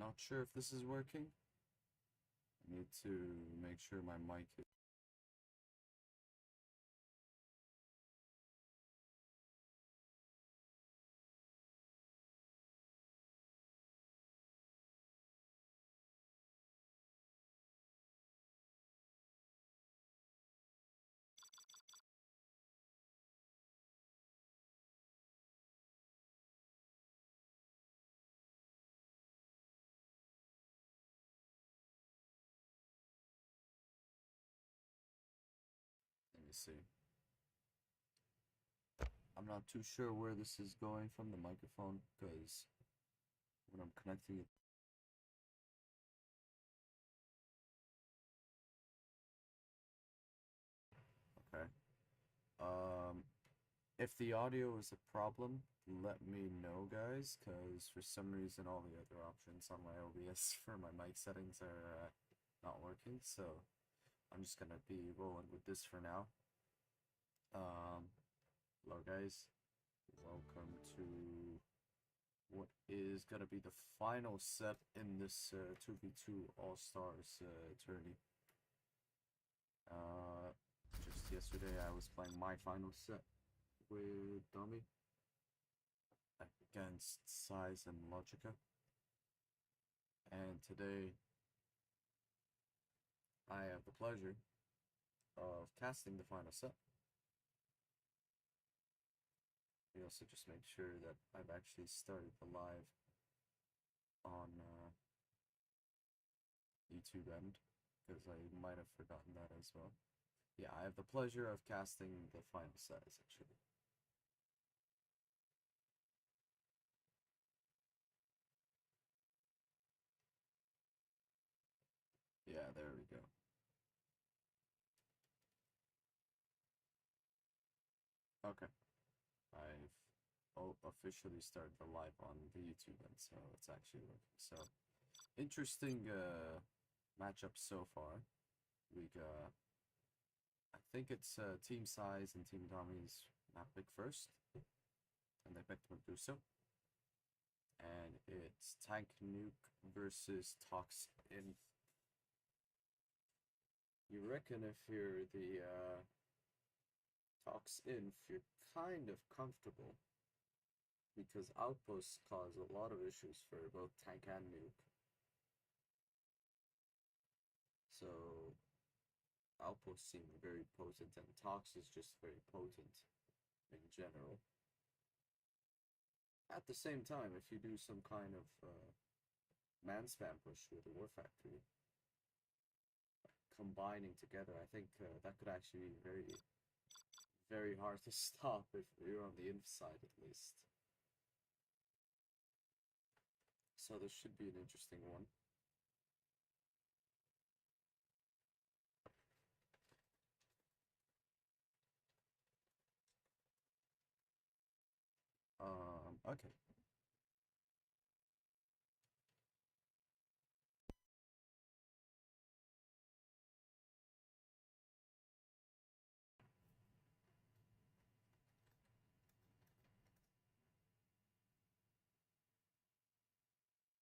Not sure if this is working. I need to make sure my mic is. Let me see. I'm not too sure where this is going from the microphone because when I'm connecting it. Okay. If the audio is a problem, let me know, guys, because for some reason all the other options on my OBS for my mic settings are not working, so I'm just gonna be rolling with this for now. Hello, guys. Welcome to what is gonna be the final set in this 2v2 All-Stars tourney. Just yesterday I was playing my final set with Domi against Size and Logica. And today I have the pleasure of casting the final set. We also just make sure that I've actually started the live on YouTube end, because I might have forgotten that as well. Yeah, I have the pleasure of casting the final set, essentially. Yeah, there we go. Okay. I've officially started the live on the YouTube end, so it's actually working. So, interesting matchup so far. We got, I think it's Team Size and Team Tommy's map pick first, and they picked Medusa. And it's Tank Nuke versus Tox Inf. You reckon if you're the Tox Inf, you're kind of comfortable, because outposts cause a lot of issues for both Tank and Nuke. So outposts seem very potent, and Tox is just very potent in general. At the same time, if you do some kind of man spam push with the War Factory, combining together, I think that could actually be very, very hard to stop if you're on the inf side at least. So this should be an interesting one. Okay.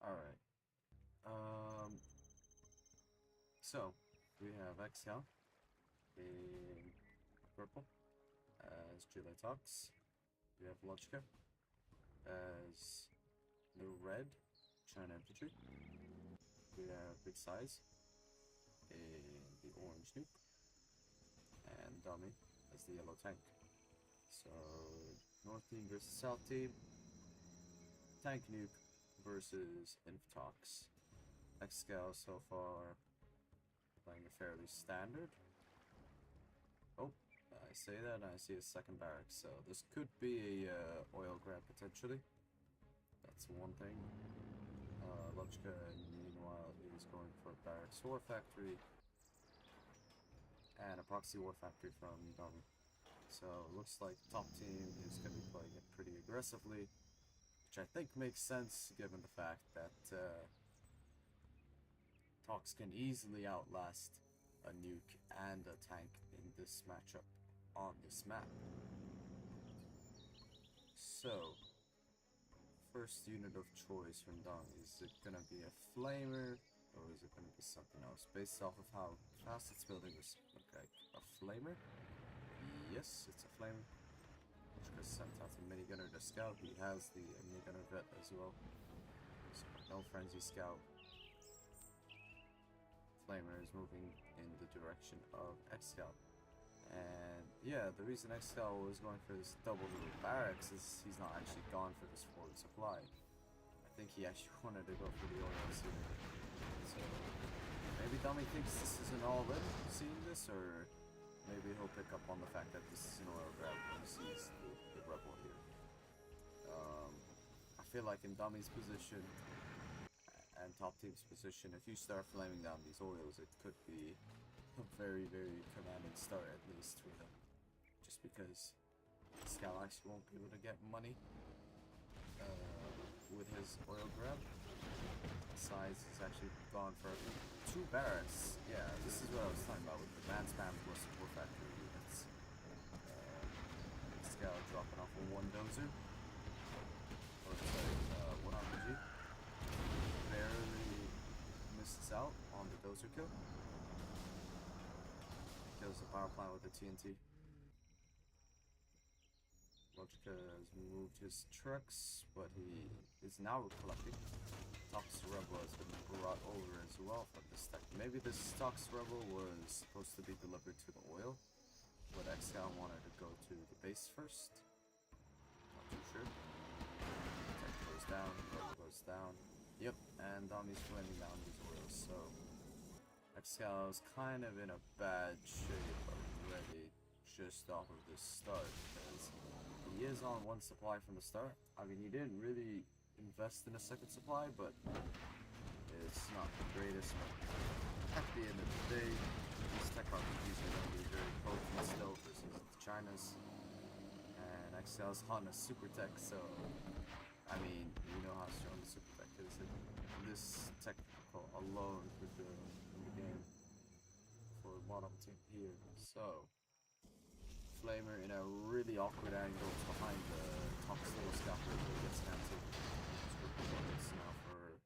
Alright. So we have Excal in purple as Julie Talks. We have Logica as the red China Infantry. We have Big Size in the orange nuke, and Domi as the yellow tank. So North team versus South team. Tank nuke versus Inf-Tox. Excal so far playing a fairly standard. Oh, I say that and I see a second barracks, so this could be a oil grab potentially. That's one thing. Logica, meanwhile, is going for a barracks war factory and a proxy war factory from Domi. So it looks like top team is going to be playing it pretty aggressively, which I think makes sense given the fact that Tox can easily outlast a nuke and a tank in this matchup on this map. So, first unit of choice from Domi? Is it gonna be a flamer or is it gonna be something else? Based off of how fast it's building this. Okay, a flamer? Yes, it's a flamer. Which sent out the minigunner to scout. He has the minigunner vet as well. So no frenzy scout. Flamer is moving in the direction of Excal. And yeah, the reason Excal was going for this double little barracks is he's not actually gone for this forward supply. I think he actually wanted to go for the oil sooner. So maybe Domi thinks this is an all-in seeing this, or maybe he'll pick up on the fact that this is an oil grab when he sees the rebel here. I feel like in Domi's position and top team's position, if you start flaming down these oils, it could be a very, very commanding start, at least for them. Just because Scal actually won't be able to get money with his oil grab. Besides, he's actually gone for 2 barracks. Yeah, this is what I was talking about with the man spam plus support factory units. Scal dropping off a 1 dozer. Or sorry, 1 RPG. Barely misses out on the dozer kill. Kills the power plant with the TNT. Logica has moved his trucks, but he is now collecting. Tox Rebel has been brought over as well from this tech. Maybe this Tox Rebel was supposed to be delivered to the oil, but Excal wanted to go to the base first. Not too sure. Tech goes down, Rebel goes down. Yep, and Domi's flaming down these oils, so Excal is kind of in a bad shape already just off of this start, because he is on 1 supply from the start. I mean, he didn't really invest in a 2nd supply, but it's not the greatest. But at the end of the day, these tech RPGs are going to be very potent still versus China's. And Excel's on a super tech, so I mean, you know how strong the super tech is. This technical alone could win the game for bottom team here. So Flamer in a really awkward angle behind the top little scalper that gets cancelled. It's now for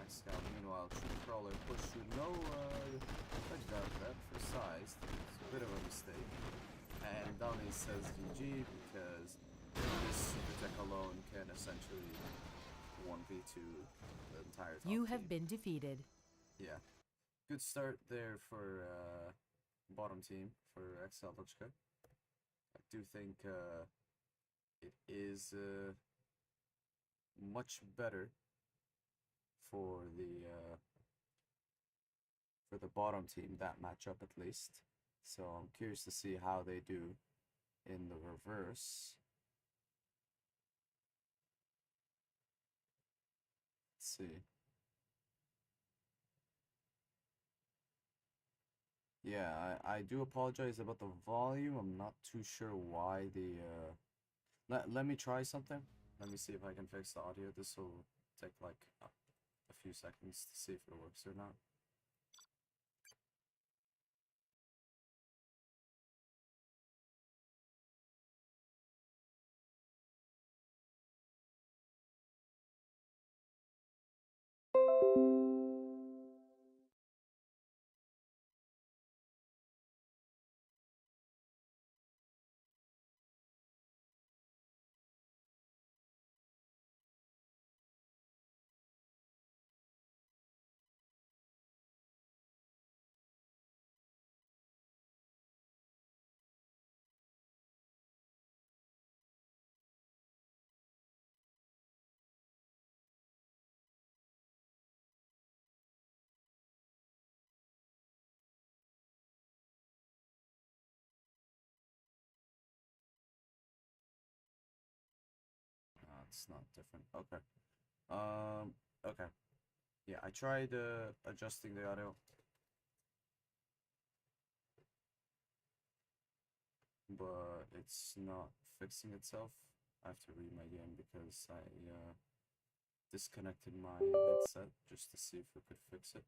Excal. Meanwhile, Tree Crawler pushed through no touchdown threat for size. It's a bit of a mistake. And Domi says GG because this super tech alone can essentially 1v2 the entire top You team. have been defeated. Yeah. Good start there for bottom team for Excal Logica. I do think it is much better for the bottom team, that matchup at least. So I'm curious to see how they do in the reverse. Let's see. Yeah, I do apologize about the volume. I'm not too sure why the let me try something. Let me see if I can fix the audio. This will take like a few seconds to see if it works or not. It's not different. Okay. Okay. Yeah, I tried adjusting the audio, but it's not fixing itself. I have to read my game because I disconnected my headset just to see if we could fix it.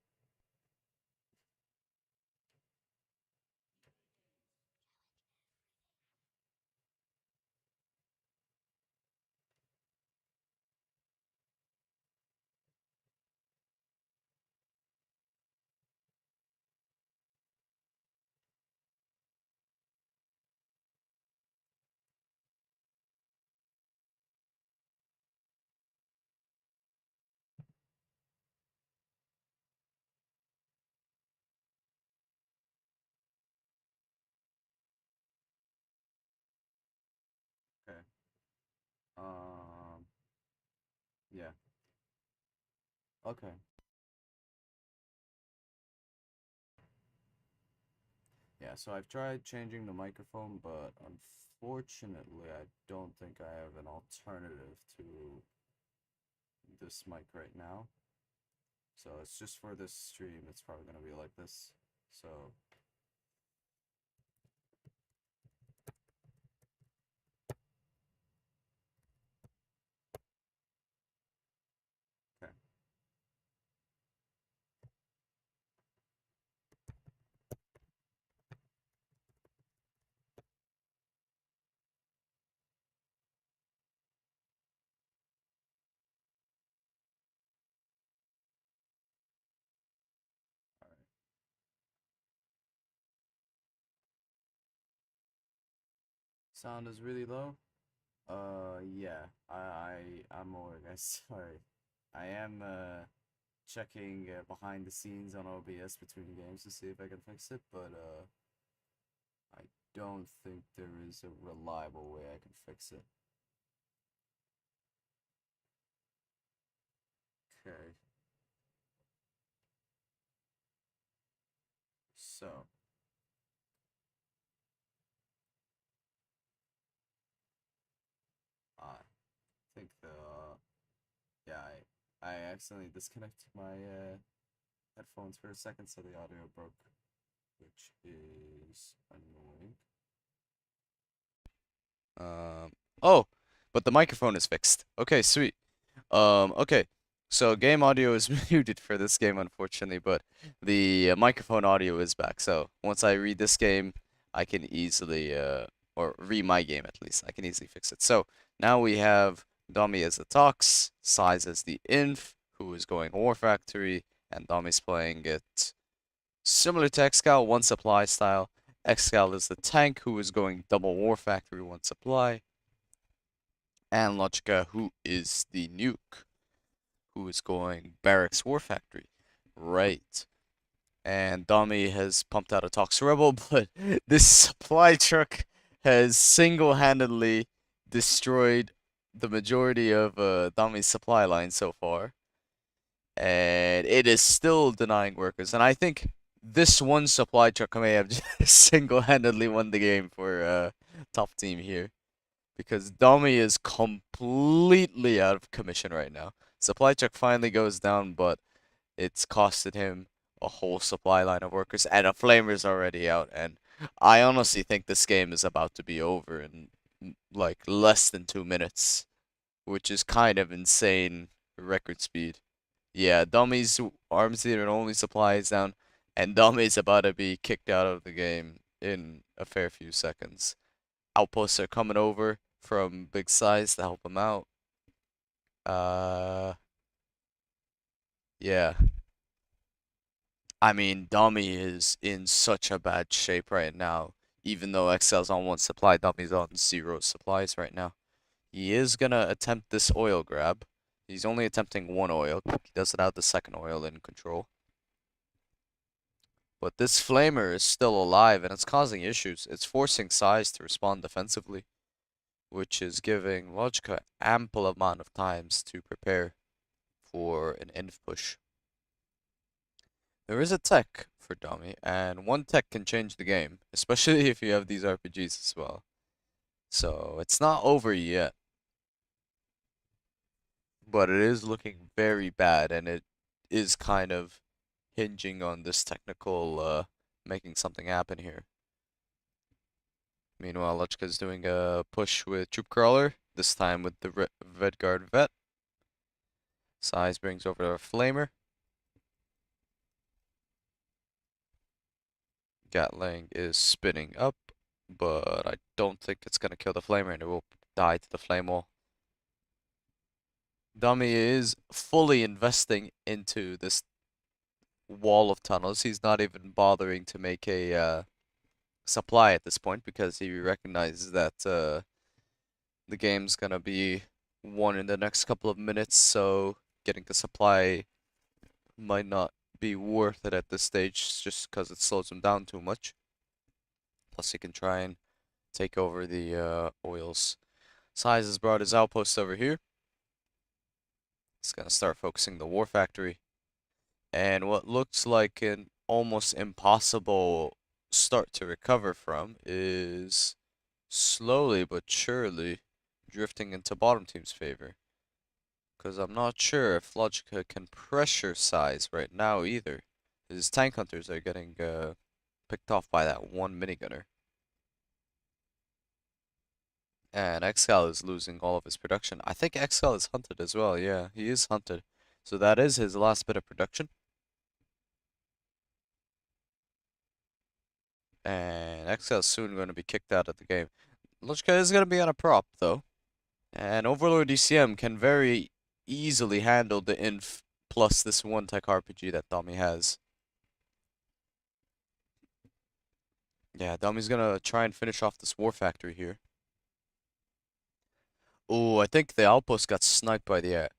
Yeah. Okay. Yeah, so I've tried changing the microphone, but unfortunately, I don't think I have an alternative to this mic right now. So it's just for this stream, it's probably gonna be like this. So, okay. All right. Sound is really low. Yeah, I'm aware, guys. Sorry. I am checking behind the scenes on OBS between games to see if I can fix it, but I don't think there is a reliable way I can fix it. Okay. So, I think yeah, I accidentally disconnected my headphones for a second, so the audio broke, which is annoying. Um, oh, but the microphone is fixed. Okay, sweet. Okay. So game audio is muted for this game, unfortunately, but the microphone audio is back. So once I read this game, I can easily, or read my game at least, I can easily fix it. So now we have Domi as the Tox, Size as the Inf, who is going War Factory, and Domi's playing it similar to Excal, one supply style. Excal is the tank, who is going double War Factory, one supply, and Logica, who is the nuke, who is going Barracks War Factory. Right. And Domi has pumped out a Tox Rebel, but this supply truck has single-handedly destroyed the majority of Domi's supply line so far. And it is still denying workers. And I think this one supply truck may have just single-handedly won the game for top team here. Because Domi is completely out of commission right now. Supply truck finally goes down, but it's costed him a whole supply line of workers, and a flamer's already out. And I honestly think this game is about to be over in like less than 2 minutes, which is kind of insane record speed. Yeah, Dummy's arms leader only supply is down, and Dummy's about to be kicked out of the game in a fair few seconds. Outposts are coming over from big size to help him out. Uh, yeah. I mean, Dummy is in such a bad shape right now. Even though Excel's on one supply, Dummy's on zero supplies right now. He is gonna attempt this oil grab. He's only attempting one oil. He doesn't have the second oil in control. But this flamer is still alive and it's causing issues. It's forcing Size to respond defensively, which is giving Logica ample amount of times to prepare for an inf push. There is a tech for Dummy, and one tech can change the game, especially if you have these RPGs as well. So it's not over yet, but it is looking very bad, and it is kind of hinging on this technical making something happen here. Meanwhile, Luchka's doing a push with Troop Crawler, this time with the Red Guard Vet. Size brings over a Flamer. Gatling is spinning up, but I don't think it's gonna kill the Flamer, and it will die to the Flame Wall. Dummy is fully investing into this wall of tunnels. He's not even bothering to make a supply at this point because he recognizes that the game's gonna be won in the next couple of minutes, so getting the supply might not be worth it at this stage just because it slows him down too much. Plus, he can try and take over the oils. Size has brought his outpost over here. He's gonna start focusing the War Factory. And what looks like an almost impossible start to recover from is slowly but surely drifting into bottom team's favor. Because I'm not sure if Logica can pressure size right now either. His tank hunters are getting picked off by that one minigunner. And Excal is losing all of his production. I think Excal is hunted as well. Yeah, he is hunted. So that is his last bit of production. And Excal is soon going to be kicked out of the game. Logica is going to be on a prop, though. And Overlord DCM can very easily handle the inf plus this one tech RPG that Domi has. Yeah, Domi's going to try and finish off this War Factory here. Oh, I think the outpost got sniped by the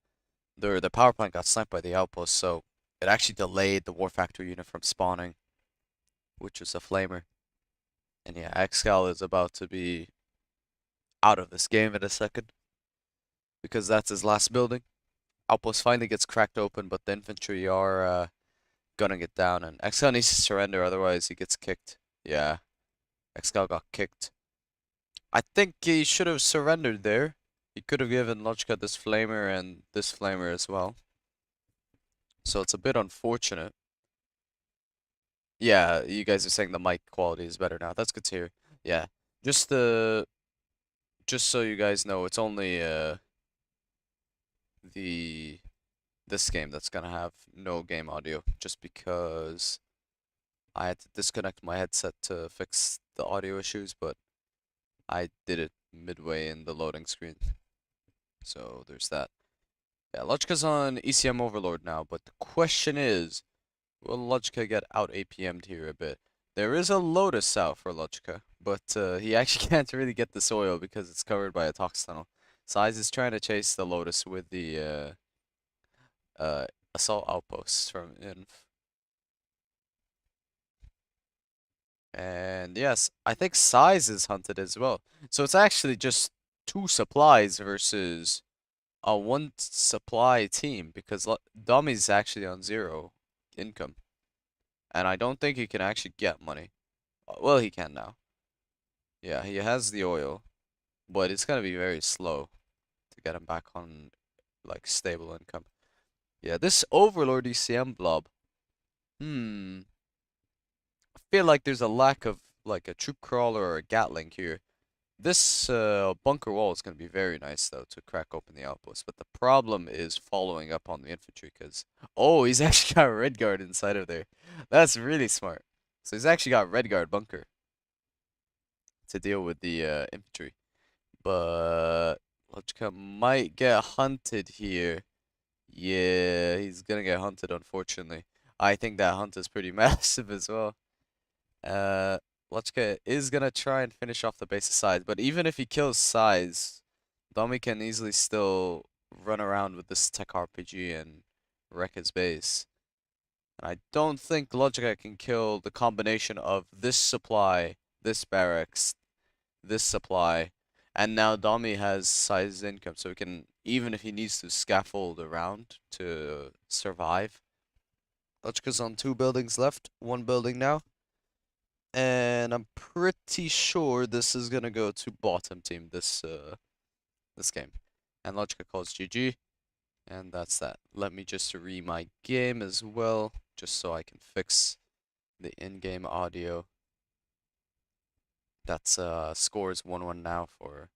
power plant got sniped by the outpost, so it actually delayed the War Factory unit from spawning, which was a flamer. And yeah, Excal is about to be out of this game in a second because that's his last building. Outpost finally gets cracked open, but the infantry are gunning it down, and Excal needs to surrender, otherwise he gets kicked. Yeah, Excal got kicked. I think he should have surrendered there. He could have given Logica this flamer and this flamer as well. So it's a bit unfortunate. Yeah, you guys are saying the mic quality is better now. That's good to hear. Yeah. Just the just so you guys know, it's only the this game that's gonna have no game audio just because I had to disconnect my headset to fix the audio issues, but I did it midway in the loading screen. So there's that. Yeah, Logica's on ECM Overlord now, but the question is, will Logica get out APM'd here a bit? There is a Lotus out for Logica, but he actually can't really get the soil because it's covered by a Tox Tunnel. Size is trying to chase the Lotus with the assault outposts from Inf. And yes, I think Size is hunted as well. So it's actually just two supplies versus a one supply team because Domi's actually on 0 income. And I don't think he can actually get money. Well, he can now. Yeah, he has the oil, but it's gonna be very slow to get him back on like stable income. Yeah, this Overlord ECM blob. Hmm. I feel like there's a lack of like a troop crawler or a Gatling here. This bunker wall is going to be very nice though to crack open the outpost, but the problem is following up on the infantry because oh, he's actually got red guard inside of there. That's really smart. So he's actually got red guard bunker to deal with the infantry. But Logica might get hunted here. Yeah, he's gonna get hunted, unfortunately. I think that hunt is pretty massive as well. Uh, Logica is gonna try and finish off the base of Size, but even if he kills Size, Domi can easily still run around with this tech RPG and wreck his base. And I don't think Logica can kill the combination of this supply, this barracks, this supply, and now Domi has Size income, so he can, even if he needs to scaffold around to survive. Logica's on 2 buildings left, 1 building now. And I'm pretty sure this is gonna go to bottom team this game. And Logica calls GG, and that's that. Let me just my game as well, just so I can fix the in-game audio. That's scores 1-1 now for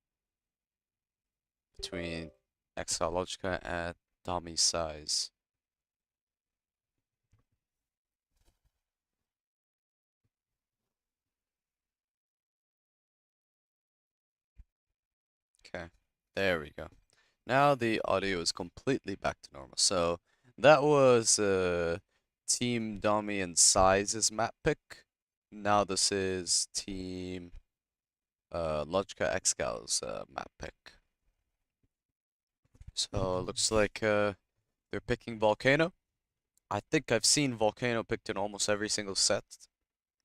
between Excal Logica and Domi Size. Okay, there we go. Now the audio is completely back to normal. So that was Team Domi and Size's map pick. Now this is Team Logica Excal's map pick. So it looks like they're picking Volcano. I think I've seen Volcano picked in almost every single set,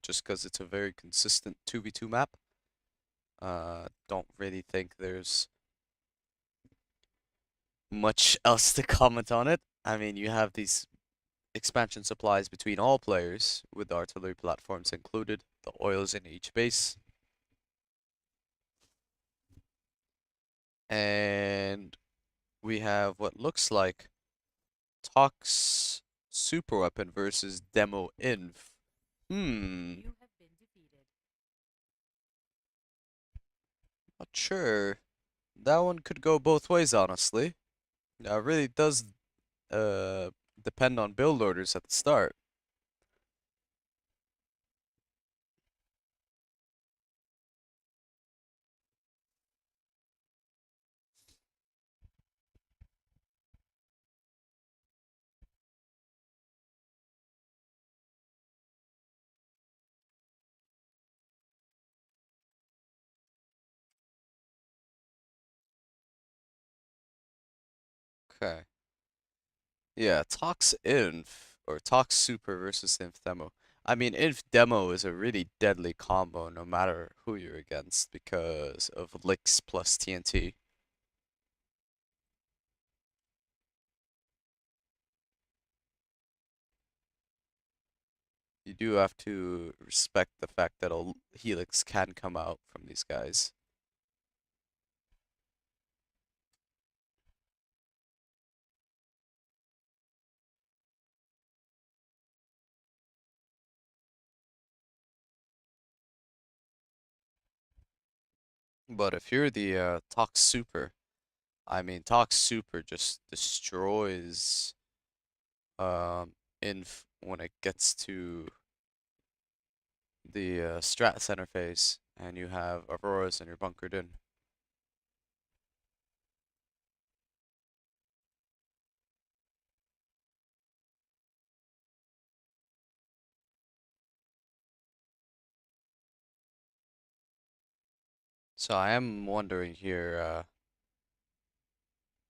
just because it's a very consistent 2v2 map. Don't really think there's much else to comment on it. I mean, you have these expansion supplies between all players, with the artillery platforms included, the oils in each base, and we have what looks like Tox super weapon versus demo inf. Hmm, not sure. That one could go both ways, honestly. It really does uh depend on build orders at the start. Okay. Yeah, Tox Inf or Tox Super versus Inf Demo. I mean, Inf Demo is a really deadly combo no matter who you're against because of Licks plus TNT. You do have to respect the fact that a Helix can come out from these guys. But if you're the Tox Super, I mean, Tox Super just destroys Inf when it gets to the strat center phase and you have Auroras and you're bunkered in. So I am wondering here,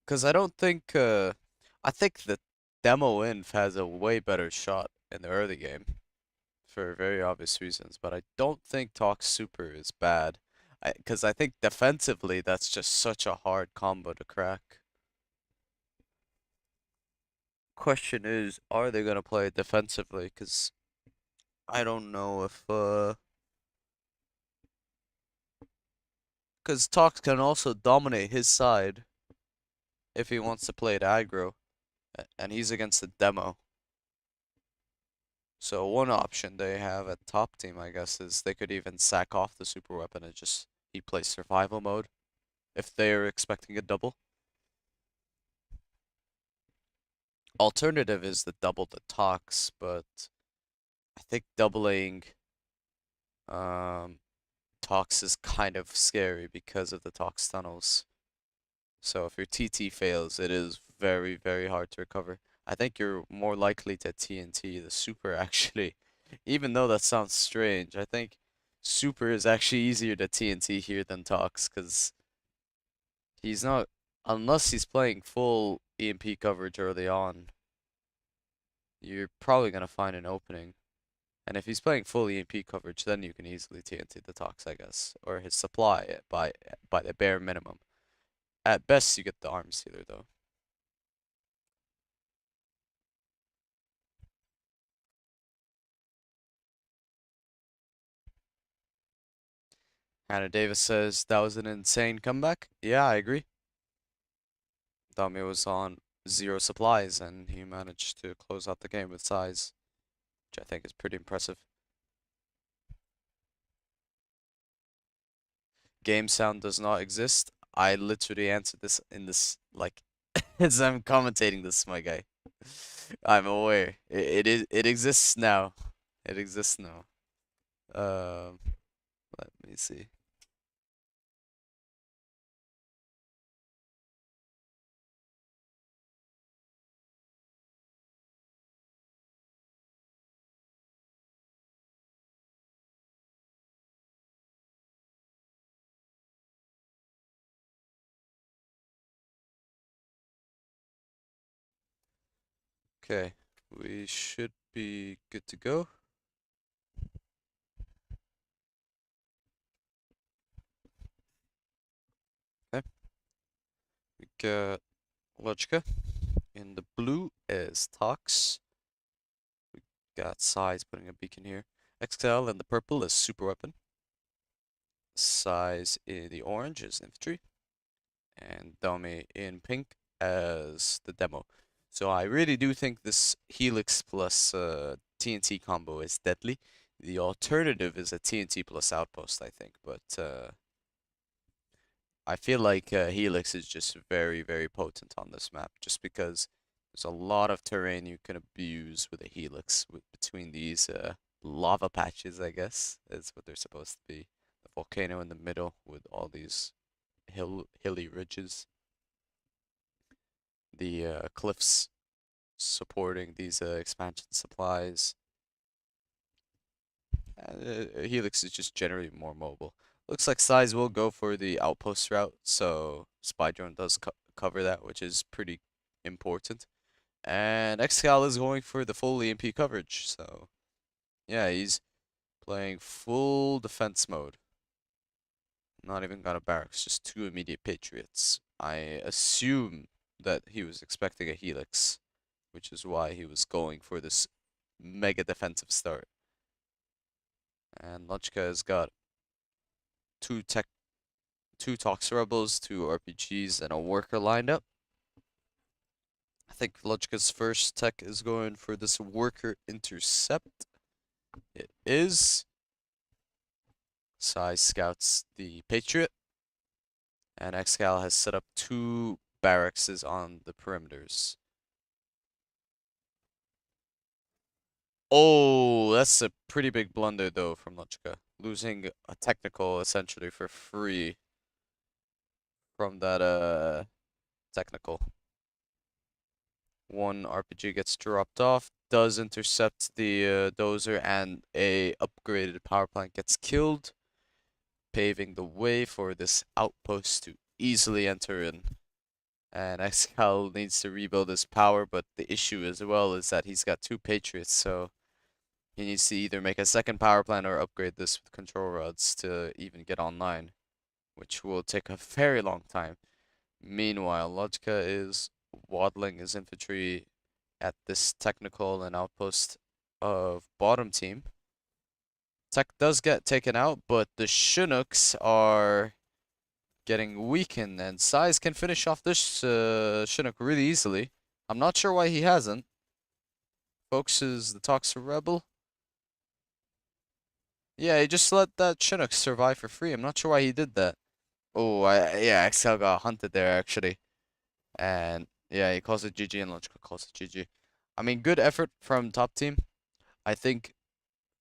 because I don't think, I think the Demo Inf has a way better shot in the early game for very obvious reasons, but I don't think Tox Super is bad. Because I think defensively that's just such a hard combo to crack. Question is, are they gonna play it defensively? Because I don't know if, because Tox can also dominate his side if he wants to play it aggro, and he's against the Demo. So one option they have at top team, I guess, is they could even sack off the super weapon and just he plays survival mode if they're expecting a double. Alternative is the double the Tox, but I think doubling um Tox is kind of scary because of the Tox tunnels. So if your TT fails, it is very, very hard to recover. I think you're more likely to TNT the super actually. Even though that sounds strange, I think super is actually easier to TNT here than Tox because he's not, unless he's playing full EMP coverage early on, you're probably gonna find an opening. And if he's playing full EMP coverage, then you can easily TNT the Tox, I guess, or his supply by the bare minimum. At best, you get the arm sealer though. Hannah Davis says that was an insane comeback. Yeah, I agree. Domi was on zero supplies and he managed to close out the game with size, which I think is pretty impressive. Game sound does not exist. I literally answered this in this like as I'm commentating this, my guy. I'm aware. It exists now. It exists now. Um, let me see. Okay, we should be good to go. Okay, we got Logica. In the blue is Tox. We got Size putting a beacon here. Excal in the purple is super weapon. Size in the orange is infantry. And Domi in pink as the demo. So I really do think this Helix plus TNT combo is deadly. The alternative is a TNT plus Outpost, I think, but I feel like Helix is just very, very potent on this map, just because there's a lot of terrain you can abuse with a Helix between these lava patches, I guess, is what they're supposed to be. The volcano in the middle with all these hilly ridges. The cliffs supporting these expansion supplies. Helix is just generally more mobile. Looks like Size will go for the outpost route, so Spy Drone does cover that, which is pretty important. And Excal is going for the full EMP coverage, so yeah, he's playing full defense mode. Not even got a barracks, just two immediate Patriots. I assume that he was expecting a Helix, which is why he was going for this mega defensive start. And Logica has got two Tox Rebels, two RPGs, and a worker lined up. I think Logica's first tech is going for this worker intercept. It is. Size scouts the Patriot. And Excal has set up two barracks on the perimeters. Oh, that's a pretty big blunder though from Logica. Losing a technical essentially for free from that technical. One RPG gets dropped off, does intercept the dozer, and a upgraded power plant gets killed, paving the way for this outpost to easily enter in. And Excal needs to rebuild his power, but the issue as well is that he's got two Patriots, so he needs to either make a second power plant or upgrade this with control rods to even get online, which will take a very long time. Meanwhile, Logica is waddling his infantry at this technical and outpost of bottom team. Tech does get taken out, but the Chinooks are getting weakened, and Size can finish off this Chinook really easily. I'm not sure why he hasn't. Focuses the Toxic Rebel. Yeah, he just let that Chinook survive for free. I'm not sure why he did that. Oh, yeah, Excel got hunted there actually. And yeah, he calls it GG and Logical calls it GG. I mean, good effort from top team. I think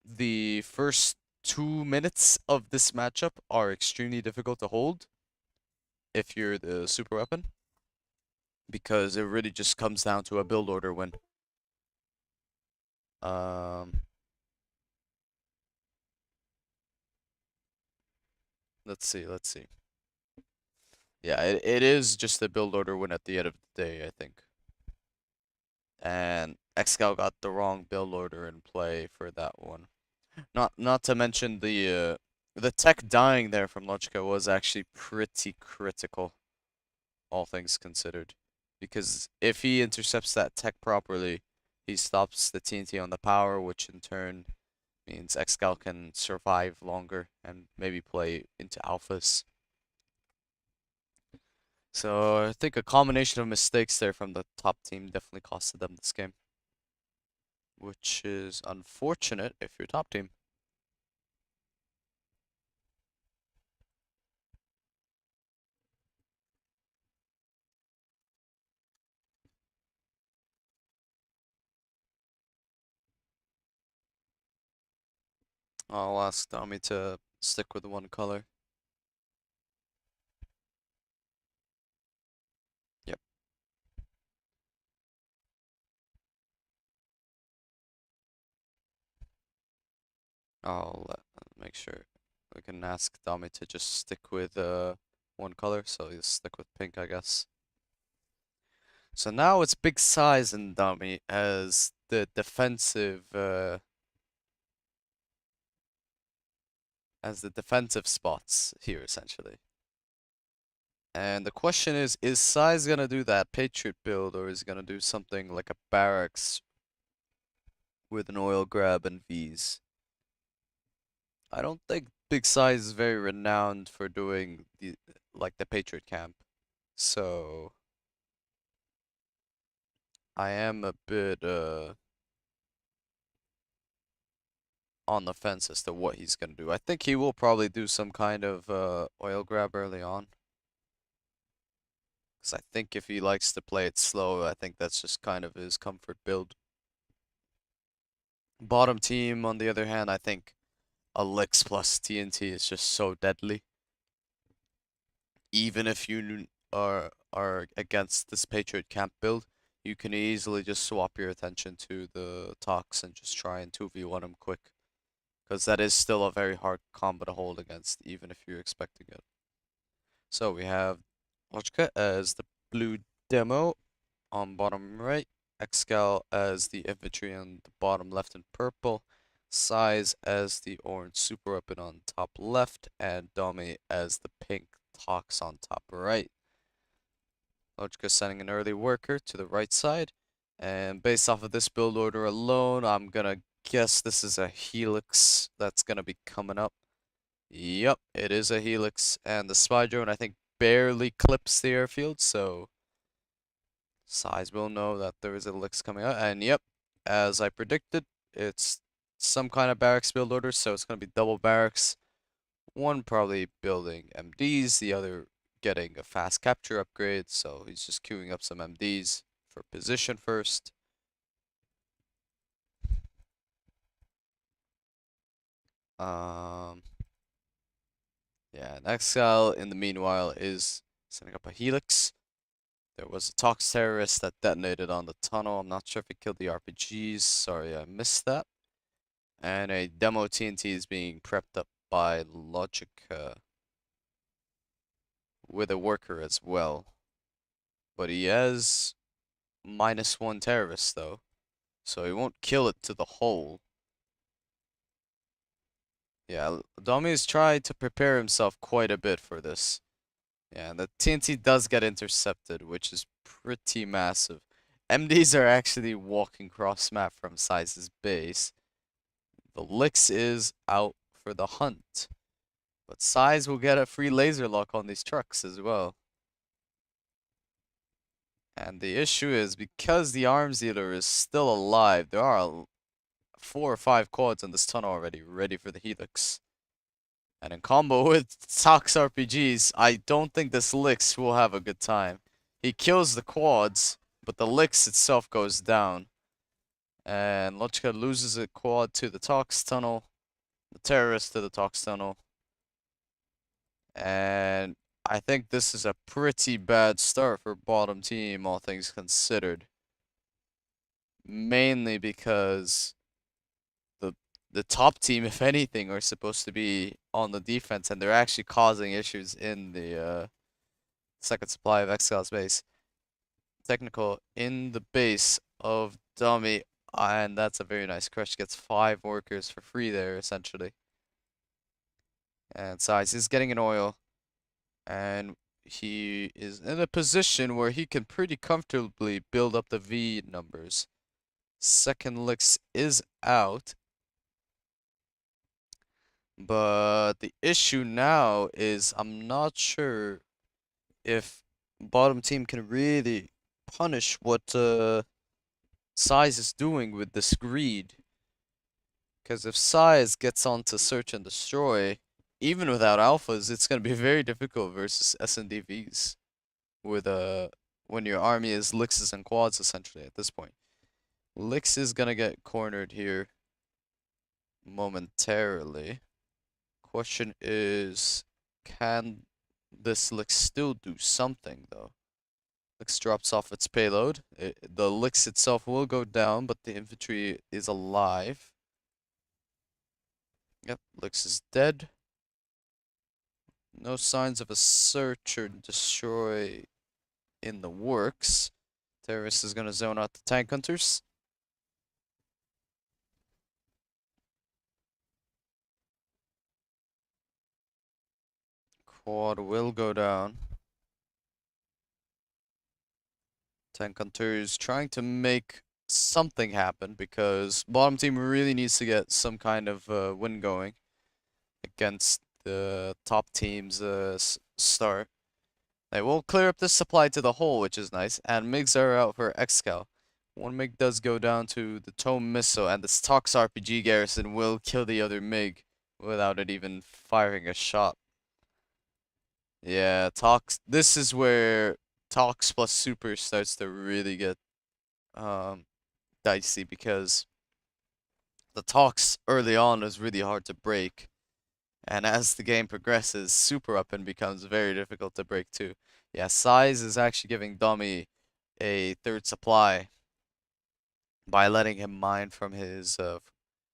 the first 2 minutes of this matchup are extremely difficult to hold if you're the super weapon, because it really just comes down to a build order win. Um, let's see. Yeah, it is just a build order win at the end of the day, I think. And Excal got the wrong build order in play for that one. Not to mention the tech dying there from Logica was actually pretty critical, all things considered. Because if he intercepts that tech properly, he stops the TNT on the power, which in turn means Excal can survive longer and maybe play into alphas. So I think a combination of mistakes there from the top team definitely costed them this game, which is unfortunate if you're top team. I'll ask Domi to stick with one color. Yep. I'll make sure we can ask Domi to just stick with one color, so he'll stick with pink, I guess. So now it's big size in Domi as the defensive spots here essentially. And the question is Size gonna do that Patriot build, or is he gonna do something like a barracks with an oil grab and V's? I don't think Big Size is very renowned for doing the Patriot camp. So I am a bit on the fence as to what he's gonna do. I think he will probably do some kind of oil grab early on. Because I think if he likes to play it slow, I think that's just kind of his comfort build. Bottom team, on the other hand, I think Elix plus TNT is just so deadly. Even if you are against this Patriot camp build, you can easily just swap your attention to the Tox and just try and 2v1 him quick. Because that is still a very hard combo to hold against, even if you're expecting it. So we have Logica as the blue demo on bottom right, Excal as the infantry on the bottom left in purple, Size as the orange super weapon on top left, and Domi as the pink Tox on top right. Logica sending an early worker to the right side, and based off of this build order alone, I'm gonna guess this is a Helix that's gonna be coming up. Yep, it is a Helix, and the spy drone I think barely clips the airfield, so Size will know that there is a Helix coming out. And yep, as I predicted, it's some kind of barracks build order, so it's gonna be double barracks. One probably building MDs, the other getting a fast capture upgrade, so he's just queuing up some MDs for position first. Um, yeah, and Excal in the meanwhile is setting up a Helix. There was a Tox terrorist that detonated on the tunnel. I'm not sure if it killed the RPGs. Sorry, I missed that. And a demo TNT is being prepped up by Logica with a worker as well. But he has -1 terrorist though, so he won't kill it to the hole. Yeah, Domi has tried to prepare himself quite a bit for this. Yeah, and the TNT does get intercepted, which is pretty massive. MDs are actually walking cross map from Size's base. The Lix is out for the hunt. But Size will get a free laser lock on these trucks as well. And the issue is because the arms dealer is still alive, there are 4 or 5 quads in this tunnel already ready for the Helix. And in combo with Tox RPGs, I don't think this Lix will have a good time. He kills the quads, but the Lix itself goes down. And Logica loses a quad to the Tox tunnel, the terrorist to the Tox tunnel. And I think this is a pretty bad start for bottom team, all things considered. Mainly because the the top team, if anything, are supposed to be on the defense, and they're actually causing issues in the second supply of Excal's base. Technical in the base of Dummy, and that's a very nice crush. Gets 5 workers for free there, essentially. And Size is getting an oil, and he is in a position where he can pretty comfortably build up the V numbers. Second Lix is out, but the issue now is I'm not sure if bottom team can really punish what Size is doing with this greed. Because if Size gets onto search and destroy, even without alphas, it's gonna be very difficult versus SNDVs with when your army is Lixes and quads essentially at this point. Lix is gonna get cornered here momentarily. Question is, can this Lix still do something though? Lix drops off its payload. The Lix itself will go down, but the infantry is alive. Yep, Lix is dead. No signs of a search or destroy in the works. Terrorist is gonna zone out the tank hunters. Quad will go down. Tank Hunters trying to make something happen because bottom team really needs to get some kind of win going against the top team's start. They will clear up this supply to the hole, which is nice, and MiGs are out for Excal. One MiG does go down to the Tome missile, and this Tox RPG garrison will kill the other MiG without it even firing a shot. Yeah, Tox. This is where Tox plus Super starts to really get um dicey because the Tox early on is really hard to break, and as the game progresses, Super Weapon becomes very difficult to break too. Yeah, Size is actually giving Domi a third supply by letting him mine from his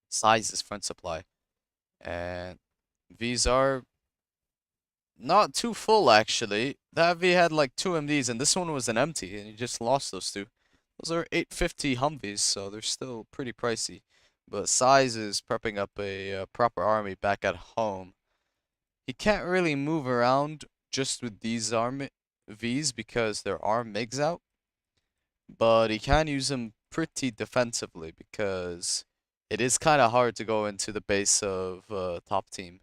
Size's front supply, and these are not too full actually. That V had like 2 MDs and this one was an empty and he just lost those two. Those are 850 Humvees, so they're still pretty pricey. But Size is prepping up a proper army back at home. He can't really move around just with these army Vs because there are MiGs out, but he can use them pretty defensively because it is kind of hard to go into the base of top team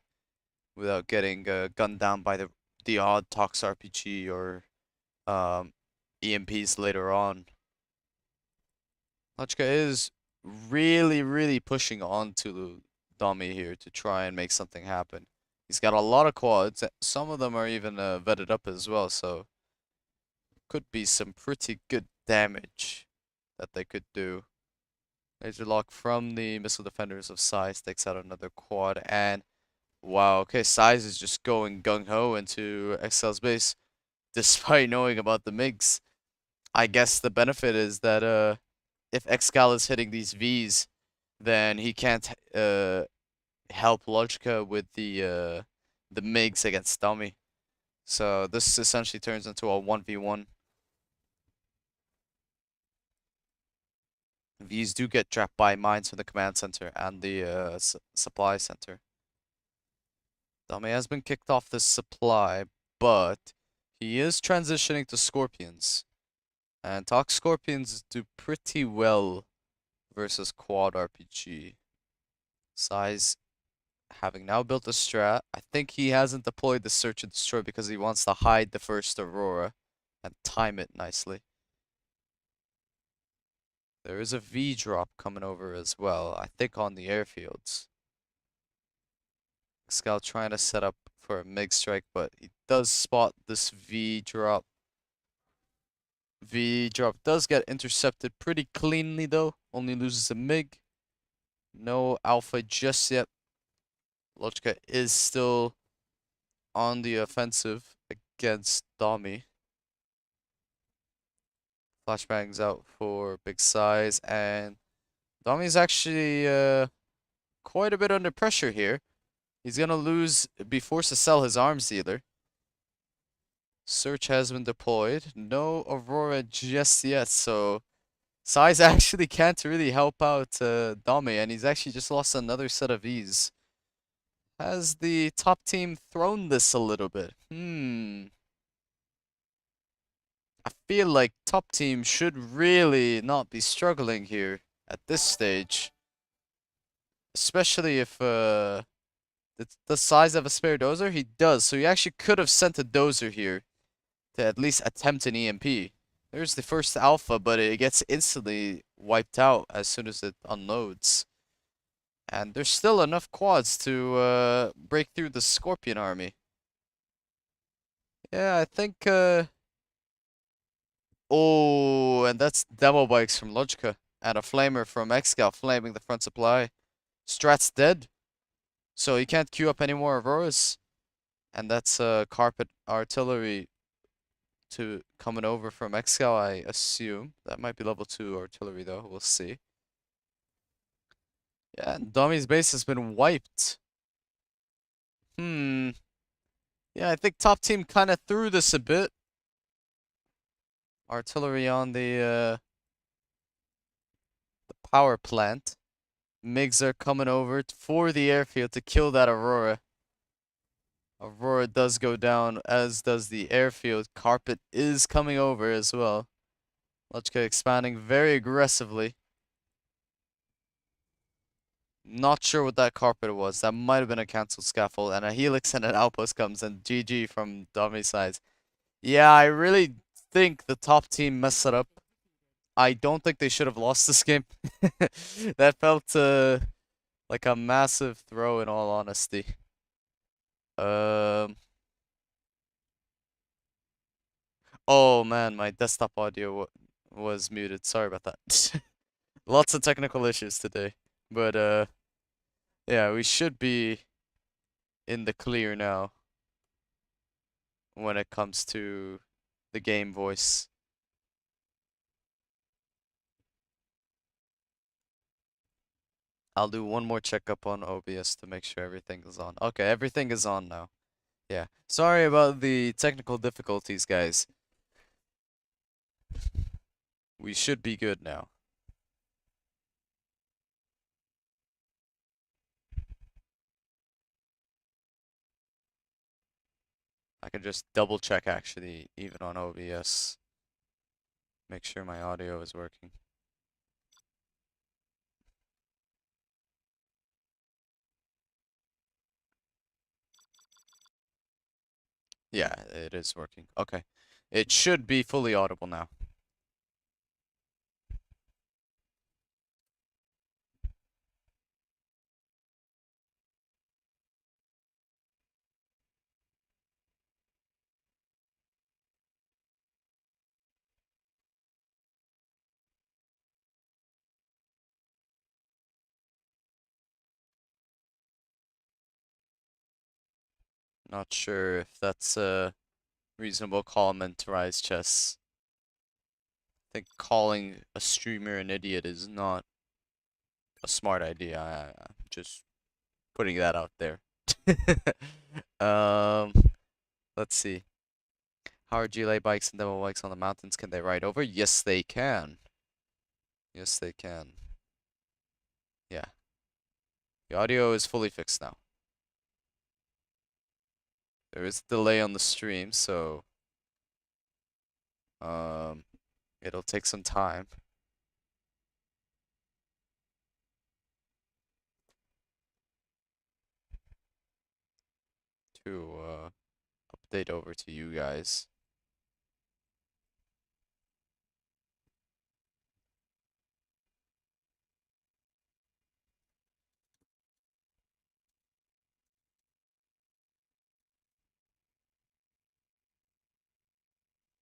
without getting gunned down by the odd Tox RPG or EMPs later on. Logica is really pushing on to Domi here to try and make something happen. He's got a lot of quads. Some of them are even vetted up as well, so could be some pretty good damage that they could do. Laser lock from the missile defenders of Size takes out another quad, and wow, okay, Size is just going gung-ho into Excel's base, despite knowing about the MiGs. I guess the benefit is that if Excal is hitting these Vs, then he can't help Logica with the MiGs against Domi. So this essentially turns into a 1v1. Vs do get trapped by mines from the command center and the supply center. Domi has been kicked off this supply, but he is transitioning to Scorpions. And Tox Scorpions do pretty well versus Quad RPG. Size having now built a strat. I think he hasn't deployed the Search and Destroy because he wants to hide the first Aurora and time it nicely. There is a V drop coming over as well, I think on the airfields. Excal trying to set up for a MiG strike, but he does spot this V drop. V drop does get intercepted pretty cleanly though, only loses a MiG. No alpha just yet. Logica is still on the offensive against Domi. Flashbangs out for big size, and Domi's actually quite a bit under pressure here. He's gonna be forced to sell his arms dealer. Search has been deployed. No Aurora just yet, so Size actually can't really help out Domi, and he's actually just lost another set of Vs. Has the top team thrown this a little bit? I feel like top team should really not be struggling here at this stage. Especially if the Size of a spare dozer? He does, so he actually could have sent a dozer here to at least attempt an EMP. There's the first alpha, but it gets instantly wiped out as soon as it unloads. And there's still enough quads to break through the Scorpion army. Yeah, I think oh, and that's demo bikes from Logica and a flamer from Excal flaming the front supply. Strat's dead, so he can't queue up any more Auroras. And that's carpet artillery to coming over from Excal, I assume. That might be level 2 artillery though, we'll see. Yeah, and Domi's base has been wiped. Yeah, I think top team kind of threw this a bit. Artillery on the power plant. MiGs are coming over for the airfield to kill that Aurora. Aurora does go down, as does the airfield. Carpet is coming over as well. Logica expanding very aggressively. Not sure what that carpet was. That might have been a cancelled scaffold, and a helix and an outpost comes, and GG from Domi sides. Yeah, I really think the top team messed it up. I don't think they should have lost this game. That felt like a massive throw in all honesty. Um, oh man, my desktop audio was muted. Sorry about that. Lots of technical issues today. But yeah, we should be in the clear now when it comes to the game voice. I'll do one more checkup on OBS to make sure everything is on. Okay, everything is on now. Yeah. Sorry about the technical difficulties, guys. We should be good now. I can just double check actually, even on OBS. Make sure my audio is working. Yeah, it is working. Okay. It should be fully audible now. Not sure if that's a reasonable comment to Rise Chess. I think calling a streamer an idiot is not a smart idea. I'm just putting that out there. Um, let's see. How are GLA bikes and demo bikes on the mountains? Can they ride over? Yes, they can. Yes, they can. Yeah. The audio is fully fixed now. There is a delay on the stream, so um, it'll take some time. To update over to you guys.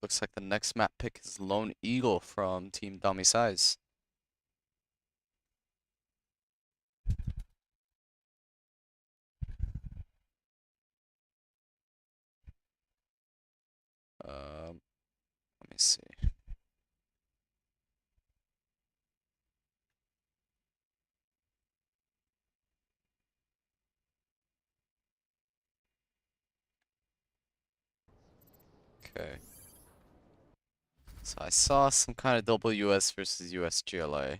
Looks like the next map pick is Lone Eagle from Team Dummy Size. Let me see. Okay. So I saw some kind of WS versus US GLA.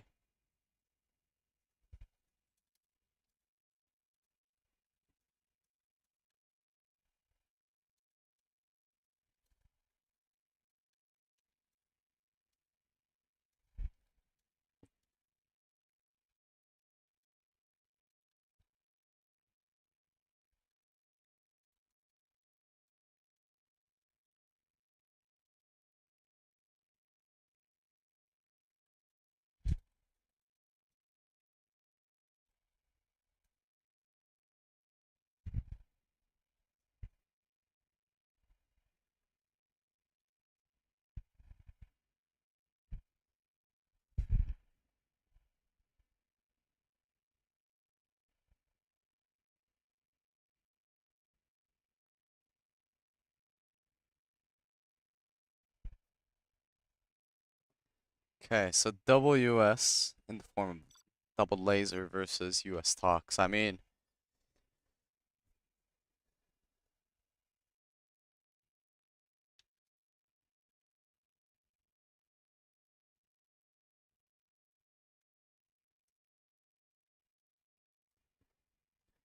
Okay, so WS in the form of double laser versus US Talks. I mean,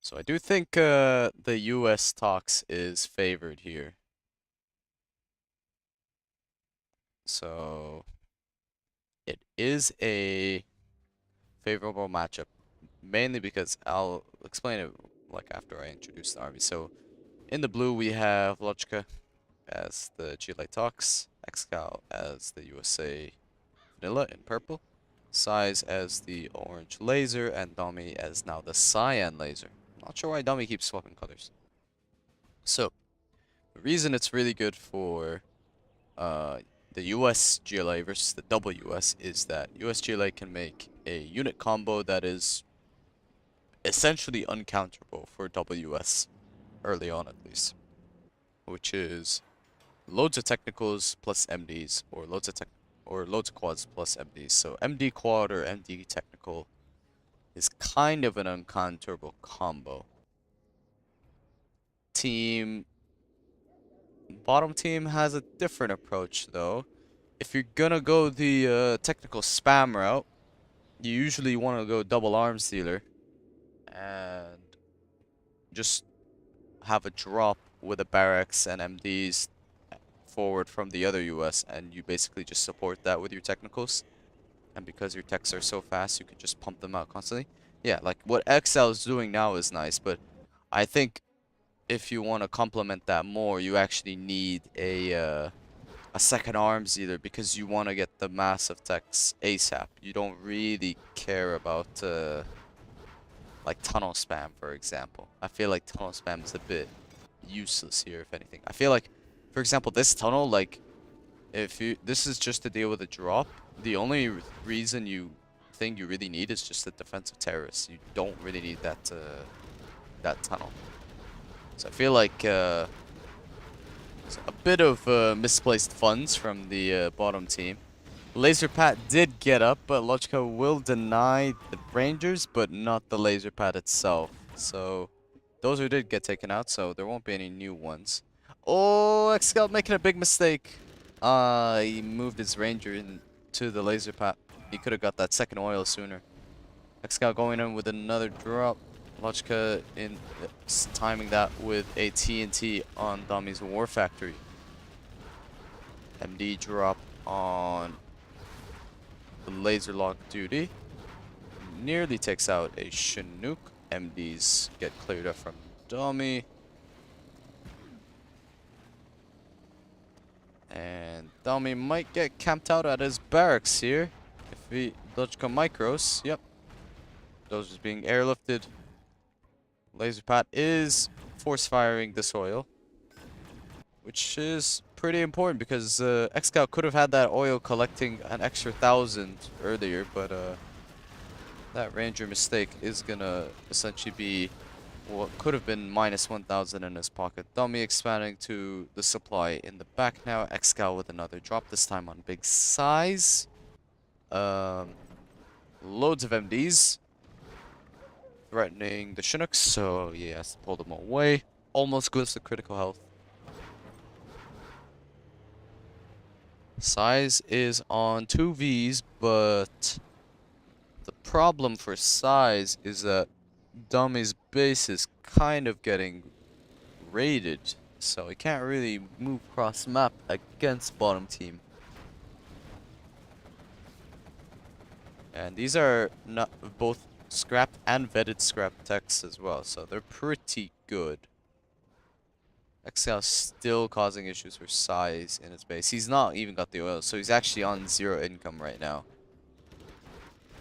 so I do think the US Talks is favored here. So it is a favorable matchup, mainly because I'll explain it like after I introduce the army. So in the blue we have Logica as the GLA Tox, Excal as the USA Vanilla in purple, Size as the orange laser, and Domi as now the cyan laser. Not sure why Domi keeps swapping colors. So the reason it's really good for the US GLA versus the WS is that US GLA can make a unit combo that is essentially uncounterable for WS early on at least, which is loads of technicals plus MDs or loads of quads plus MDs. So MD quad or MD technical is kind of an uncounterable combo. Team Bottom team has a different approach though. If you're gonna go the technical spam route, you usually want to go double arms dealer and just have a drop with a barracks and MDs forward from the other US, and you basically just support that with your technicals. And because your techs are so fast, you can just pump them out constantly. Yeah, like what Excal is doing now is nice, but I think if you want to complement that more, you actually need a second arms dealer because you want to get the massive techs ASAP. You don't really care about like tunnel spam, for example. I feel like tunnel spam is a bit useless here, if anything. I feel like, for example, this tunnel, like, if you this is just to deal with a drop. The only reason you think you really need is just the defensive terrorists. You don't really need that tunnel. So I feel like it's a bit of misplaced funds from the bottom team. Laser pad did get up, but Logica will deny the Rangers, but not the laser pad itself. So those who did get taken out, so there won't be any new ones. Oh, Excal making a big mistake. He moved his Ranger into the laser pad. He could have got that second oil sooner. Excal going in with another drop. Logica in timing that with a TNT on Domi's War Factory. MD drop on the laser lock duty. Nearly takes out a Chinook. MDs get cleared up from Domi. And Domi might get camped out at his barracks here. If he Logica micros, yep. Those just being airlifted. Laser pad is force firing the soil, which is pretty important because Excal could have had that oil collecting an extra 1,000 earlier, but that Ranger mistake is gonna essentially be what could have been minus 1,000 in his pocket. Domi expanding to the supply in the back now. Excal with another drop, this time on big size. Loads of MDs. Threatening the Chinooks, so he has to pull them away. Almost goes to critical health. Size is on 2 Vs, but the problem for Size is that Domi's base is kind of getting raided, so he can't really move cross map against bottom team. And these are not both scrapped and vetted scrap techs as well, so they're pretty good. Excal still causing issues for Size in his base. He's not even got the oil, so he's actually on 0 income right now.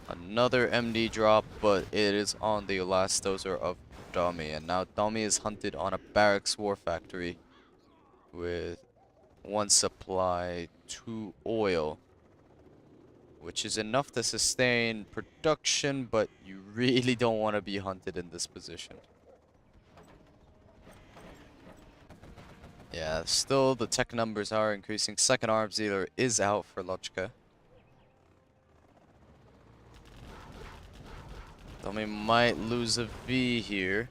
Another MD drop, but it is on the last dozer of Domi, and now Domi is hunted on a barracks war factory with 1 supply, 2 oil, which is enough to sustain production, but you really don't want to be hunted in this position. Yeah, still the tech numbers are increasing. Second arms dealer is out for Logica. Domi might lose a V here.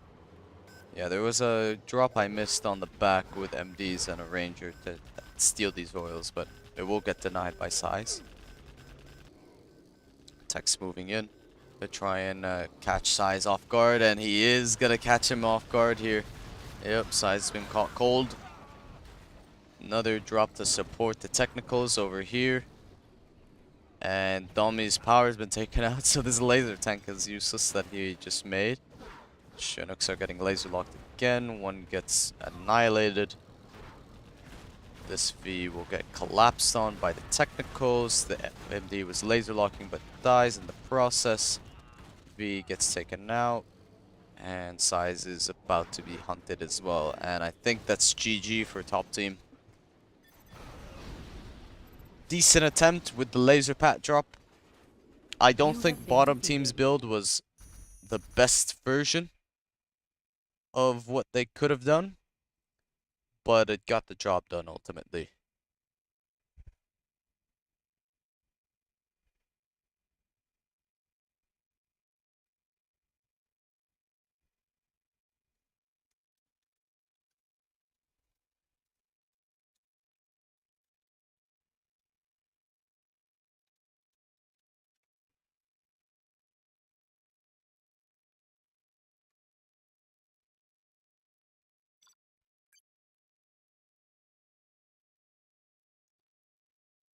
Yeah, there was a drop I missed on the back with MDs and a Ranger to steal these oils, but it will get denied by Size. Tech's moving in to try and catch Size off guard, and he is gonna catch him off guard here. Yep, Size has been caught cold. Another drop to support the technicals over here. And Domi's power has been taken out, so this laser tank is useless that he just made. Chinooks are getting laser locked again. One gets annihilated. This V will get collapsed on by the technicals. The MD was laser locking but dies in the process. V gets taken out. And Size is about to be hunted as well. And I think that's GG for top team. Decent attempt with the laser pat drop. I don't think bottom team's build was the best version of what they could have done, but it got the job done ultimately.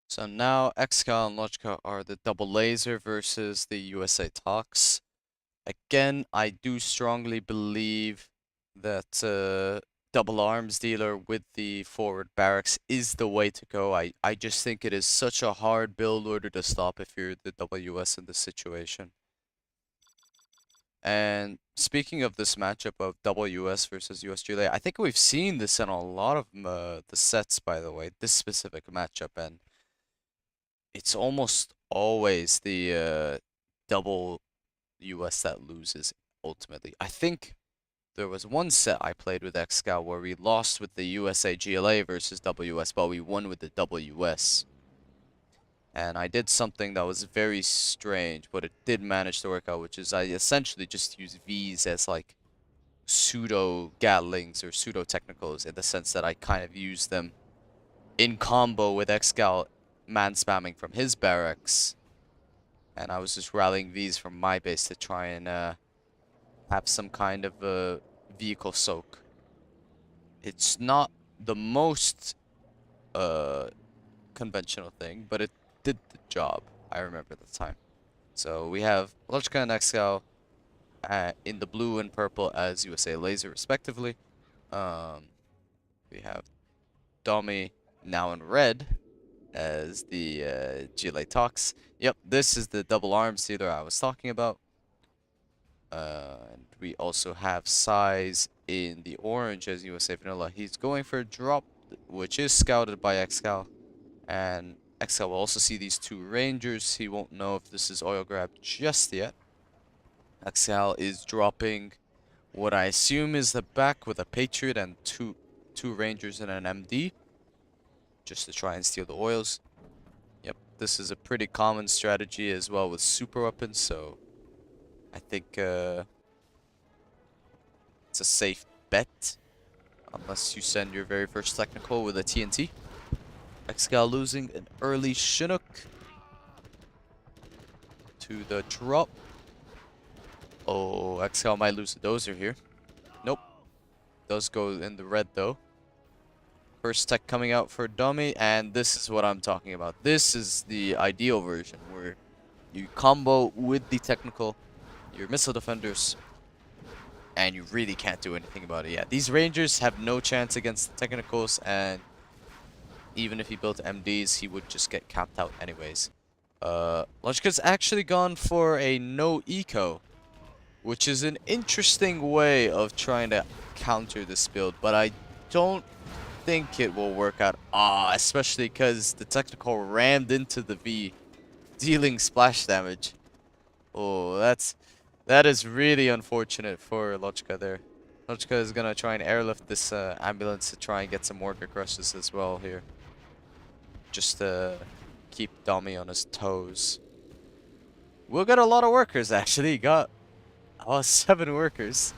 So now Excal and Logica are the double laser versus the USA Talks. Again, I do strongly believe that double arms dealer with the forward barracks is the way to go. I just think it is such a hard build order to stop if you're the WS in this situation. And speaking of this matchup of WS versus USGLA, I think we've seen this in a lot of the sets, by the way, this specific matchup, and it's almost always the double US that loses ultimately. I think there was one set I played with Excal where we lost with the USA GLA versus WS, but we won with the WS. And I did something that was very strange, but it did manage to work out, which is I essentially just use Vs as like pseudo Gatlings or pseudo technicals in the sense that I kind of use them in combo with Excal man spamming from his barracks. And I was just rallying Vs from my base to try and have some kind of a vehicle soak. It's not the most conventional thing, but it did the job. I remember the time. So we have Logica and Excal in the blue and purple as USA Laser respectively. We have Domi now in red as the GLA Talks. Yep, this is the double arms dealer I was talking about. And we also have Size in the orange as USA Vanilla. He's going for a drop, which is scouted by Excal. And Excal will also see these two Rangers. He won't know if this is oil grab just yet. Excal is dropping what I assume is the back with a Patriot and two Rangers and an MD. Just to try and steal the oils. Yep, this is a pretty common strategy as well with super weapons, so I think it's a safe bet. Unless you send your very first technical with a TNT. Excal losing an early Chinook to the drop. Oh, Excal might lose a dozer here. Nope. Does go in the red though. First tech coming out for Domi, and this is what I'm talking about. This is the ideal version where you combo with the technical, your missile defenders, and you really can't do anything about it. Yeah, these Rangers have no chance against the technicals, and even if he built MDs, he would just get capped out anyways. Logica's actually gone for a no eco, which is an interesting way of trying to counter this build, but I don't think it will work out. Especially because the technical rammed into the V, dealing splash damage. Oh, that is really unfortunate for Logica there. Logica is gonna try and airlift this ambulance to try and get some worker crushes as well here. Just to keep Domi on his toes. We'll get a lot of workers actually. Got 7 workers.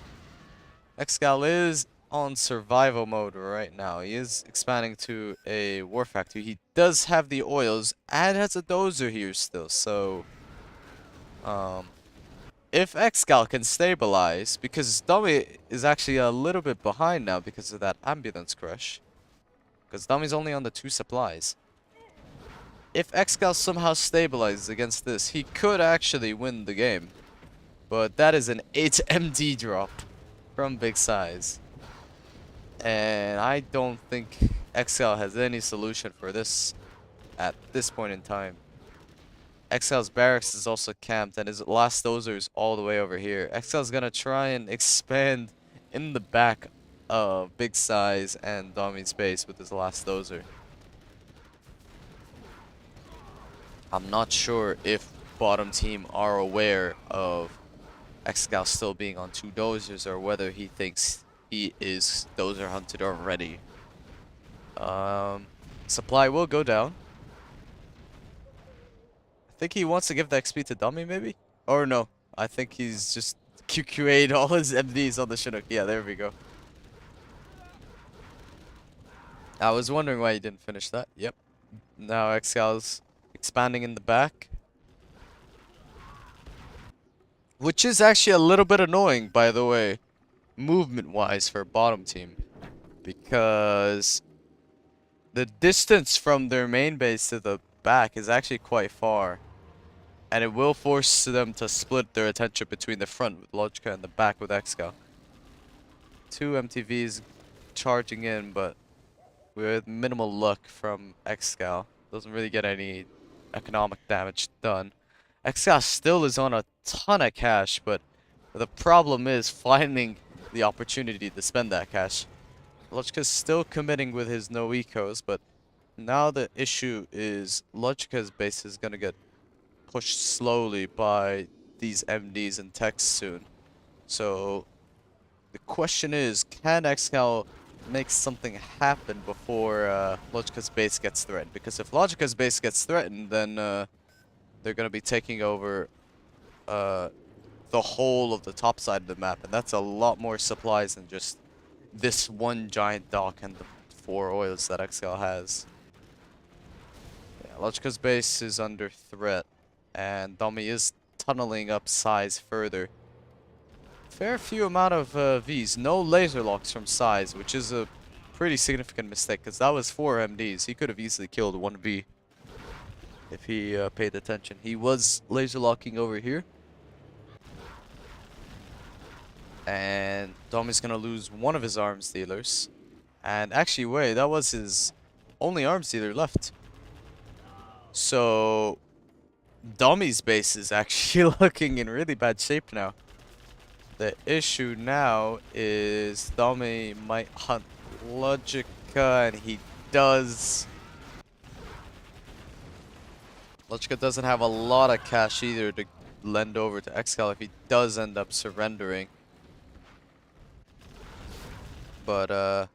Excal is on survival mode right now. He is expanding to a war factory. He does have the oils and has a dozer here still. So, if Excal can stabilize, because Domi is actually a little bit behind now because of that ambulance crush. Because Domi's only on the 2 supplies. if Excal somehow stabilizes against this, he could actually win the game. But that is an 8 MD drop from Big Size. And I don't think Excal has any solution for this at this point in time. Excal's barracks is also camped and his last dozer is all the way over here. Excal's gonna try and expand in the back of Big Size and Domi's base with his last dozer. I'm not sure if bottom team are aware of Excal still being on 2 dozers or whether he thinks he is dozer hunted already. Supply will go down. I think he wants to give the XP to Domi, maybe? Or no, I think he's just QQA'd all his MDs on the Chinook. Yeah, there we go. I was wondering why he didn't finish that. Yep. Now Excal's expanding in the back. Which is actually a little bit annoying, by the way, movement-wise for bottom team. Because the distance from their main base to the back is actually quite far. And it will force them to split their attention between the front with Logica and the back with Excal. 2 MTVs charging in, but with minimal luck from Excal. Doesn't really get any economic damage done. Excal still is on a ton of cash, but the problem is finding the opportunity to spend that cash. Logica's still committing with his no ecos, but now the issue is Logica's base is gonna get pushed slowly by these MDs and techs soon. So the question is, can Excal make something happen before Logica's base gets threatened? Because if Logica's base gets threatened, then they're going to be taking over the whole of the top side of the map, and that's a lot more supplies than just this one giant dock and the 4 oils that Excal has. Yeah, Logica's base is under threat, and Domi is tunneling up size further. Fair few amount of Vs. No laser locks from size, which is a pretty significant mistake, because that was 4 MDs. He could have easily killed 1 V if he paid attention. He was laser locking over here. And Domi's gonna lose one of his arms dealers. And actually, wait, that was his only arms dealer left. So Domi's base is actually looking in really bad shape now. The issue now is Domi might hunt Logica, and he does. Logica doesn't have a lot of cash either to lend over to Excal if he does end up surrendering. But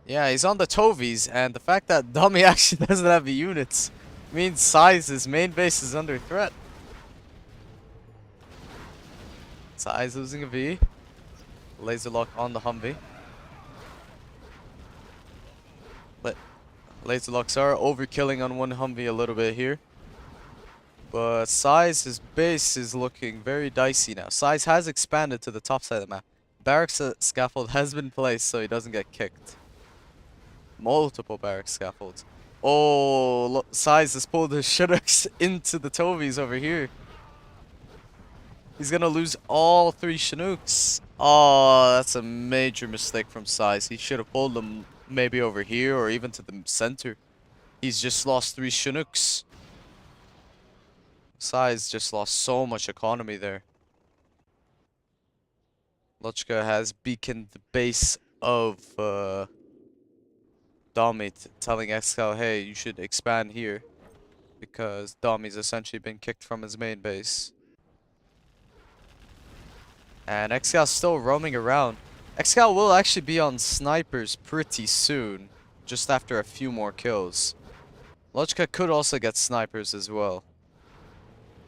yeah, he's on the Tovies, and the fact that Domi actually doesn't have the units means Size's main base is under threat. Size losing a V. Laser lock on the Humvee. But laser locks are overkilling on one Humvee a little bit here. But Size's base is looking very dicey now. Size has expanded to the top side of the map. Barracks scaffold has been placed so he doesn't get kicked. Multiple barracks scaffolds. Oh, look, Size has pulled his Chinooks into the Tovies over here. He's gonna lose all 3 Chinooks. Oh, that's a major mistake from Size. He should have pulled them maybe over here or even to the center. He's just lost 3 Chinooks. Size just lost so much economy there. Logica has beaconed the base of Domi, telling Excal, hey, you should expand here. Because Domi's essentially been kicked from his main base. And Excal's still roaming around. Excal will actually be on snipers pretty soon, just after a few more kills. Logica could also get snipers as well.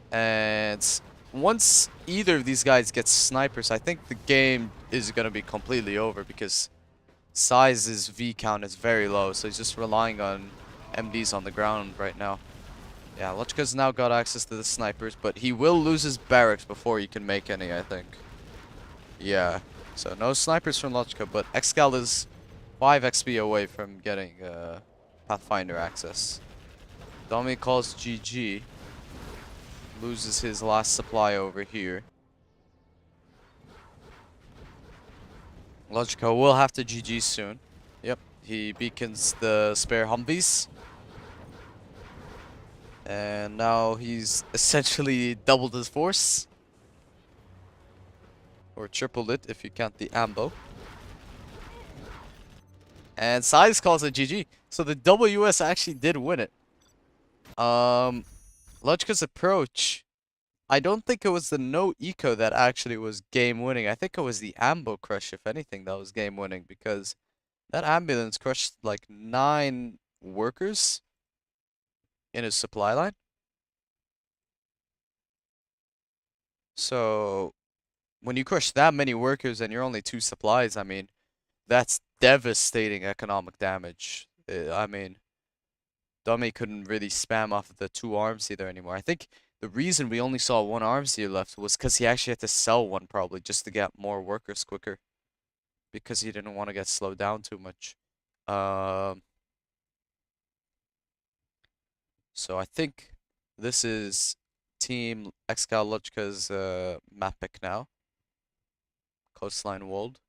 And once either of these guys gets snipers, I think the game is going to be completely over because Size's V count is very low, so he's just relying on MDs on the ground right now. Yeah, Logica's now got access to the snipers, but he will lose his barracks before he can make any, I think. Yeah, so no snipers from Logica, but Excal is 5 XP away from getting Pathfinder access. Domi calls GG. Loses his last supply over here. Logica will have to GG soon. Yep, he beacons the spare Humvees. And now he's essentially doubled his force. Or tripled it if you count the ambo. And Size calls it GG. So the WS actually did win it. Logica's approach. I don't think it was the no eco that actually was game winning. I think it was the ambo crush, if anything, that was game winning. Because that ambulance crushed like 9 workers in his supply line. So when you crush that many workers and you're only 2 supplies, I mean, that's devastating economic damage. I mean, Domi couldn't really spam off of the 2 arms either anymore. I think the reason we only saw 1 arms dealer left was because he actually had to sell one probably just to get more workers quicker. Because he didn't want to get slowed down too much. So I think this is Team Excal Logica's map pick now. Coastline Wold.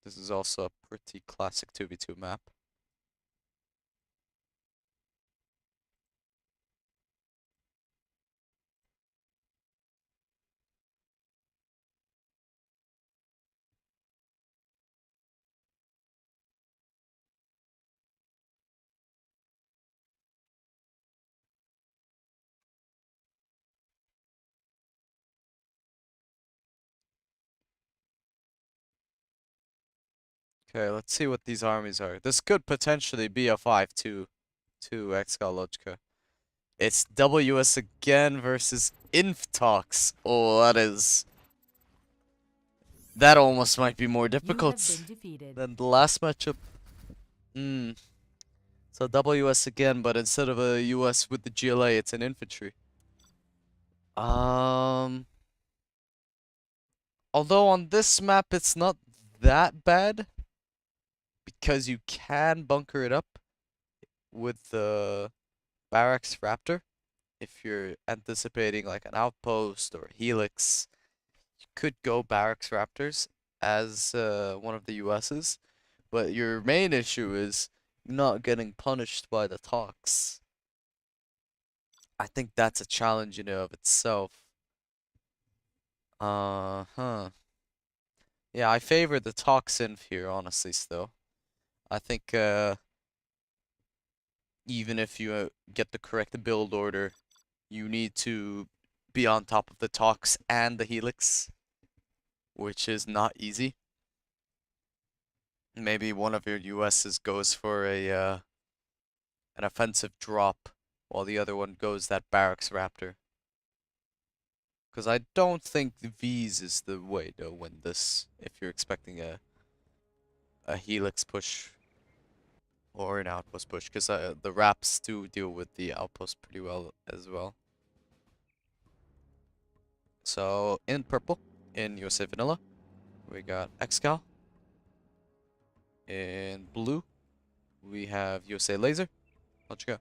This is also a pretty classic 2v2 map. Okay, let's see what these armies are. This could potentially be a 5-2 to Excal Logica. It's WS again versus Inftox. Oh, that almost might be more difficult than the last matchup. So WS again, but instead of a US with the GLA, it's an infantry. Although on this map it's not that bad because you can bunker it up with the Barracks Raptor. If you're anticipating like an outpost or a helix, you could go Barracks Raptors as one of the US's. But your main issue is not getting punished by the Tox. I think that's a challenge in and of itself. Yeah, I favor the Toxin here, honestly, still. I think, even if you get the correct build order, you need to be on top of the Tox and the Helix, which is not easy. Maybe one of your US's goes for a, an offensive drop, while the other one goes that Barracks Raptor. Because I don't think the V's is the way to win this, if you're expecting a Helix push or an outpost push, because the Raps do deal with the outpost pretty well as well. So, in purple, in USA Vanilla, we got Excal. In blue, we have USA Laser. Let's go.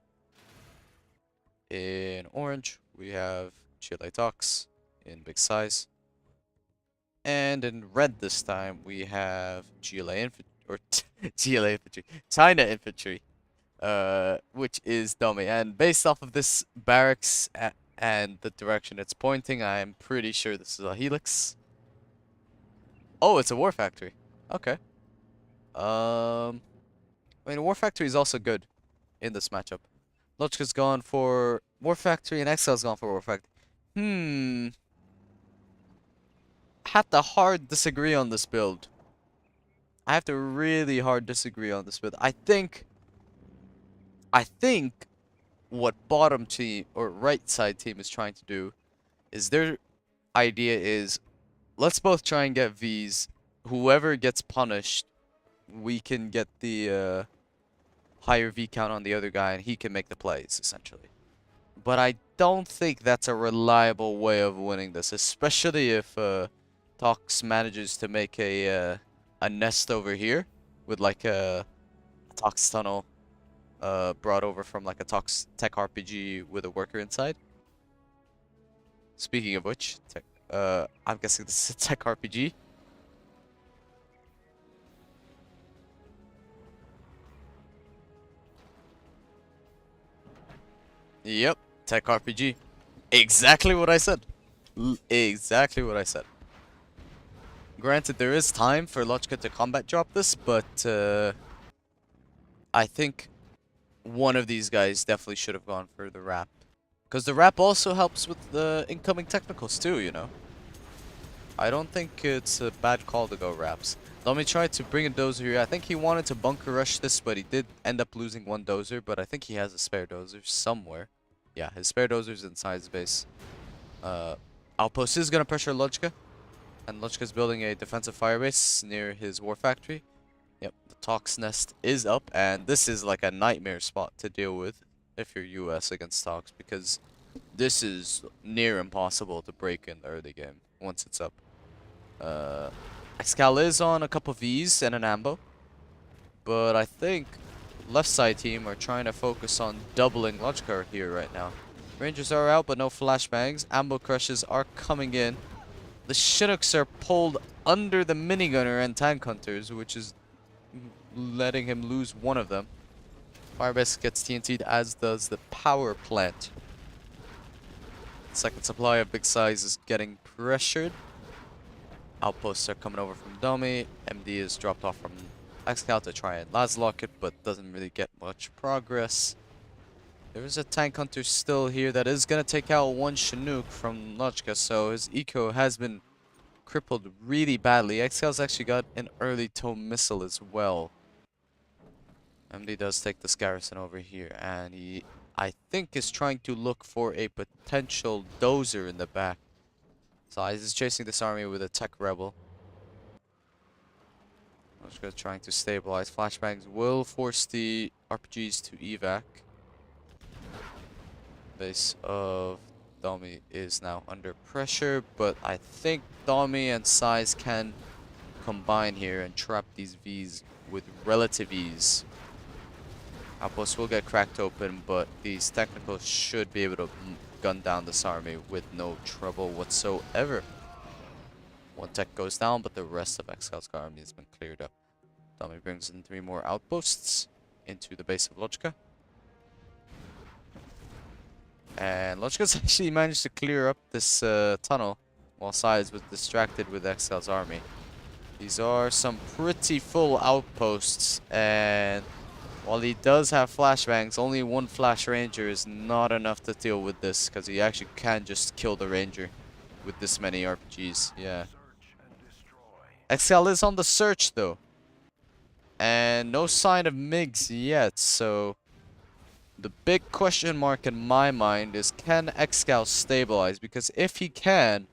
In orange, we have GLA Tox in big size. And in red this time, we have GLA Infantry, or GLA Infantry, China Infantry, which is Domi. And based off of this barracks and the direction it's pointing, I'm pretty sure this is a Helix. Oh, it's a War Factory. Okay. I mean, War Factory is also good in this matchup. Logica's gone for War Factory and Excel's gone for War Factory. Have to hard disagree on this build. I have to really hard disagree on this build. I think what bottom team or right side team is trying to do is their idea is let's both try and get V's. Whoever gets punished, we can get the higher V count on the other guy and he can make the plays, essentially. But I don't think that's a reliable way of winning this, especially if Tox manages to make a nest over here with like a Tox tunnel brought over from like a tech RPG with a worker inside. Speaking of which, I'm guessing this is a tech RPG. Yep, tech RPG. Exactly what I said. Exactly what I said. Granted, there is time for Logica to combat drop this, but I think one of these guys definitely should have gone for the wrap. Because the wrap also helps with the incoming technicals too, you know. I don't think it's a bad call to go wraps. Domi tried to bring a dozer here. I think he wanted to bunker rush this, but he did end up losing one dozer. But I think he has a spare dozer somewhere. Yeah, his spare dozer's inside his base. Outpost is going to pressure Logica. And Logica's building a defensive firebase near his war factory. Yep, the Tox nest is up. And this is like a nightmare spot to deal with if you're US against Tox. Because this is near impossible to break in the early game once it's up. Excal is on a couple Vs and an ambo. But I think left side team are trying to focus on doubling Logica here right now. Rangers are out, but no flashbangs. Ambo crushes are coming in. The Chinooks are pulled under the minigunner and tank hunters, which is letting him lose one of them. Firebase gets TNT'd, as does the power plant. Second supply of big size is getting pressured. Outposts are coming over from Domi. MD is dropped off from Excal to try and last lock it, but doesn't really get much progress. There is a tank hunter still here that is going to take out one Chinook from Logica, so his eco has been crippled really badly. Excal's actually got an early tow missile as well. MD does take this garrison over here, and he, I think, is trying to look for a potential dozer in the back. So he's chasing this army with a tech rebel. Logica trying to stabilize. Flashbangs will force the RPGs to evac. Base of Domi is now under pressure, but I think Domi and Size can combine here and trap these Vs with relative ease. Outposts will get cracked open, but these technicals should be able to gun down this army with no trouble whatsoever. One tech goes down, but the rest of Excal's army has been cleared up. Domi brings in 3 more outposts into the base of Logica. And Logica's actually managed to clear up this tunnel while Size was distracted with Excal's army. These are some pretty full outposts, and while he does have flashbangs, only one flash ranger is not enough to deal with this, because he actually can just kill the ranger with this many RPGs. Yeah. Excal is on the search though, and no sign of MiGs yet, so the big question mark in my mind is, can Excal stabilize? Because if he can,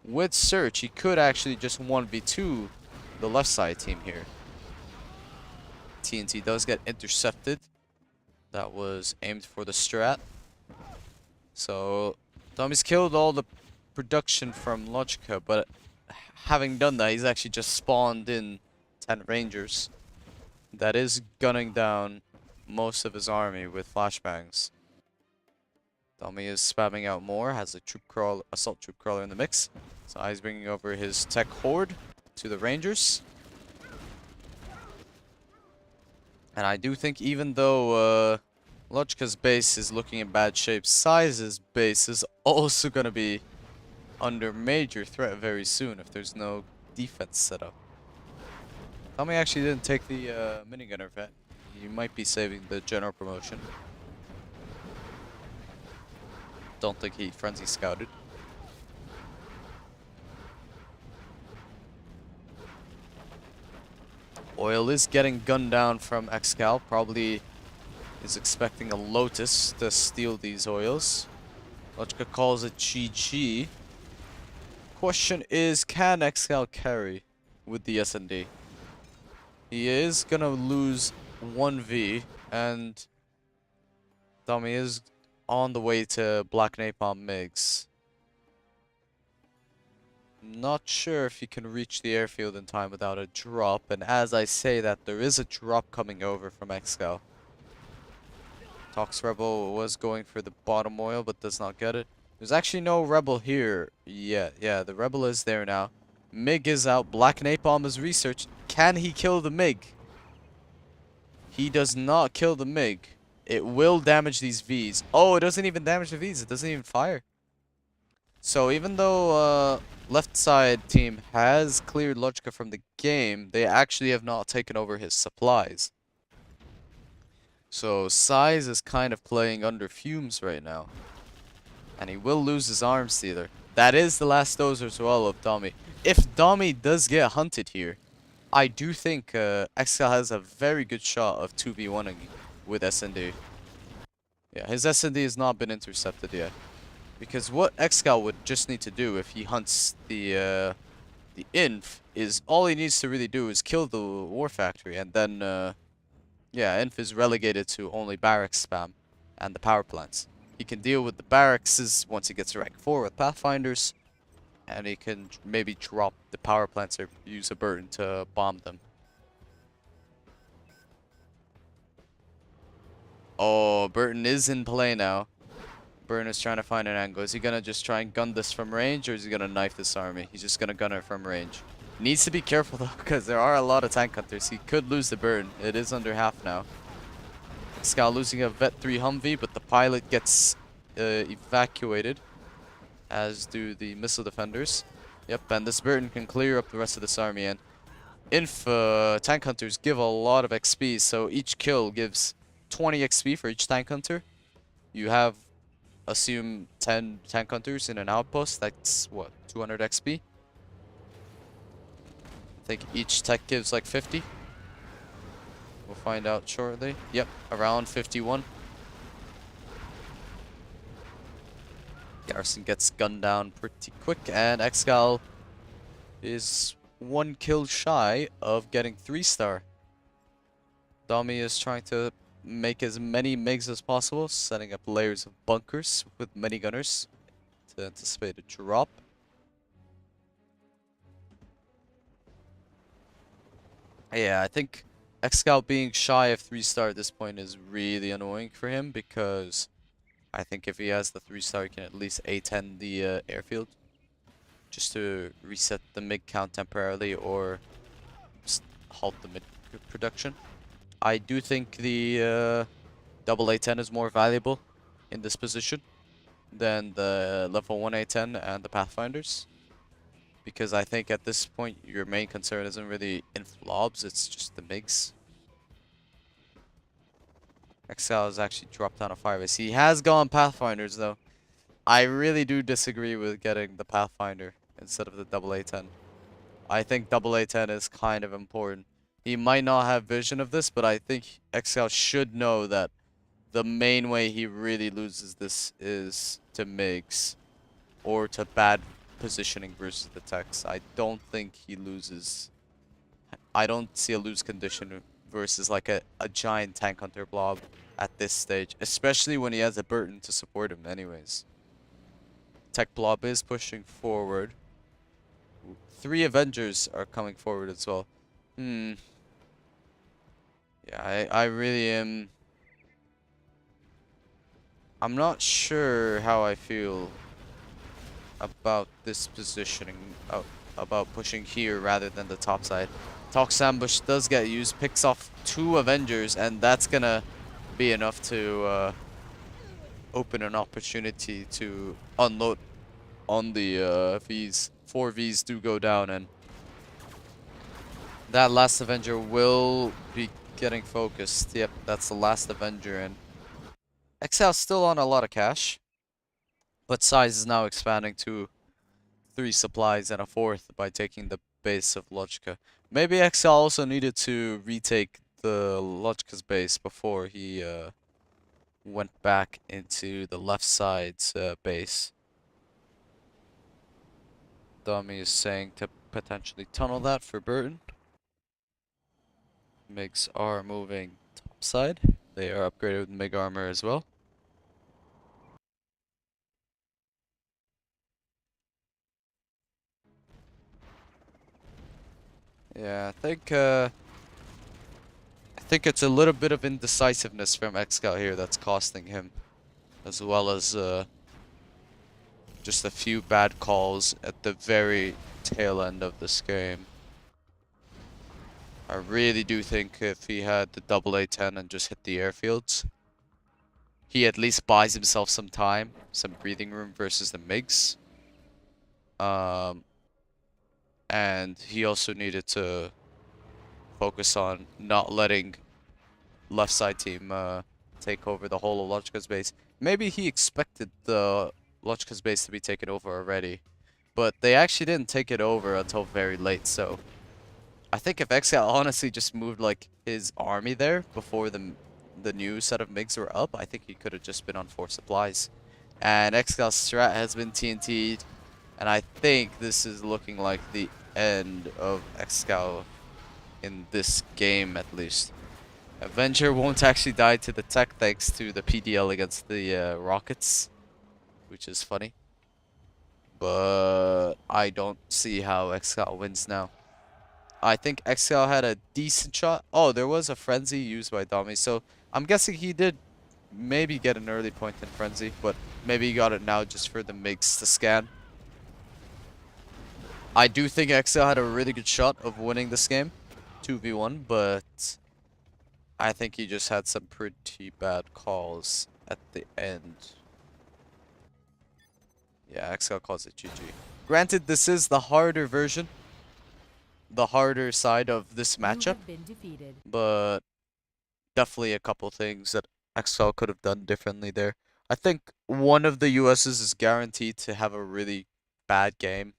with search, he could actually just 1v2 the left side team here. TNT does get intercepted. That was aimed for the strat. So Domi's killed all the production from Logica, but having done that, he's actually just spawned in 10 rangers. That is gunning down most of his army with flashbangs. Domi is spamming out more, has a assault troop crawler in the mix. So he's bringing over his tech horde to the rangers. And I do think, even though Logica's base is looking in bad shape, Size's base is also going to be under major threat very soon if there's no defense set up. Domi actually didn't take the minigunner vet. He might be saving the general promotion. Don't think he frenzy scouted. Oil is getting gunned down from Excal. Probably is expecting a Lotus to steal these oils. Logica calls it GG. Question is, can Excal carry with the S&D? He is gonna lose 1v, and Domi is on the way to Black Napalm MiGs. Not sure if he can reach the airfield in time without a drop, and as I say that, there is a drop coming over from Excal. Tox Rebel was going for the bottom oil, but does not get it. There's actually no Rebel here yet. Yeah, the Rebel is there now. MiG is out. Black Napalm is researched. Can he kill the MiG? He does not kill the MiG. It will damage these Vs. Oh, it doesn't even damage the Vs. It doesn't even fire. So even though left side team has cleared Logica from the game, they actually have not taken over his supplies. So Size is kind of playing under fumes right now. And he will lose his arm stealer. That is the last dozer as well of Domi. If Domi does get hunted here, I do think Excal has a very good shot of 2v1ing with SND. Yeah, his SND has not been intercepted yet. Because what Excal would just need to do if he hunts the Inf is all he needs to really do is kill the War Factory, and then yeah, Inf is relegated to only barracks spam and the power plants. He can deal with the barracks once he gets to rank 4 with Pathfinders, and he can maybe drop the power plants or use a burden to bomb them. Oh, Burton is in play now. Burton is trying to find an angle. Is he gonna just try and gun this from range, or is he gonna knife this army? He's just gonna gun it from range. Needs to be careful though, because there are a lot of tank hunters. He could lose the Burton. It is under half now. Excal losing a Vet 3 Humvee, but the pilot gets evacuated, as do the missile defenders. Yep, and this Burton can clear up the rest of this army. And Inf tank hunters give a lot of XP, so each kill gives 20 XP for each tank hunter. You have, assume, 10 tank hunters in an outpost. That's what, 200 XP? I think each tech gives like 50. We'll find out shortly. Yep, around 51. Garrison gets gunned down pretty quick, and Excal is 1 kill shy of getting 3-star. Domi is trying to make as many MiGs as possible, setting up layers of bunkers with many gunners to anticipate a drop. Yeah, I think Excal being shy of 3-star at this point is really annoying for him, because I think if he has the 3-star, he can at least A10 the airfield just to reset the MiG count temporarily, or just halt the MiG production. I do think the double A10 is more valuable in this position than the level 1 A10 and the Pathfinders, because I think at this point your main concern isn't really inflobs, it's just the MiGs. Excal has actually dropped down a fire base. He has gone Pathfinders though. I really do disagree with getting the Pathfinder instead of the double A10. I think double A10 is kind of important. He might not have vision of this, but I think Excal should know that the main way he really loses this is to MiGs or to bad positioning versus the techs. I don't think he loses. I don't see a lose condition versus like a giant tank hunter blob at this stage, especially when he has a Burton to support him anyways. Tech blob is pushing forward. 3 Avengers are coming forward as well. Yeah, I really am. I'm not sure how I feel about this positioning, about pushing here rather than the top side. Tox Ambush does get used, picks off 2 Avengers, and that's gonna be enough to open an opportunity to unload on the Vs. 4 Vs do go down, and that last Avenger will be getting focused. Yep, that's the last Avenger, and Excel's still on a lot of cash, but size is now expanding to 3 supplies and a 4th by taking the base of Logica. Maybe Excal also needed to retake the Logica's base before he went back into the left side's base. Domi is saying to potentially tunnel that for Burton. MiGs are moving topside. They are upgraded with MiG armor as well. Yeah, I think it's a little bit of indecisiveness from Excal here that's costing him, as well as just a few bad calls at the very tail end of this game. I really do think if he had the double A10 and just hit the airfields, he at least buys himself some time, some breathing room versus the MiGs. And he also needed to focus on not letting left side team take over the whole of Logica's base. Maybe he expected the Logica's base to be taken over already, but they actually didn't take it over until very late, so I think if Excal honestly just moved like his army there before the new set of MiGs were up, I think he could have just been on 4 supplies. And Excal's strat has been TNT'd, and I think this is looking like the end of Excal in this game at least. Avenger won't actually die to the tech thanks to the PDL against the rockets, which is funny. But I don't see how Excal wins now. I think Excal had a decent shot. Oh, there was a frenzy used by Domi, so I'm guessing he did maybe get an early point in frenzy, but maybe he got it now just for the MiGs to scan. I do think Excal had a really good shot of winning this game, 2v1, but I think he just had some pretty bad calls at the end. Yeah, Excal calls it GG. Granted, this is the harder version, the harder side of this matchup, but definitely a couple things that Excal could have done differently there. I think one of the US's is guaranteed to have a really bad game,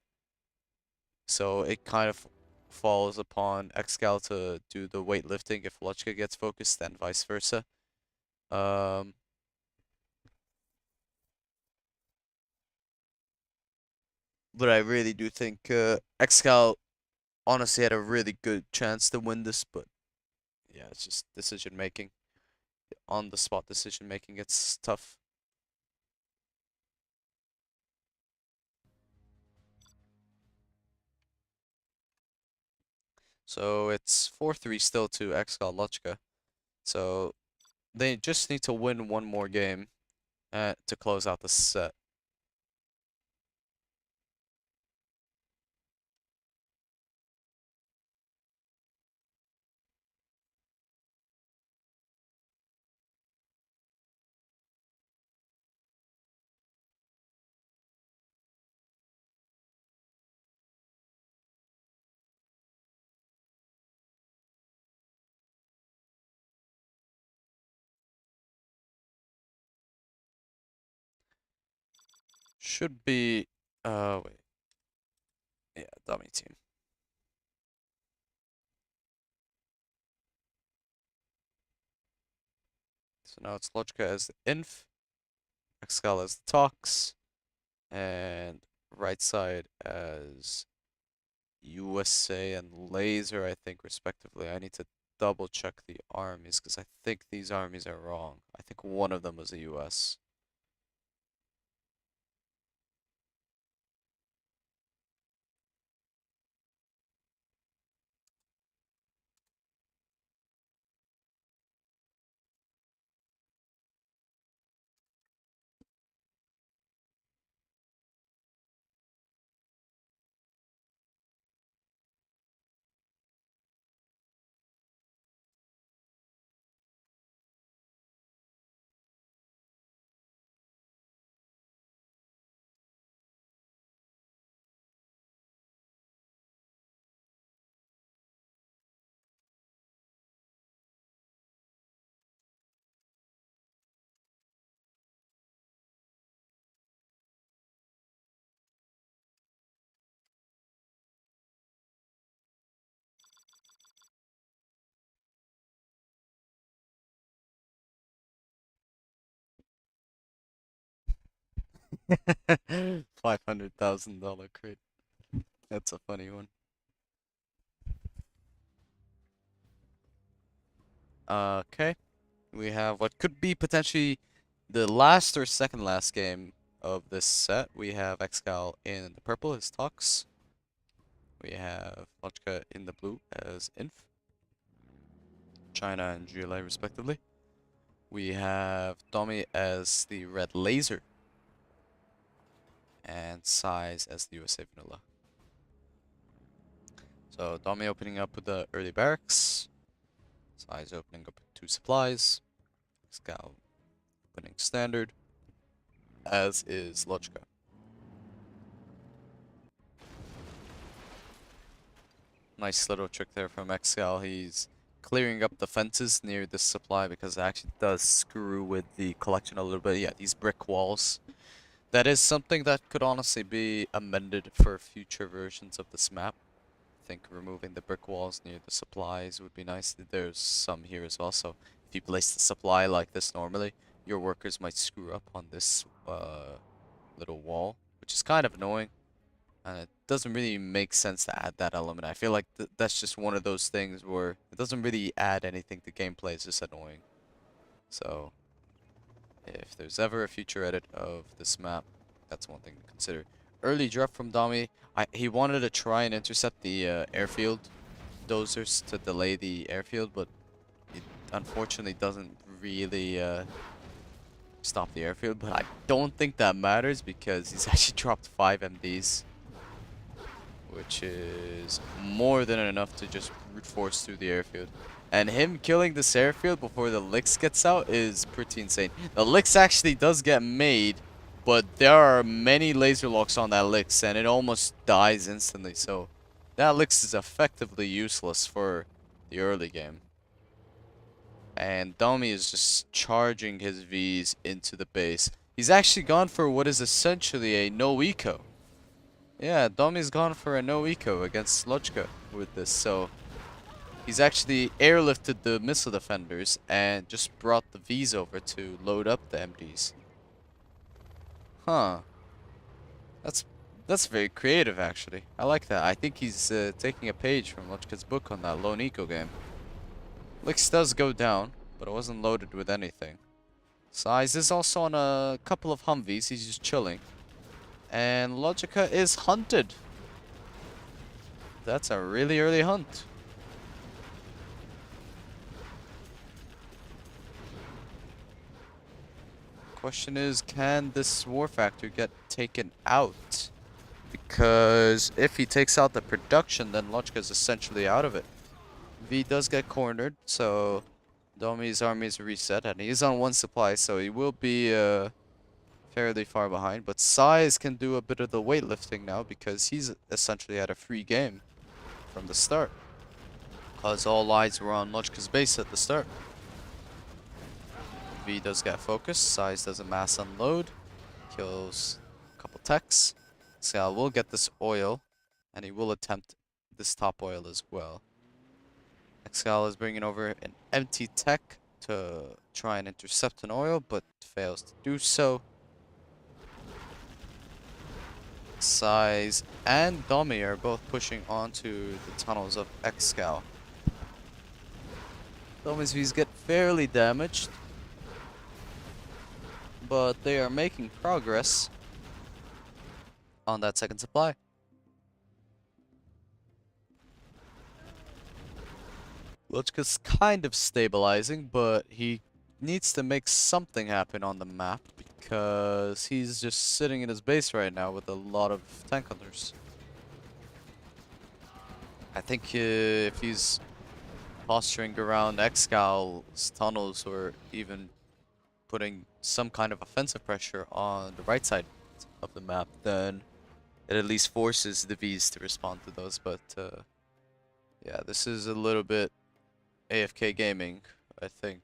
so it kind of falls upon Excal to do the weightlifting if Logica gets focused and vice versa. Um, but I really do think Excal honestly had a really good chance to win this, but yeah, it's just decision making. On the spot decision making, it's tough. So it's 4-3 still to Excal Logica. So they just need to win one more game to close out the set. Should be wait. Yeah, dummy team. So now it's Logica as the inf, Excal as the tox, and right side as USA and Laser, I think, respectively. I need to double check the armies because I think these armies are wrong. I think one of them was the US. $500,000 crate. That's a funny one. Okay. We have what could be potentially the last or second last game of this set. We have Excal in the purple as Tox. We have Logica in the blue as Inf. China and GLA respectively. We have Domi as the red laser and Size as the USA vanilla. So Domi opening up with the early barracks, Size opening up with 2 supplies, Excal opening standard, as is Logica. Nice little trick there from Excal. He's clearing up the fences near this supply because it actually does screw with the collection a little bit. Yeah, these brick walls. That is something that could honestly be amended for future versions of this map. I think removing the brick walls near the supplies would be nice. There's some here as well, so if you place the supply like this normally, your workers might screw up on this little wall, which is kind of annoying. And it doesn't really make sense to add that element. I feel like that's just one of those things where it doesn't really add anything to gameplay. It's just annoying. So, if there's ever a future edit of this map, that's one thing to consider. Early draft from Domi. He wanted to try and intercept the airfield dozers to delay the airfield, but it unfortunately doesn't really stop the airfield. But I don't think that matters because he's actually dropped 5 MDs. Which is more than enough to just brute force through the airfield. And him killing this airfield before the Licks gets out is pretty insane. The Licks actually does get made, but there are many laser locks on that Licks and it almost dies instantly. So that Licks is effectively useless for the early game. And Domi is just charging his Vs into the base. He's actually gone for what is essentially a no eco. Yeah, Domi's gone for a no eco against Logica with this, so he's actually airlifted the missile defenders and just brought the Vs over to load up the MDs. Huh. That's very creative actually. I like that. I think he's taking a page from Logica's book on that lone eco game. Lix does go down, but it wasn't loaded with anything. Size is also on a couple of Humvees, he's just chilling. And Logica is hunted. That's a really early hunt. Question is, can this War Factor get taken out? Because if he takes out the production, then Logica is essentially out of it. V does get cornered, so Domi's army is reset, and he's on 1 supply, so he will be fairly far behind, but Size can do a bit of the weightlifting now because he's essentially had a free game from the start. Because all eyes were on Logica's base at the start. V does get focused, Size does a mass unload, kills a couple techs. Excal will get this oil, and he will attempt this top oil as well. Excal is bringing over an empty tech to try and intercept an oil, but fails to do so. Size and Domi are both pushing onto the tunnels of Excal. Domi's V's get fairly damaged, but they are making progress on that second supply. Logica's kind of stabilizing, but he needs to make something happen on the map because he's just sitting in his base right now with a lot of tank hunters. I think if he's posturing around Excal's tunnels or even putting some kind of offensive pressure on the right side of the map, then it at least forces the Vs to respond to those. But yeah, this is a little bit AFK gaming, I think.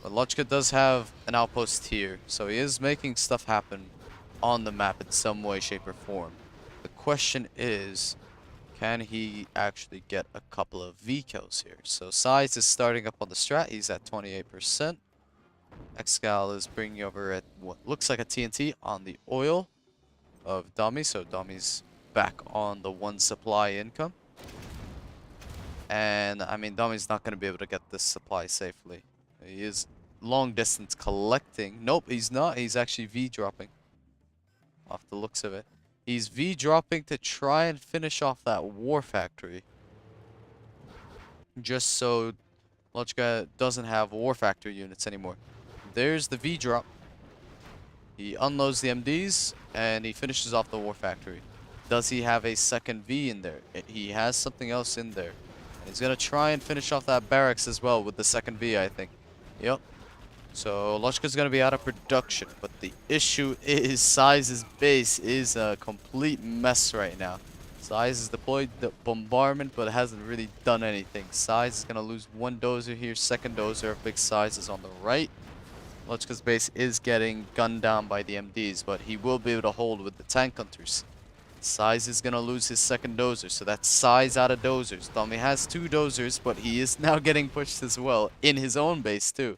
But Logica does have an outpost here, so he is making stuff happen on the map in some way, shape, or form. The question is, can he actually get a couple of V kills here? So Size is starting up on the strat, he's at 28%. Excal is bringing over at what looks like a TNT on the oil of Domi, so Domi's back on the 1 supply income. And I mean, Domi's not going to be able to get this supply safely. He is long distance collecting. Nope, he's not. He's actually V dropping. Off the looks of it. He's V dropping to try and finish off that war factory. just so Logica doesn't have War Factor units anymore. There's the V drop. He unloads the MDs and he finishes off the War Factory. Does he have a second V in there? He has something else in there. And he's going to try and finish off that barracks as well with the second V, I think. Yep. So Logica's going to be out of production. But the issue is Size's base is a complete mess right now. Size has deployed the bombardment, but hasn't really done anything. Size is going to lose one dozer here. Second dozer of big Size is on the right. Logica's base is getting gunned down by the MDs, but he will be able to hold with the tank hunters. Size is going to lose his second dozer, so that's Size out of dozers. Domi has two dozers, but he is now getting pushed as well in his own base too.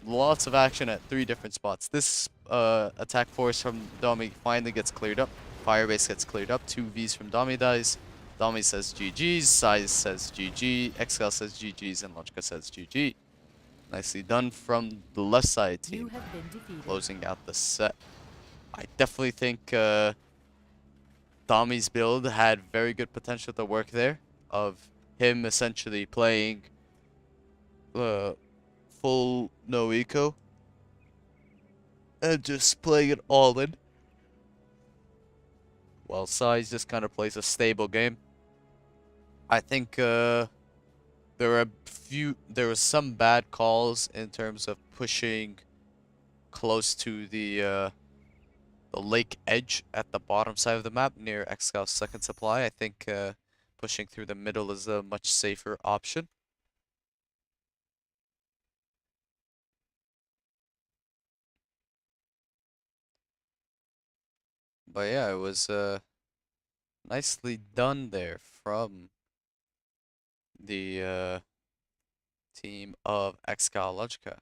Lots of action at three different spots. This attack force from Domi finally gets cleared up. Firebase gets cleared up. Two Vs from Domi dies. Domi says GG's, Size says GG, Excal says GG's, and Logica says GG. Nicely done from the left side team, closing out the set. I definitely think Domi's build had very good potential to work there, of him essentially playing full no eco and just playing it all in, while Size just kind of plays a stable game. I think there were some bad calls in terms of pushing close to the lake edge at the bottom side of the map near Excal's second supply. I think pushing through the middle is a much safer option. But yeah, it was nicely done there from the team of Excal Logica.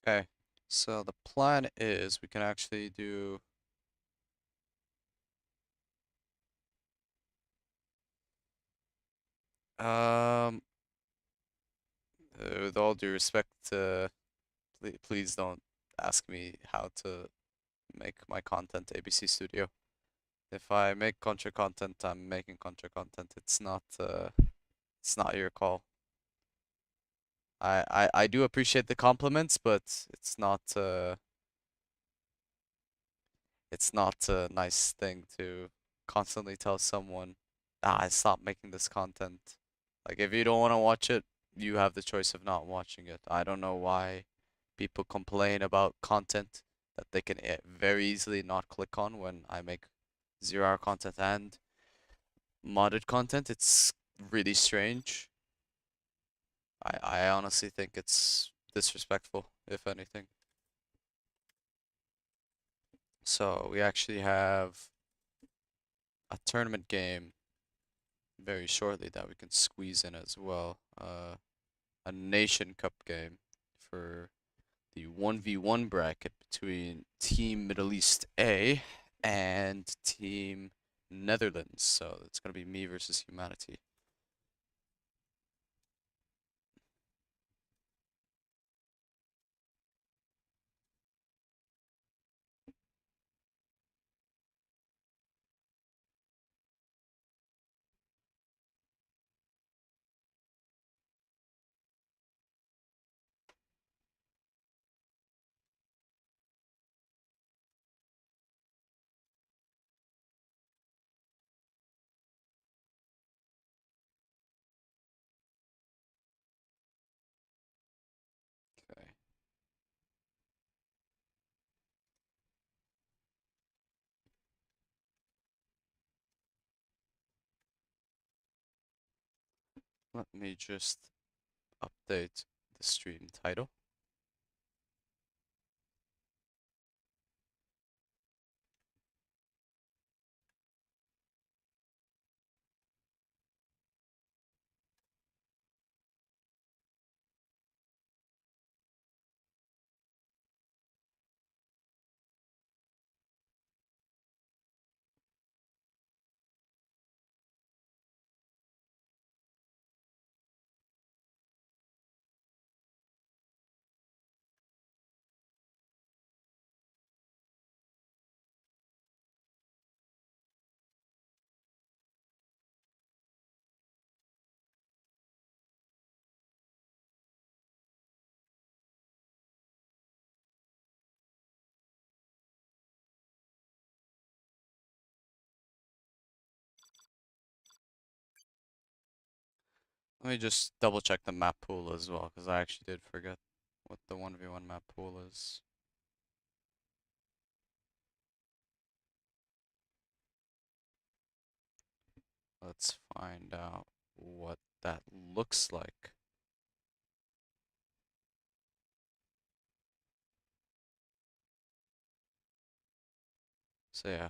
Okay, so the plan is we can actually do um with all due respect, please don't ask me how to make my content ABC Studio. If I make contra content, I'm making contra content. It's not your call. I do appreciate the compliments, but it's not a nice thing to constantly tell someone, I stopped making this content. Like if you don't want to watch it, you have the choice of not watching it. I don't know why people complain about content that they can very easily not click on when I make 0 hour content and modded content. It's really strange. I honestly think it's disrespectful, if anything. So we actually have a tournament game very shortly that we can squeeze in as well. A Nation Cup game for the 1v1 bracket between Team Middle East A and Team Netherlands. So it's going to be me versus humanity. Let me just update the stream title. Let me just double check the map pool as well, because I actually did forget what the 1v1 map pool is. Let's find out what that looks like. So yeah,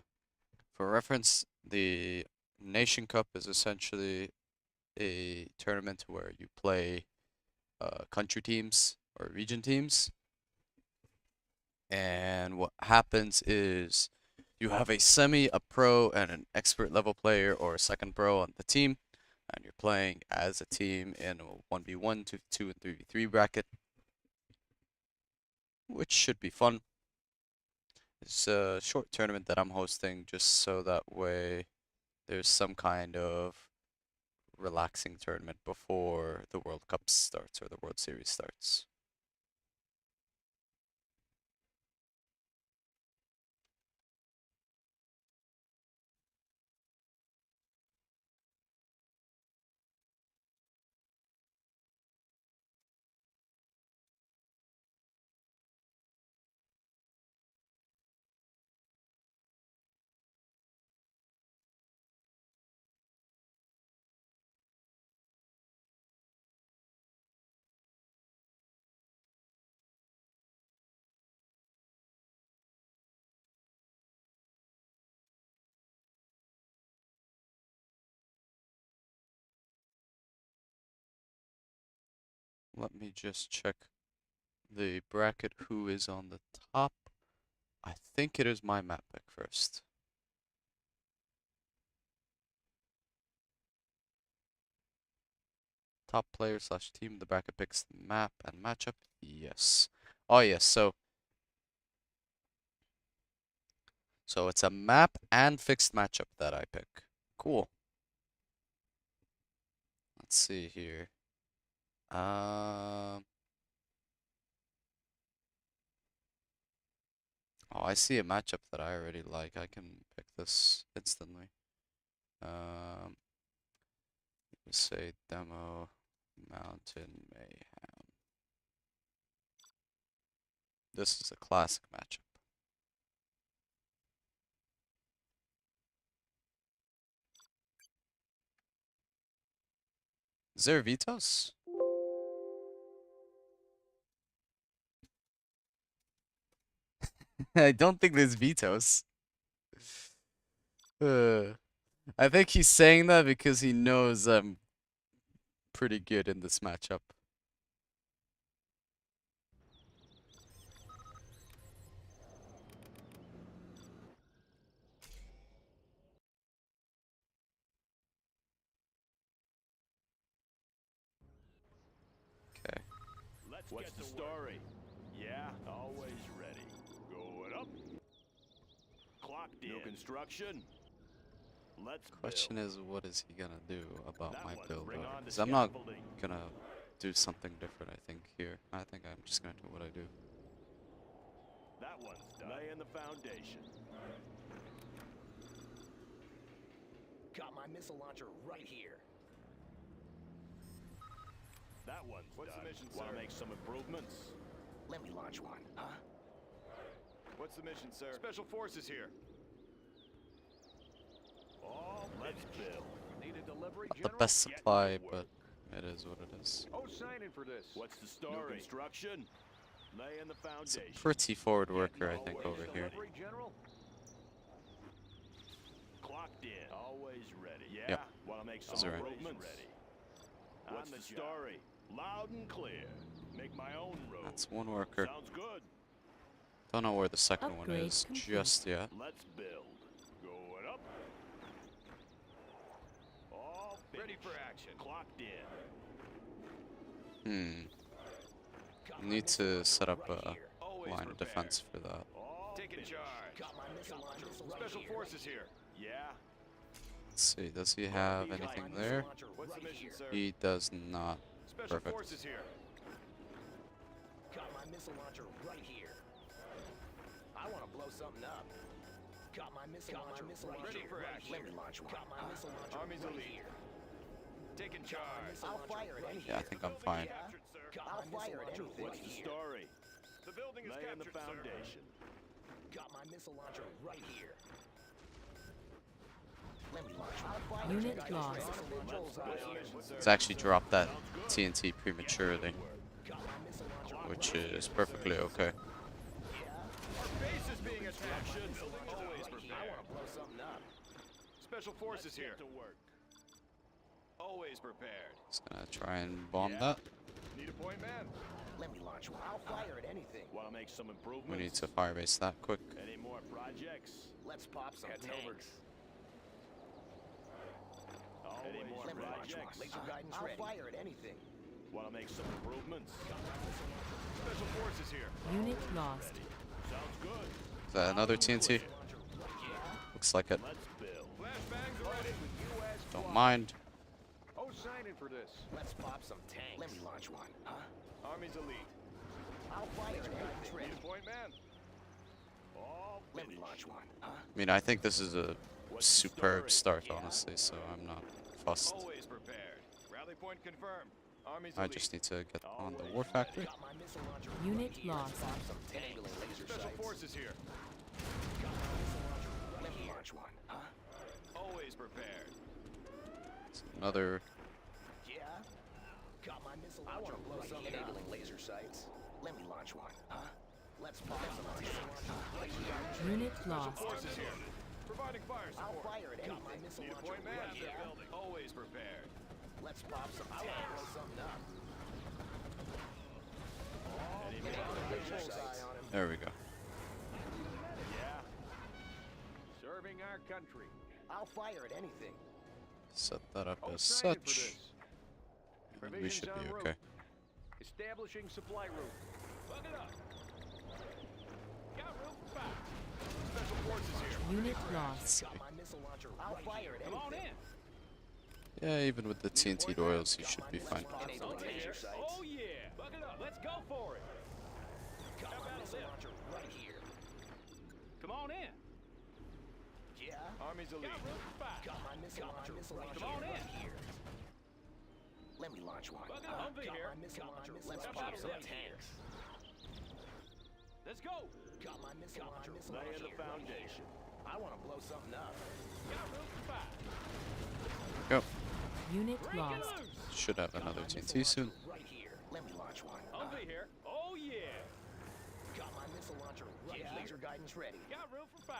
for reference, the Nation Cup is essentially a tournament where you play country teams or region teams. And what happens is you have a semi, a pro, and an expert level player or a second pro on the team. And you're playing as a team in a 1v1, 2v2, and 3v3 bracket, which should be fun. It's a short tournament that I'm hosting just so that way there's some kind of relaxing tournament before the World Cup starts or the World Series starts. Let me just check the bracket who is on the top. I think it is my map pick first. Top player slash team, the bracket picks the map and matchup. Yes. Oh yes, so it's a map and fixed matchup that I pick. Cool. Let's see here. Oh, I see a matchup that I already like. I can pick this instantly. Let's say demo Mountain Mayhem. This is a classic matchup. Is there vetoes? I don't think there's vetoes. I think he's saying that because he knows I'm pretty good in this matchup. Okay. What's the story? Yeah, always ready. Going up. Clocked in. New construction. Let's Question build. is, what is he gonna do about That my one, build? bring on the Because I'm not scaffolding. gonna do something different, I think, here. I think I'm just gonna do what I do. That one's done. Laying the foundation. Got my missile launcher right here. That one's What's done. the mission, Want sir? to make some improvements? Let me launch one, huh? What's the mission, sir? Special Forces here. Oh, let's build. Need a delivery, Not the General? best Get supply, to work. but It is what it is. Oh, signing for this. What's the New story? construction. Laying the It's a foundation. pretty forward worker, I think, Always over here. Delivery, General. Clocked in. Always ready. Yeah. Yep. Want to make some Those are in. improvements? Ready. What's the story? Loud and clear. Make my own road. That's one worker. Sounds good. Don't know where the second one Upgrade is complete. just yet. Let's build. Going up. All Ready finished. for action. Clocked in. Need to set up a Always line of prepared. defense for that. All Taking finished. charge. Got my missile launcher right Special here. forces here. Yeah. Let's see, does he have Got anything my there? Launcher What's the right mission, here. sir? He does not. Special Perfect. forces here. Got my missile launcher right here. I want to blow something up. Got my missile launcher right Ready here. for Right action. here. Let me launch one. Got my missile launcher Army's right elite. here. Taking Got my charge. missile I'll launcher fire it right anything. Yeah, I here. think I'm fine. Captured, sir. Got I'll my missile fire at launcher anything. What's right the here. story? The building is Laying the captured, sir. foundation. Got my missile launcher right here. Let me launch one. I'll fire Unit it anything. lost. Missile launcher right here. He's actually dropped that TNT prematurely, Got my missile launcher which is perfectly okay. Our base is being attacked. Always I prepared. want to blow something up. Special forces Let's here. get to work. Always prepared. He's gonna try and bomb Yeah. that. Need a point man. Let me launch one. I'll fire at anything. Want to make some improvements? We need to firebase that quick. Any more projects? Let's pop some Heading over. tanks. Any more Let me launch one. projects? Laser guidance I'll ready. fire at anything. Want to make some improvements? Special forces here. Unit lost. Sounds good. Is that another TNT? Looks like it. Let's build. Flashbangs are ready. Don't mind. Oh, signing for this. Let's pop some tanks. Let me launch one. Huh? Army's elite. I'll fire at Laser guidance anything. ready. Need a point man. All Let me finished. launch one. Huh? I mean, I think this is a What's the superb story? start, honestly, so I'm not fussed. Always prepared. Rally point confirmed. Army's I elite. just need to get on the war factory. Got my missile launcher Unit right here. lost. Let's pop some tanks. Laser Special sights. forces here. Got my missile launcher right Let me launch one. Huh? Always prepared. Another. Yeah. Got my missile launcher. I want to blow something up. Enabling laser sights. Let me launch one. Huh? Let's pop some tanks. Right here. Unit lost. Forces here. Providing fire I'll support. fire at Got anything. my missile Need a launcher point man. right here. Always prepared. Let's pop some tanks. I want to blow something up. Any more Laser projects? sights. on him. There we go. Yeah. Serving our country. I'll fire at anything. Set that up Oh, as signing for such. this. And we Provisions should be en route. okay. Establishing supply route. Plug it up. Got room for fire. Special forces here. Unit lost. Got my missile launcher I'll right fire here. at Come on anything. in. Yeah, even with the TNT oils, he should be fine. Enabling Over laser here. sights. Oh yeah. Plug it up. Let's go for it. Got How my about a missile lift? launcher right here. Come on in. Yeah. Army's elite. Got room for fire. Got my missile launcher right Come on here. in. Right here. Let me launch one. Plug it up. Over Got here. my missile launcher. Let's Let's How pop about a some lift? tanks. Let's go. Got my missile launcher Laying right the here. foundation. I want to blow something up. Got room for fire. Go. Unit Break it lost. loose. Should have Got another my missile TNT soon. launcher right here. Let me launch one. Over here. Oh yeah. Got my missile launcher right here. Laser guidance ready. Got room for fire.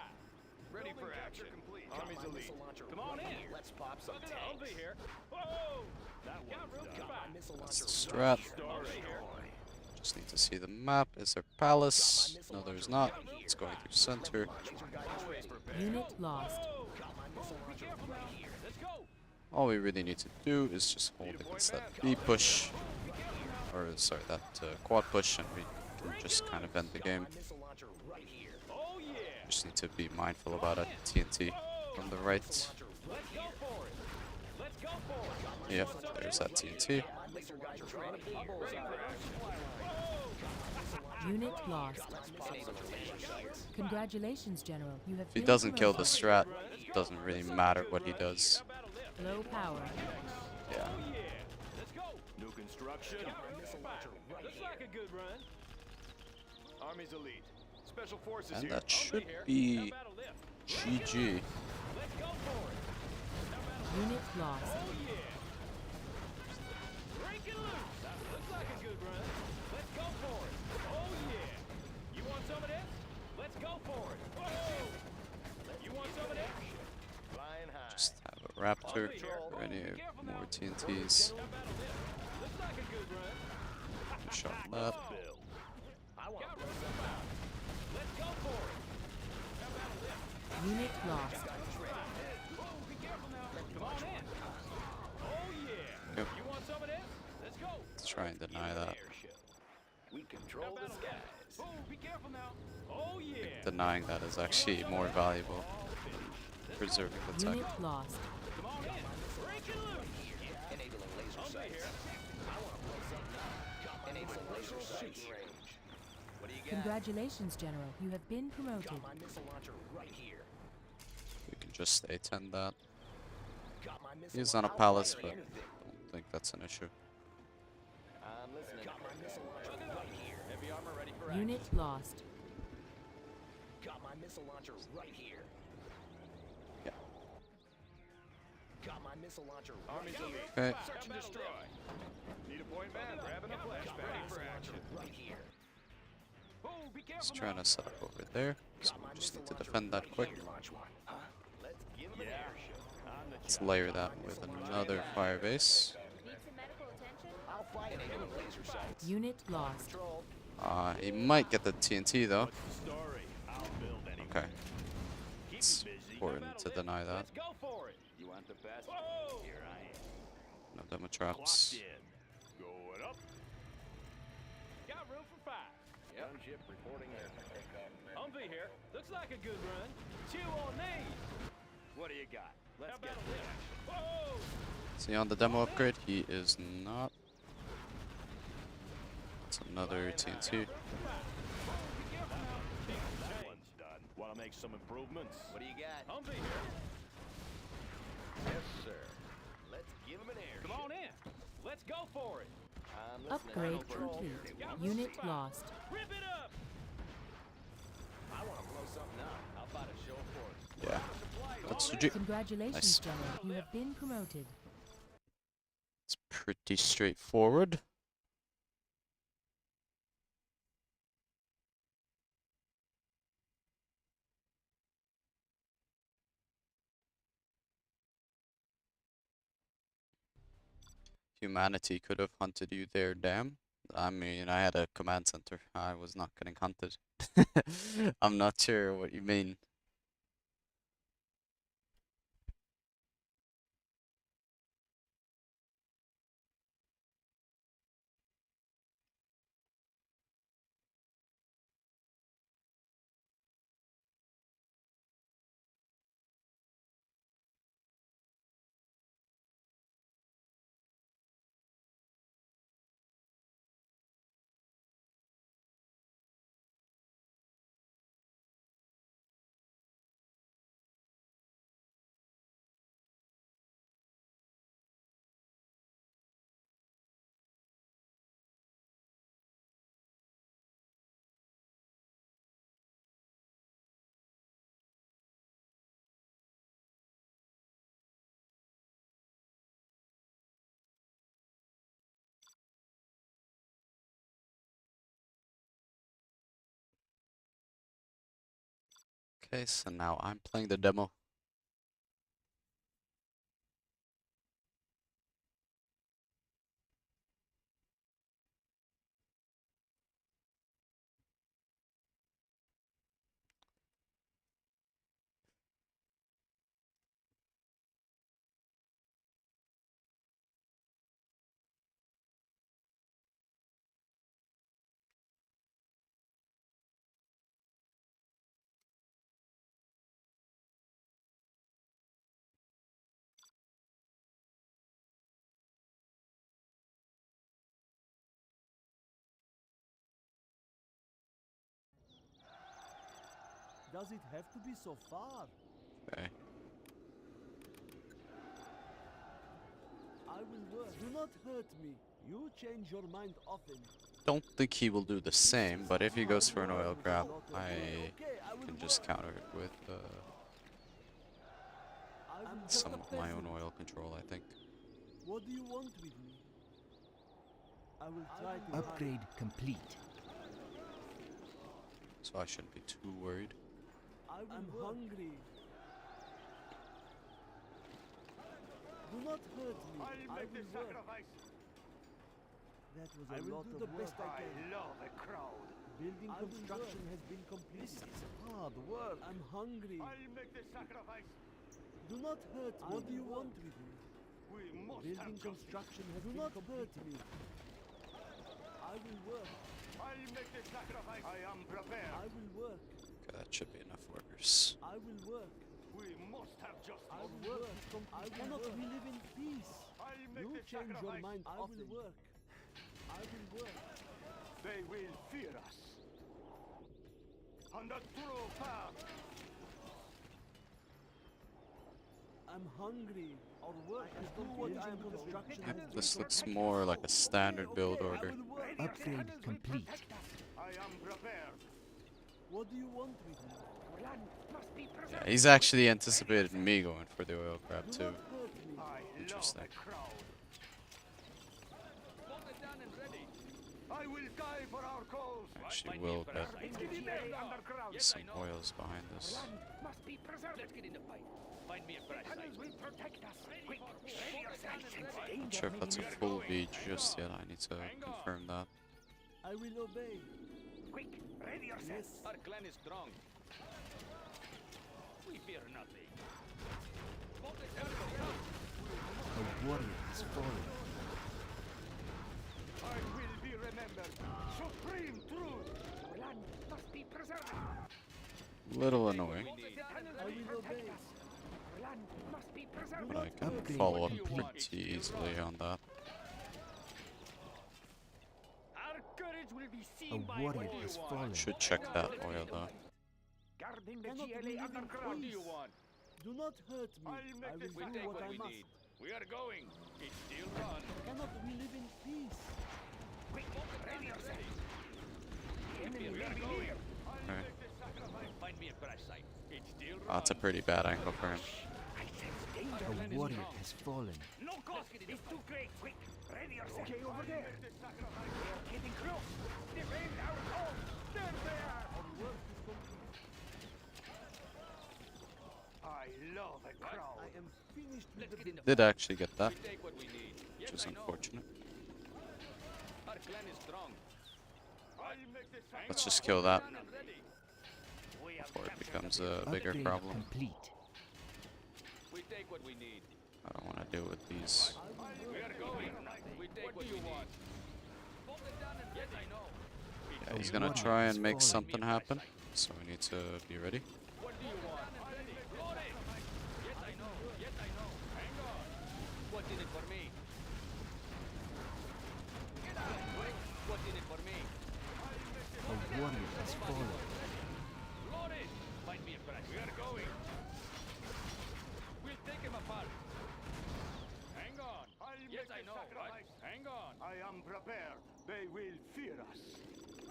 Ready Building for capture action. complete. Got Army's my elite. missile launcher Come on right in. here. Let's pop some Plug it up. Over tanks. here. Whoa. That Got one's room for done. Got my fire. missile That's launcher the right strat. here. Over Oh, here. boy. Just need to see the map. Is there palace? No, there's not. It's going through center. Laser guidance ready. Unit lost. Whoa. Got my missile Be launcher careful right now. here. Let's go. All we really need to do is just hold against that B push, or sorry, that quad push, and we can just kind of end the game. My missile launcher right here. Oh yeah. Just need to be mindful about a TNT from the right. Launcher right Let's go here. for it. Let's go for it. Yep, there's that TNT. My missile guidance ready. Ready for action. Unit lost. Let's pop some laser sights. Congratulations, General. You have If he been doesn't kill the promoted. strat, it doesn't really matter what he does. How about a lift? Low power. Yeah. Oh yeah. Let's go. New construction. Got room for fire. right Looks here. like a good run. Army's elite. Special forces And here. that Over should here. How be about a lift? GG. Let's go for it. How about a Unit lost. Oh yeah. Break it loose. That looks like a good run. Let's go for it. Oh yeah. You want some of this? Let's go for it. Whoa. You want some of this? Flying high. Just have a Raptor or any more TNTs. How about a lift? Looks like a good run. Shot that. Bill. I want Got to blow room for something five. up. Let's go for it. How about a lift? Unit lost. Oh, be careful now. Come on in. Oh yeah. Yep. You want some of this? Let's go. Let's try and deny that. We control the skies. Oh, be careful now. Oh yeah. Denying that is actually more valuable than preserving the tech. Unit lost. Come on in. Break it loose. Enabling laser I'll be sights. here. I want to blow something up. Enabling laser sights. Range. What do you got? Congratulations, General. You have been promoted. Got my missile launcher right here. We can just A10 that. Got my missile He's on a launcher. palace, I'll but fire anything. I don't think that's an issue. I'm listening. Got my missile launcher right here. Heavy armor ready for Unit lost. Got my missile launcher right here. Yeah. Got my missile launcher Army's right here. Okay. Search and destroy. Need a point man, grabbing a flashbang. Ready for Missile action. launcher right here. Oh, be careful Just trying now. to set up over there. So Got my we just need missile to launcher defend that right quick. here. Launch one. Huh? Let's give him an air show. Let's layer that with another fire base. Need some medical attention? I'll fire enabling laser sights. Unit lost. Control. He might get the TNT though. What's the story? I'll build anything. Okay. Keep It's me busy. important to deny that. Let's go for it. You want the best? Whoa! Here I am. No demo Clocked traps. in. Going up. Got room for five. Gunship reporting there. Humvee here. Looks like a good run. Chew on these. What do you got? Let's get this. Whoa! Is he on the demo upgrade? He is not. It's another TNT. That one's done. Want to make some improvements? What do you got? Humvee here. Yes, sir. Let's give him an air Come on in. Let's go for it. I'm listening. Upgrade Control. complete. Unit lost. Rip it up. I want to blow something up. How about a show for it? Yeah. That's legit. Congratulations, Nice. General. You have been promoted. It's pretty straightforward. Humanity could have hunted you there, damn. I mean, I had a command center. I was not getting hunted. I'm not sure what you mean. Okay, so now I'm playing the demo. Does it have to be so far? Okay. I will work. Do not hurt me. You change your mind often. Don't think he will do the same, but if he goes for an oil grab, I can just counter it with I'm just some a of my own peasant. oil control, I think. What do you want with me? I will try to Upgrade complete. So I shouldn't be too worried. I'm hungry. Do not hurt me. I'll make the will work. sacrifice. That was I a will lot do of the work. best I love a crowd. Building construction has been completed. This is hard work. I'm hungry. I'll make the sacrifice. Do not hurt me. What do you want with me? We must Building have justice. construction has been completed. Do not hurt me. I will work. I'll make the sacrifice. I am prepared. I will work. Okay, that should be enough workers. I will work. We must have justice. I will work. I cannot we live in peace. I'll make You the change your sacrifice. mind often. I will work. I will work. They will fear us. On the true path. I'm hungry. Our work is do what I am construction. Yep, this looks more like a standard build order. Upgrade complete. I am prepared. What do you want with me? Yeah, he's actually anticipated me going for the oil grab Do too. not hurt me. I Interesting. love the crowd. I will die for our cause. Actually will get some oils behind this. Must be preserved. Let's get in the fight. Find me a fresh site. Will protect us. Quick, ready yourself. Not sure if that's a full beat just yet. I need to confirm that. I will obey. Quick, ready yourself. Yes. Our clan is strong. We fear nothing. A warrior has fallen. I will be remembered. Supreme truth. Our land must be preserved. Little annoying, I will obey. Our land must be preserved. but I can Upgrade follow up complete. pretty easily on that. Our courage will be A seen by warrior all. has fallen. Should check that oil though. Guarding the Cannot we GLA live in underground. What do you peace? want? Do not hurt me. I'll make I this will we do take what what I we must. need. We are going. It's still run. Cannot we live in peace? Quick, ready yourself. The enemy may be near. Right. Find me a crash site. It's still run. That's a pretty bad angle for him. I sense danger. A warrior has fallen. No cost. It's too great. Quick, ready yourself. Okay, over there. They're getting close. Defend our home. Stand there. Our work is complete. I love a crowd. I am finished with Let's the get in the Did actually get that, We take what we need. which Yes, is I know. unfortunate. Our clan is strong. I'll make the sacrifice. Let's just kill that Done and ready. We have before it captured becomes the a bigger Upgrade problem. complete. We take what we need. I don't want to deal with these. We are going. We take what we want. Yes, I know. Yeah, he's gonna try and make something happen, so we need to be ready. What do you want? Load it. Yes, I know. Yes, I know. Hang on. What's in it for me? Get out. Quick. What's in it for me? A warrior has fallen. Load it. Find me a crash. We are going. We'll take him apart. Hang on. Yes, I know. What? Hang on. I am prepared. They will fear us.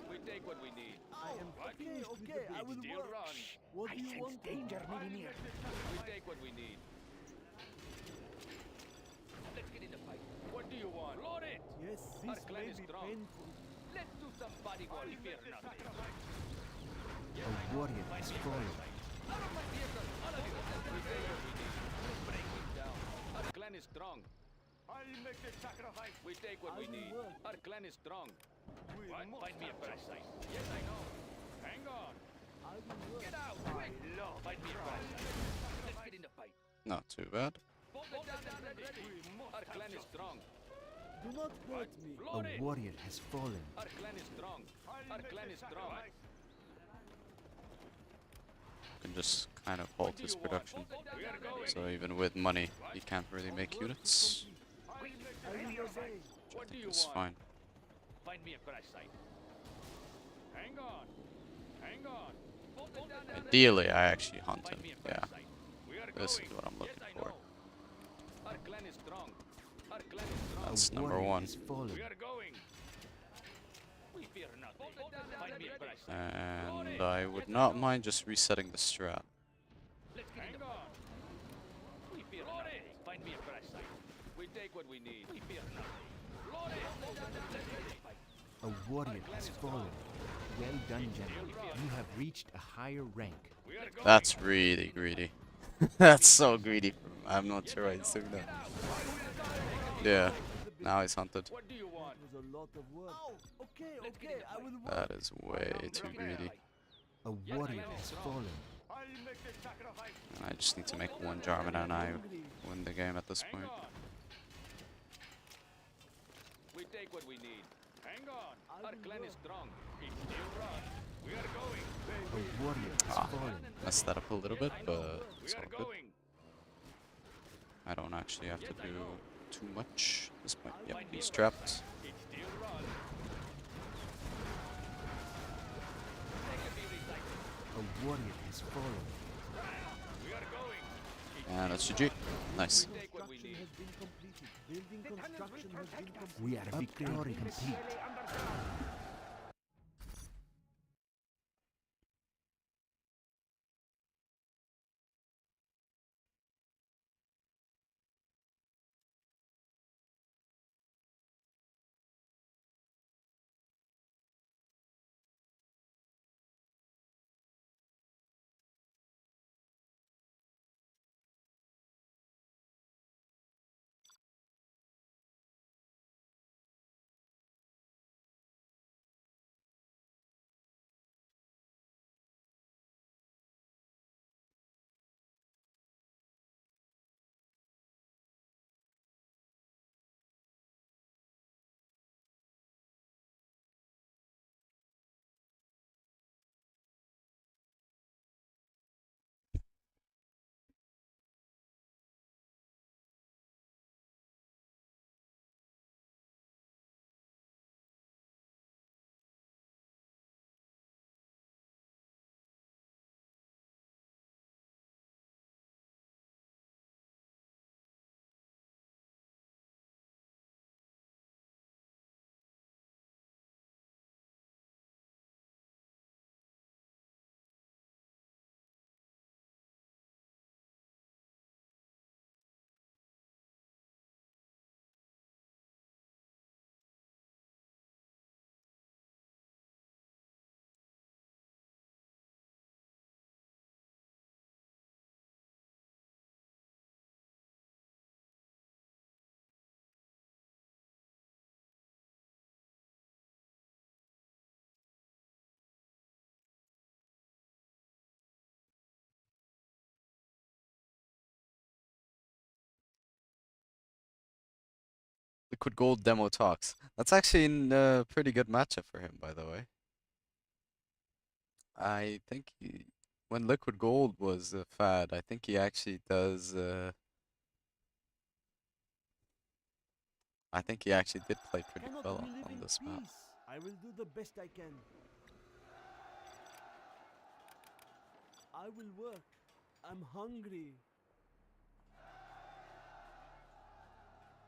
We take what we need. I am What? finished with the I will building. still run. What do you want? Danger may be near. We take what we need. Let's get in the fight. What do you want? Load it. Yes, Our this clan may is be strong. painful. Let's do some bodyguard. We fear nothing. Yes, A I know. warrior Find has me a fallen. crash site. Out of my vehicle. All of you. We take what we need. Break him down. Our clan is strong. I'll make the sacrifice. We take what we will need. work. Our clan is strong. We What? must Find me a have crash justice. site. Yes, I know. Hang on. I will work. Get out. I Quick. love Find me a crowd. crash site. Let's get in the fight. Not too bad. Bolt it down and ready. Our clan is strong. Do not hurt me. Load A it. warrior has fallen. Our clan is strong. I'll Our make clan the is strong. sacrifice. Can just kind of halt his production. We are going. So even with money, he can't really make units. Quick, I ready will yourself. obey. What do you It's want? fine. Find me a crash site. Hang on. Hang on. Bolt it down and ready. Ideally, I actually hunt him. Find me a Yeah, crash site. We are this going. is what I'm looking Yes, I for. know. Our clan is strong. Our clan is strong. That's A number warrior one. has fallen. We are going. We fear nothing. Find me a crash site. And I would not mind just resetting the strat. Let's get in the fight. We fear nothing. Find me a crash site. We take what we need. We fear nothing. Load it. A warrior has fallen. Well done, gentlemen. You have reached a higher rank. That's really greedy. That's so greedy. I'm not sure why he's doing that. Yeah. Now he's hunted. What do you want? It was a lot of work. Okay, okay, I will work. That is way too greedy. A warrior has fallen. I'll make the sacrifice. And I just need to make one Jarvan and I win the game at this Hang point. on. We take what we need. Hang on. Our clan is strong. It's still run. We are going. A warrior has Ah, fallen. messed that up a little bit, but We it's all are good. going. I don't actually have to do too much at this point. Yep, he's trapped. It's still run. A warrior has fallen. We are going. And that's GG. Nice. We take what we need. Has been completed. Building construction has been completed. We are victory complete. Liquid Gold demo talks. That's actually a pretty good matchup for him, by the way. I think when Liquid Gold was a fad, I think he actually does. I think he actually did play pretty Cannot well we live on in this map. peace? I will do the best I can. I will work. I'm hungry.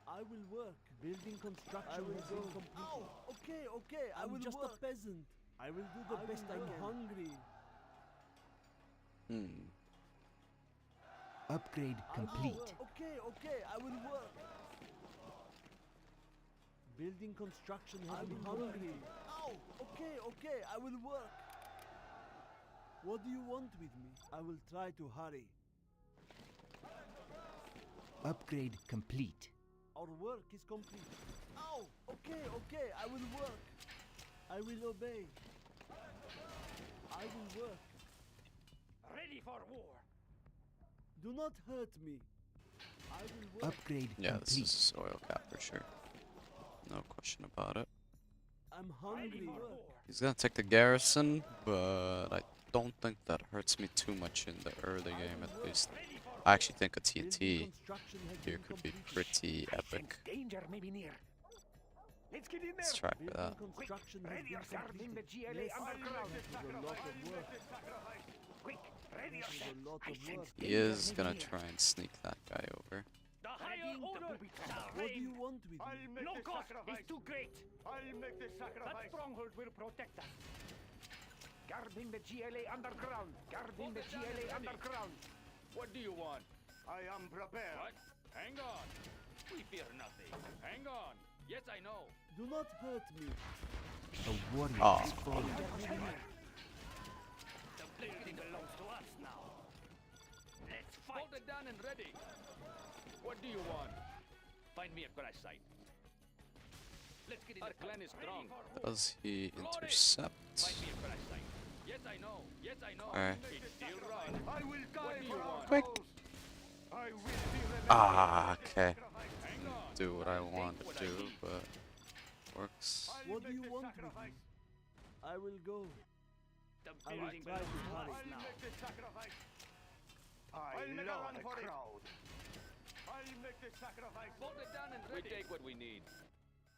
I will work. Building construction has been completed. Okay, okay, I will just work. A peasant. I will do the best I can. I'm hungry. Hmm. Upgrade complete. Okay, okay, I will work. Building construction has been hungry. Okay, okay, I will work. What do you want with me? I will try to hurry. Upgrade complete. Our work is complete. Okay, okay, I will work. I will obey. I will work. Ready for war. Do not hurt me. I will work. Upgrade Yeah, this complete. is oil cap for sure. No question about it. I'm hungry. He's gonna take the garrison, but I don't think that hurts me too much in the early game at least. I actually think a TNT here could be pretty epic. Danger may be near. Let's get in there. Let's try for that. Construction has Ready been yourself in the completed. GLA Yes, underground. this is a lot of work. Quick, ready This is yourself. a lot I of sense work. He danger is may gonna be near. try and sneak that guy over. The higher order shall What do reign. you want with me? No cost is too great. I'll make the That sacrifice. stronghold will protect us. Guarding the GLA underground. Guarding the GLA underground. What do you want? I am prepared. What? Hang on. We fear nothing. Hang on. Yes, I know. Do not hurt me. A warrior Ah. has fallen. The building belongs to us now. Let's fight. Hold it down and ready. What do you want? Find me a crash site. Let's get in. Our clan is strong. Does he intercept? Find me a crash site. Yes, I know. Yes, I know. Alright. It's still run. I will die What do you for our want? Quick. cause. I will be remembered. Ah, okay. Hang on. Do what I I'll want take what to I do, need. but works. What do you want with me? I will go. The I will building try to belongs to hurry. us now. make the sacrifice. I make a love run the for it. crowd. I'll make the sacrifice. Hold it down and ready. We take what we need.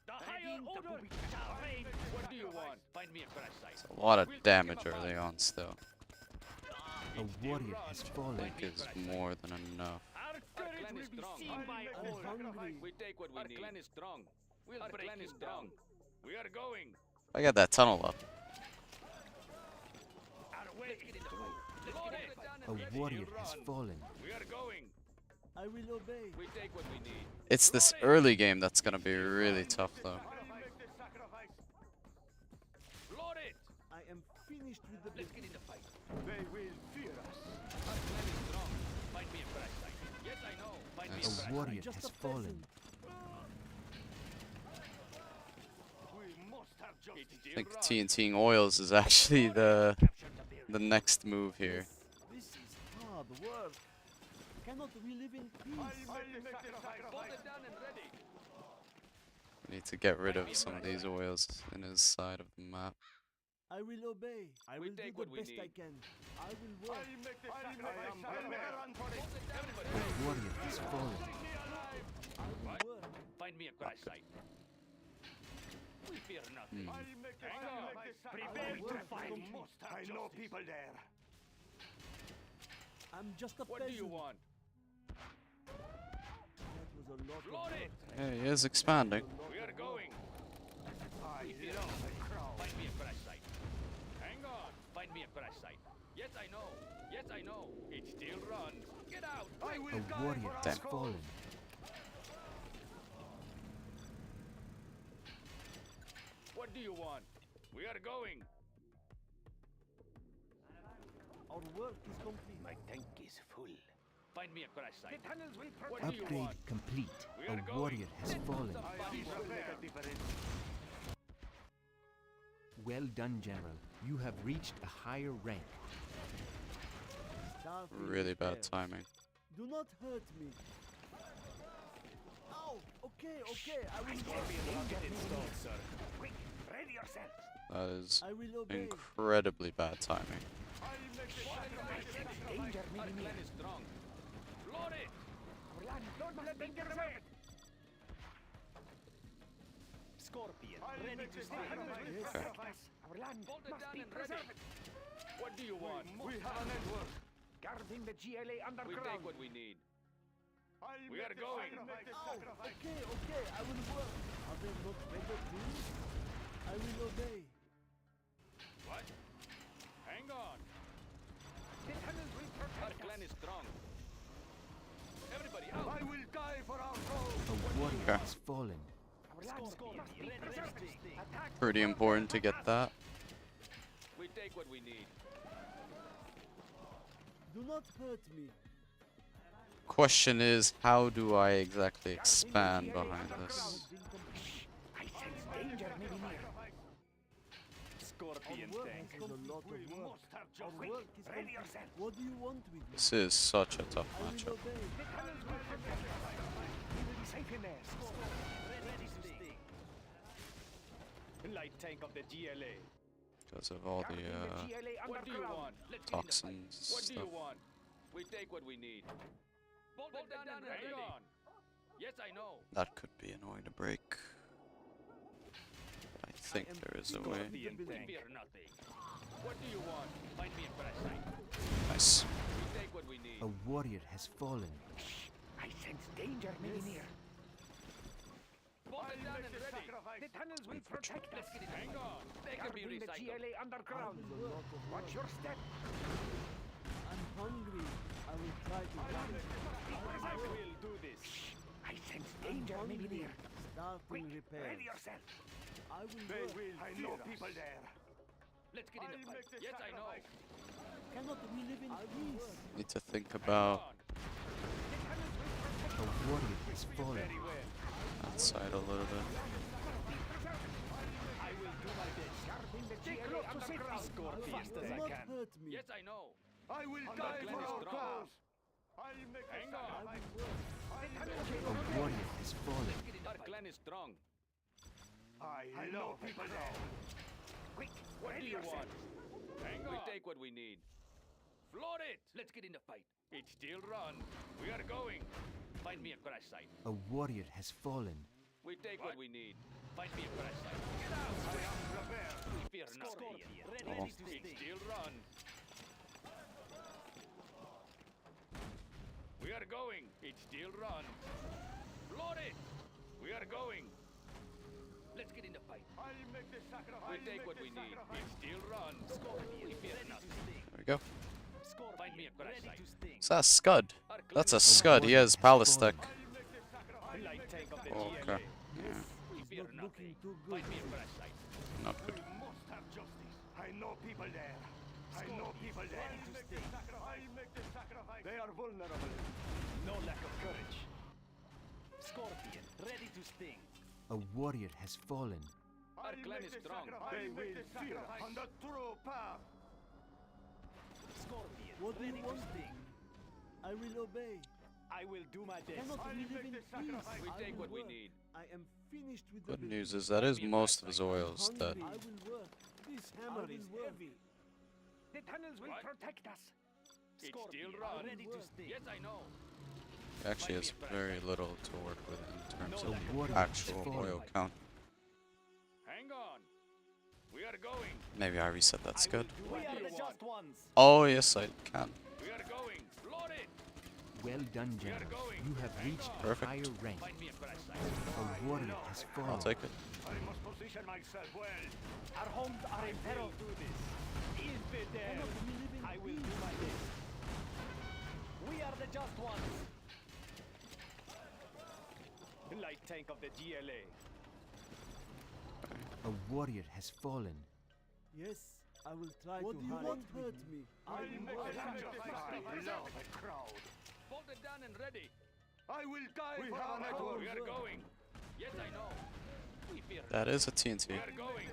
The higher Redeem the order booby shall reign. What do you want? Find me a crash site. A lot of damage early on still. A warrior has I fallen. think is more than enough. Our courage will be seen by I'm all. hungry. We take what we need. Our clan is strong. Our clan is strong. We are going. I got that tunnel up. Our way. Load it down A and ready. warrior You has run. fallen. We are going. I will obey. We take what we need. It's this early game that's gonna be really tough though. Load it. I am finished with the Let's business. get in the fight. They will fear us. Our clan is strong. Find me a crash site. Yes, I know. Find me a Yes. crash A warrior Just has a fallen. peasant. We must have It's justice. still I think run. TNTing oils is actually the next move here. This is hard work. Cannot we live in peace? I'll make the sacrifice. Hold it down and ready. Need to get rid of some of these oils in his side of the map. I will obey. I We will do take the what we best I need. can. I will work. I'll make the sacrifice. I'll make a run for it. A warrior has fallen. I will work. Find me a crash site. We fear nothing. I'll make the Hang on. sacrifice. Prepare to fight. You must have I know people there. I'm just a What do peasant. you want? That was a lot of Load work. it. Yeah, he is expanding. We are going. I We fear love nothing. the crowd. Find me a crash site. Hang on. Find me a crash site. Yes, I know. Yes, I know. It still runs. Get out. I A will die warrior for our has cause. fallen. What do you want? We are going. Our work is complete. My tank is full. Find me a crash site. tunnels will What do you Upgrade want? complete. We are A going. warrior has fallen. I will make a difference. Well done, General. You have reached a higher rank. Starfield Really is bad there. timing. Do not hurt me. Ow! Okay, okay, I will work. Quick, ready yourself. That is I will obey. incredibly bad timing. I'll make the sacrifice. Danger Our maybe near. clan is strong. Load it. Our land must be preserved. Scorpion, I'll ready make to the stand. sacrifice. Our land Hold it must down be and ready. preserved. What do you want? We have a network. Guarding the GLA We underground. take what we need. I'll We make are the going. sacrifice. Ow! Okay, okay, I will work. Are there not better tools? I will obey. What? Hang on. The tunnels will Our protect clan us. is strong. Everybody out. I will die for our cause. A warrior Okay. has fallen. Our land must be preserved. Attack. Pretty important to get that. We take what we need. Do not hurt me. Question is, how do I exactly expand behind this? Been complete. I sense danger maybe near. Scorpion Our work tank. has been a lot of We work. must have Our justice. work is Ready complete. yourself. What do you want with me? This is such a tough I will matchup. obey. The tunnels will protect us. We will be safe in there. Ready to sting. Light tank of the GLA. Because of all Guarding the GLA What do you underground. want? Let's get in the fight. toxins What do you stuff. want? We take what we need. Bolt it down and hang on. Yes, I know. That could be annoying to break. But I think there is a way. Scorpion tank. Fear nothing. What do you want? Find me a crash site. Nice. We take what we need. A warrior has fallen. I sense danger maybe near. Bolt it down and The ready. tunnels will protect us. Let's get in the Hang on. They can be Guarding the recycled. GLA underground. There's a lot of work. Watch your step. I'm hungry. I will try to run. I will do this. I sense danger maybe there. Starting repairs. yourself. I will They work. will I fear know us. people there. Let's get in the I'll fight. make the Yes, I know. sacrifice. Cannot we live in peace? Need to think Hang about on. A warrior has fallen. Very well. that side a little bit. I will do my best. Stay close to safety. Scorpion. Fast as Do I not can. hurt me. Yes, I know. I will Our die clan for is our strong. cause. I'll make the Hang on. sacrifice. A warrior has fallen. Get in the Our clan is strong. I know people there. Quick, What do ready you yourself. want? Hang We on. take what we need. Floor it! Let's get in the fight. It's still run. We are going. Find me a crash site. A warrior has fallen. We take what we need. Find me a crash site. Get out! I am prepared. We fear nothing. Oh. It's still run. We are going. It's still run. Floor it! We are going. Let's get in the fight. I'll make the sacrifice. We take what we need. It's still run. We fear nothing. There we go. Find me a crash site. Is that a Scud? Our clan That's a is Scud. He has Palace tech. light tank of the Okay. GLA. Yeah. We fear Not nothing. looking too good. Find me a crash site. Not good. Must have justice. I know people there. I know people there. I'll make the sacrifice. I'll make the sacrifice. They are vulnerable. No lack of courage. Scorpion, ready to sting. A warrior has fallen. Our I'll clan make is the strong. sacrifice. They will fear us. On the true path. Scorpion, What do you ready to want? sting. I will obey. I will do my best. Cannot I'll we live make in the peace? sacrifice. We I take will what we work. need. I am finished with Good the news is that is most of his oils dead. I will work. This hammer is heavy. The tunnels will What? protect us. It's Scorpion, still run. ready to sting. Yes, I know. He actually has very little to work with in terms No of lack of warrior actual has fallen. oil count. Hang on. We are going. Maybe I reset that Scud. We are the just ones. Oh yes, I can. We are going. Floor it. Well done, We are general. going. You have reached a Perfect. higher rank. Find me a crash site. A warrior has fallen. I'll take it. I must position myself well. Our homes are in peril. Do this. Infidel. Cannot we live in I will peace? do my best. We are the just ones. Light tank of the GLA. A warrior has fallen. Yes, I will try to hurry. What do you want hurt me? I I'll will make work. the sacrifice. I love the crowd. Bolted down and ready. I will die for our our network. We are going. Yes, I know. We fear That is a TNT. We are going.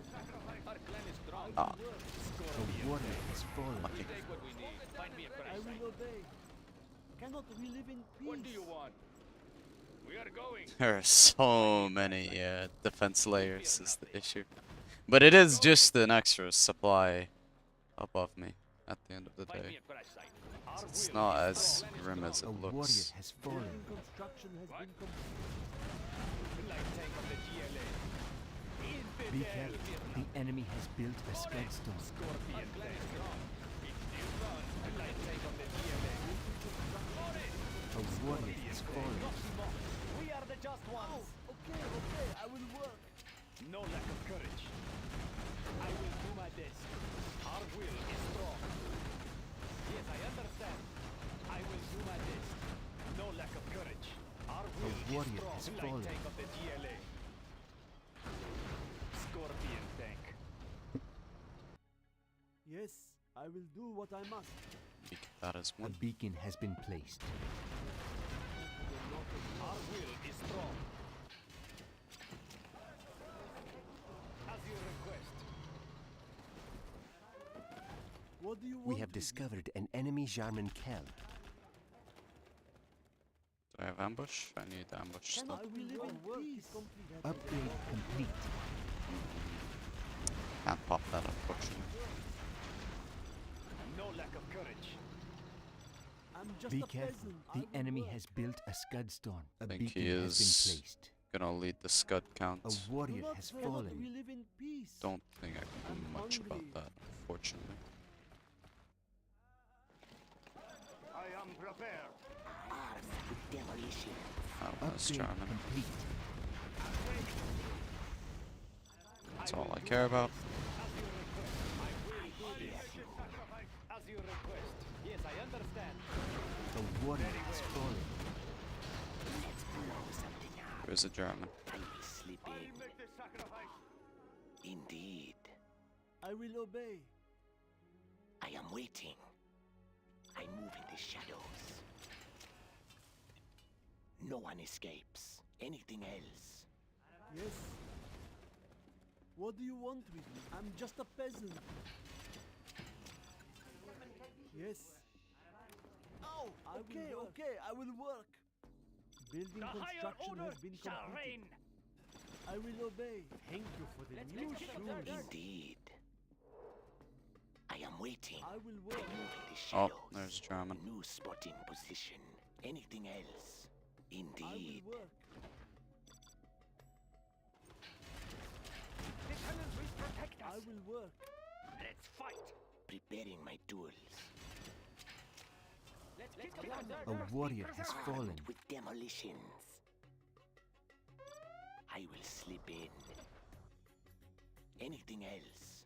Our clan is strong. Ah, A warrior has fallen. We take what we need. Find me a I crash site. will obey. Cannot we live in peace? What do you want? We are going. there are so many defense layers is the issue. But it is just an extra supply above me at the end of the Find me day. a crash site. Our It's will not is as strong. grim as A it warrior looks. has fallen. Building construction has What? been completed. Light tank of the GLA. Be Infidel. careful. The enemy has built a Scudstone. Scorpion clan is strong. It's still run. Light tank of the GLA. Load it. A warrior has fallen. We are the just ones. Okay, I will work. No lack of courage. I will do my best. Our will is strong. Yes, I understand. I will do my best. No lack of courage. Our will warrior is has strong. fallen. Light tank of the GLA. Scorpion tank. Yes, I will do what I must. That is A one. beacon has been placed. Our will is strong. As you request. What do you want? We have with me? discovered an enemy Jarman Kell. Do I have ambush? I need ambush Cannot stuff. we live in peace? Upgrade complete. Can't pop that unfortunately. No lack of courage. I'm just Be a careful. peasant. I The will enemy work. has built a Scudstorm. A Think beacon he has is been placed. Gonna lead the Scud count. A Do warrior not has hurt. We fallen. live in peace. Don't think I can do I'm much about hungry. that, unfortunately. I am prepared. Demolition. That was Upgrade charming. complete. That's all I care about. As you request. Yes, I understand. A warrior has fallen. Let's blow some There's a German. I will slip I'll in. make the sacrifice. Indeed. I will obey. I am waiting. I move in the shadows. No one escapes. Anything else? Yes. What do you want with me? I'm just a peasant. Yes. Oh, okay, okay, I will work. Building The higher construction order has been shall completed. reign. I will obey. Thank you for the Let's new get shoes. Indeed. I am waiting. I will I work. move in the Oh, shadows. there's a German. New spot in position. Anything else? I Indeed. will work. The tunnels will protect I us. will work. Let's fight. Preparing my tools. Let's kick up the A warrior has fallen. Armed with demolitions. I will slip in. Anything else?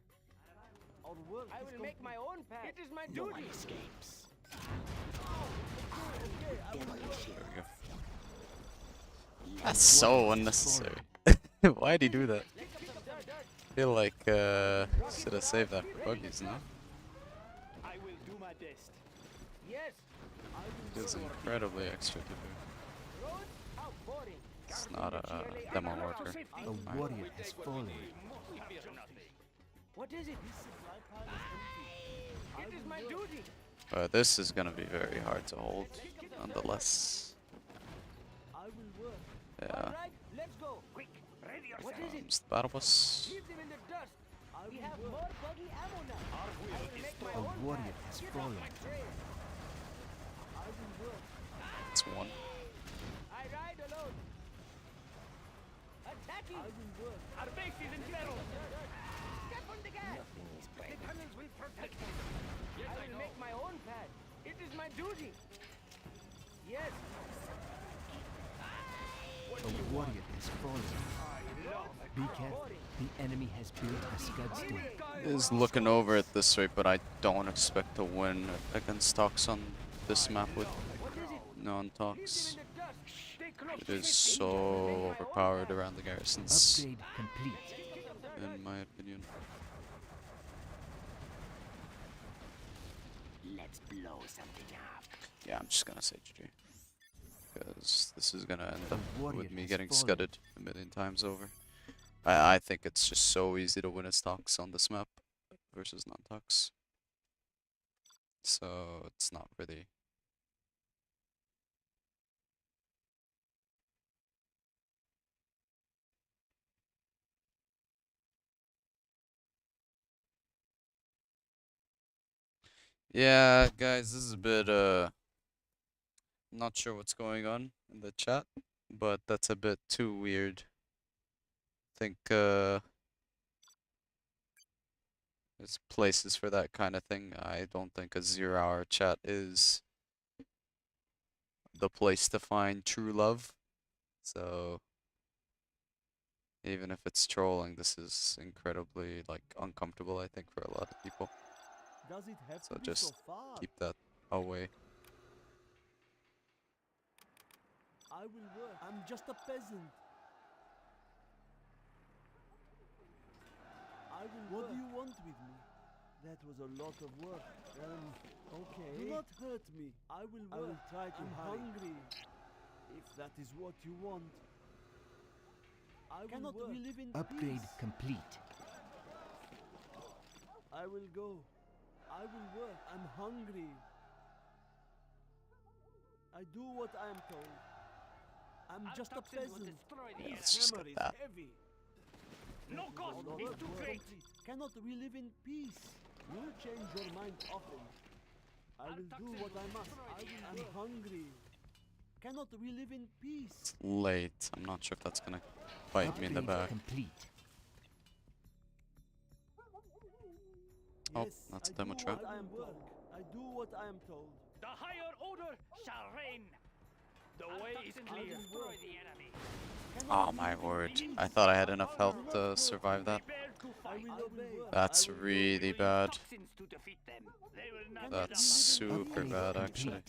Our work I is will make my complete. own path. It is my No duty. one escapes. Okay, I will work. Demolition. There we go. Let's That's so unnecessary. Why'd he do that? I feel like should have saved that for buggies, no? I will do my best. Yes. It's incredibly extra to do. Roads? How boring. It's not a demo worker. A warrior has fallen. We fear nothing. What is it? It is my duty. But this is gonna be very hard to hold, nonetheless. I will work. Yeah. All right, let's go. Quick, ready yourself. What is it? It's the battle bus. Leave them in the dust. I We will have work. more buggy ammo now. I will make my A own warrior path. has Get off fallen. my trail. I will work. It's one. I ride alone. Attacking. I will work. Our base is in peril. Step on the gas. Nothing is The private. tunnels will protect us. I will make my own path. It is my duty. Yes. A warrior has fallen. Be careful. The enemy has built a Scudstone. Is looking over it this way, but I don't expect to win against Tox on this map with non-Tox. In the dust. Stay close. It is so overpowered around the garrisons, Upgrade complete. in my opinion. Let's blow something up. Yeah, I'm just gonna say GG. Because this is gonna end up warrior with me has getting fallen. scudded a million times over. I think it's just so easy to win as Tox on this map versus non-Tox. So it's not really. Yeah, guys, this is a bit not sure what's going on in the chat, but that's a bit too weird. Think there's places for that kind of thing. I don't think a 0-hour chat is the place to find true love. So even if it's trolling, this is incredibly uncomfortable, I think, for a lot of people. Does it have So to be just so far? keep that away. I will work. I'm just a peasant. I will What do you want with me? That was a lot of work. Okay. Do not hurt me. I will work. I will try to hurry. Hungry. If that is what you want. I cannot we live in Upgrade peace? complete. I will go. I will work. I'm hungry. I do what I am told. I'm just a peasant. Yeah, let's just Hammer get is that. heavy. No cost All is work too was great. complete. Cannot we live in peace? You will change your mind often. I will do what I must. I'm hungry. Cannot we live in peace? It's late. I'm not sure if that's gonna bite me in the Upgrade back. complete. Oh, Yes, that's I a demo do trap. what I am work. I do what I am told. The higher order shall reign. The way is clear. Destroy the enemy. Oh my word. I thought I had enough health to survive that. Prepare to I fight. will obey. That's really bad. Toxins to defeat them. They will not That's get up. super bad actually.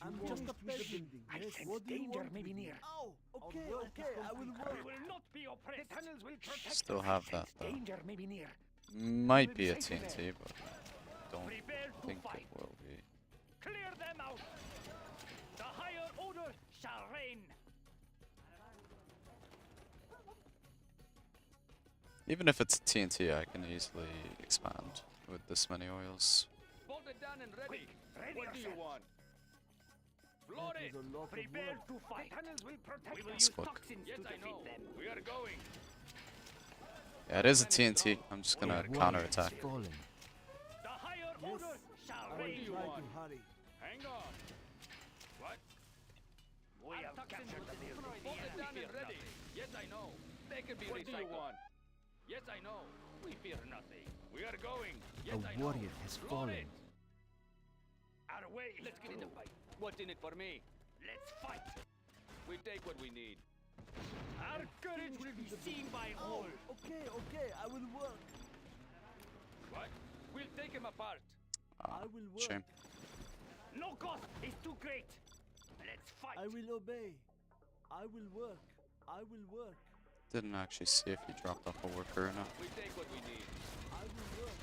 I'm just a peasant. Yes. What do you danger want may be with me? near. Ow. Okay, I will We work. will not be oppressed. The tunnels will protect Still us. have that though. Danger may be near. Might be a TNT, but don't Prepare to think fight. it will be. Clear them out. The higher order shall reign. Even if it's a TNT, I can easily expand with this many oils. Bolted down and ready. What do you want? Flood That it. was a lot of Prepare work. to fight. The tunnels will protect. We will Let's use look. toxins to defeat them. We are going. Yeah, it is a TNT. I'm just gonna counterattack. Fallen. The higher Yes. order shall I will reign. try to hurry. Hang on. What? We have captured the building. Bolted down and ready. Yes, I know. They can be recycled. What do you want? Yes, I know. We fear nothing. We are going. Yes, I A know. warrior has Flood fallen. it. Our way. Let's get in the fight. What's in it for me? Let's fight. We take what we need. Our courage will be seen by all. Okay, I will work. What? We'll take him apart. I will work. Shame. No cost is too great. Let's fight. I will obey. I will work. I will work. Didn't actually see if he dropped off a worker or not. We take what we need. I will work.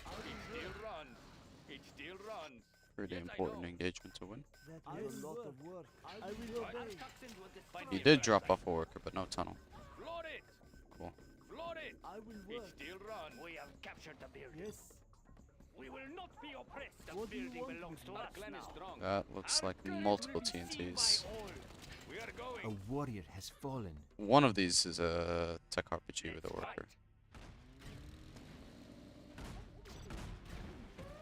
I It will still work. runs. It still runs. Pretty Yes, I important know. engagement to win. That was a lot of work. I will obey. He did drop off a worker, but no tunnel. Flood it. Cool. Flood it. I will It work. still runs. We have captured the building. Yes. We will not be oppressed. The What do you building want belongs with to me? us clan is strong. That looks Our like courage multiple will be seen TNTs. by all. We are going. A warrior has fallen. One of these is a tech RPG with a worker.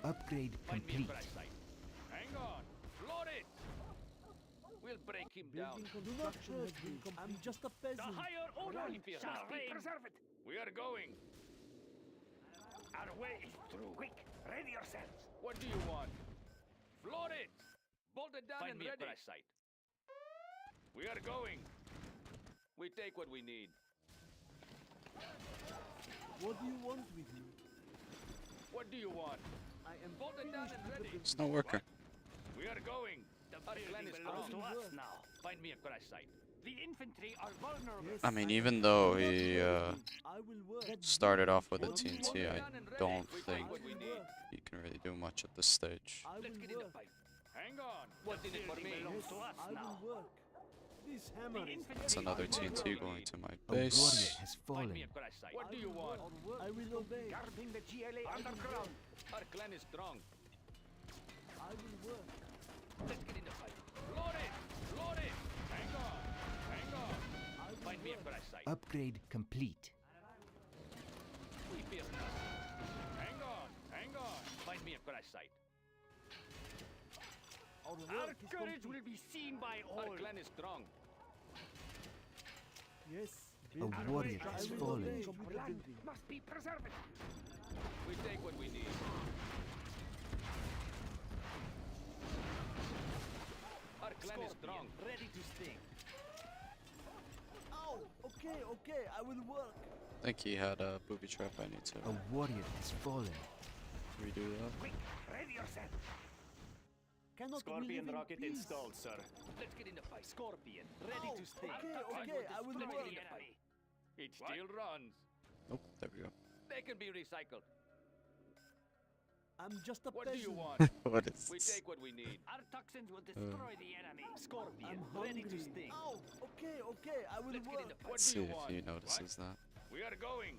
Upgrade Find me a complete. crash site. Hang on. Flood it. We'll break him down. Building construction has been completed. I'm just a The peasant. higher order Right. shall reign. Preserve it. We are going. Our way is through. Quick, ready yourselves. What do you want? Flood it. Bolted down and ready. Crash site. We are going. We take what we need. What do you want with me? What do you want? I am Bolted down finished and with the ready. building. There's no worker. We are going. The building belongs to us now. Find me a crash site. The infantry are vulnerable. Yes, I mean, am even though not he hurt me. I will work. started off with a What do you TNT, I want? don't We think take what we I will need. work. he can really do much at this stage. I Let's will get in the work. fight. Hang on. What's in it for me? Yes, to us I now. will work. This hammer is It's another TNT going to my A warrior base. has Find fallen. me a crash site. What I do you will want? work. I will obey. Guarding the GLA underground. Our clan is strong. I will work. Let's get in the fight. Load it! Load it! Hang on! Hang on! I will Find me a work. crash site. Upgrade complete. We fear nothing. Hang on! Hang on! Find me a crash site. Our Our work is courage complete. will be seen by all. Our clan is strong. Yes. A building warrior construction. has I will fallen. obey. Complete the building. Must be preserved. We take what we need. Our clan is strong. Ready to sting. Ow! Okay, I will work. I think he had a booby trap. I need to A warrior has fallen. redo that. Quick, ready yourself. Cannot we live in peace? sir. Let's get in the fight. Scorpion, ready Ow, to sting. okay, I will Let's get work. in the fight. It still runs. Oh, there we go. They can be recycled. I'm just a What do peasant. you want? What is We this? take what we need. Our toxins will destroy the enemy. Scorpion, I'm ready hungry. to sting. Ow! Okay, I will Let's get in work. the fight. Let's What do see you if want? he notices that. We are going.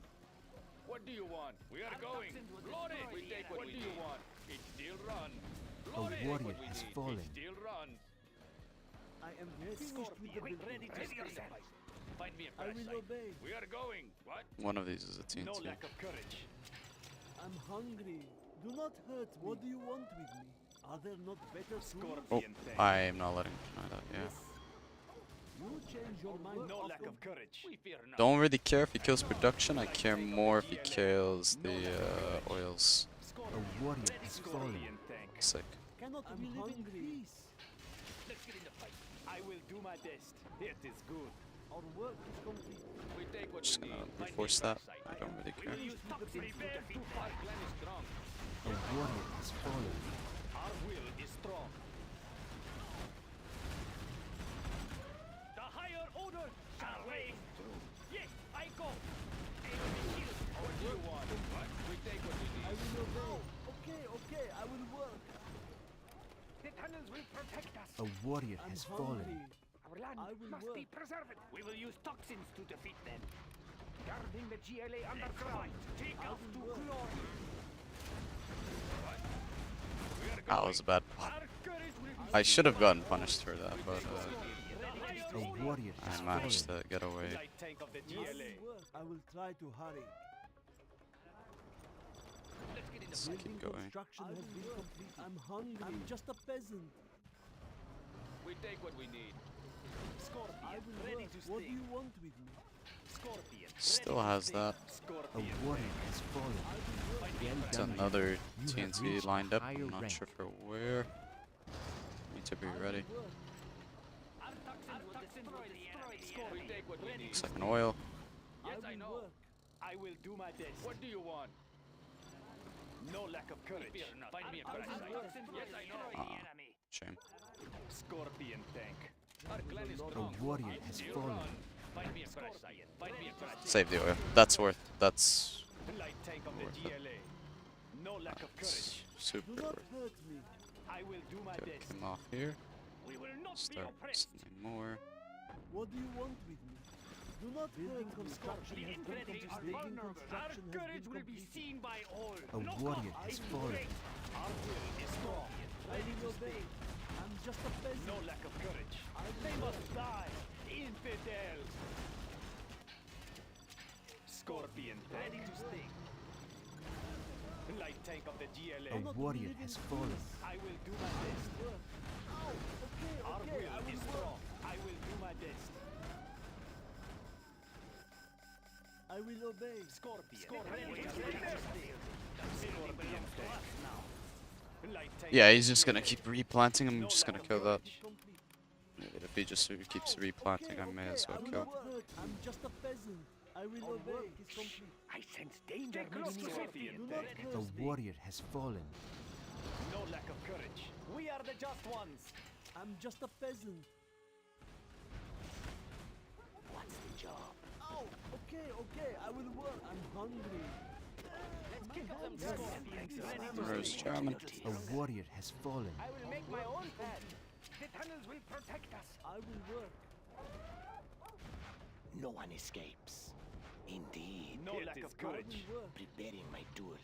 What do you want? We are Our going. toxins will Load it. destroy We the take what enemy. do you want? It still runs. A Load it. warrior What we has need. fallen. It still runs. I am finished with the Quick, building. ready yourself. Find me a I crash will site. obey. We are going. What? One of these is a TNT. of courage. I'm hungry. Do not hurt me. What do you want with me? Are there not better tools? Oh, I am not letting him try that. Yeah. Yes. You change your mind. often. courage. We fear nothing. Don't really care if he kills production. I care more if he kills the oils. A warrior has fallen. Sick. Cannot we live in peace? Let's get in the fight. I will do my best. It is good. Our work is complete. We take what Just we gonna need. Find me reinforce a that. better site. I don't really We care. will use toxins to defeat them. Our clan is strong. A warrior has fallen. Our will is strong. The higher order shall reign. Yes, I go. Enemy killed. What do you want? We take what we I need. will obey. Okay, okay, I will work. The tunnels will protect us. A warrior I'm has fallen. hungry. Our land I will must work. be preserved. We will use toxins to defeat them. Guarding the GLA underground. Take us to will work. glory. That was a bad one. Our courage will be I should have gotten punished for that, but A warrior has I managed fallen. to get away. Light tank of the I GLA. will work. I will try to hurry. Let's get in the Let's fight. keep Building going. construction has been complete. I'm hungry. I'm just a peasant. We take what we need. Scorpion, I will ready work. to What do sting. you want with me? Scorpion, Still ready to has sting. that. A Scorpion, warrior has fallen. Well It's done. another You have TNT reached a lined up. higher I'm not rank. sure for where. Need to be ready. Work. Our toxins will destroy the enemy. We take what we need. Looks like an oil. Yes, I will know. work. I will do my best. What do you want? No lack of courage. Fear not. Find me a I better will site. work. Yes, I know. Ah, shame. Scorpion tank. Our clan is A strong. warrior has You fallen. run. Find me a better site. Find me a better site. Save the oil. That's worth. That's Light tank of the Worth it. GLA. No lack of courage. super Do not worth. hurt me. I will do my Get best. him off here. We will not be Start oppressed. sending more. What do you want with me? Do not hurt construction The has been infantry complete. are Building vulnerable. Our construction has courage been will be completed. seen by all. A Knock warrior off has is fallen. great. Our will is strong. I will obey. I'm just a peasant. No lack of courage. I They will must work. die. Infidels. Scorpion ready to sting. Light tank of the GLA. A warrior has fallen. I will do my best. Work. Ow. Okay, Our okay, I will will is work. strong. I will do my best. I will obey. Scorpion ready to sting. Scorpion tank. Light tank Yeah, of he's the just gonna GLA. keep replanting. I'm No just gonna lack of kill that. Complete. If he just keeps replanting, I may as well I will kill. not hurt. I'm just a peasant. I will obey. Is complete. I sense danger. Stay close to Do Scorpion not tank. hurt A me. warrior has fallen. No lack of courage. We are the just ones. I'm just a peasant. What's the job? Ow. Okay, okay, I will work. I'm hungry. Let's kick up some Yes. Where's German? A warrior has fallen. I will make my own path. The tunnels will protect us. I will work. No one escapes. Indeed. No lack of I courage. will work. Preparing my tools.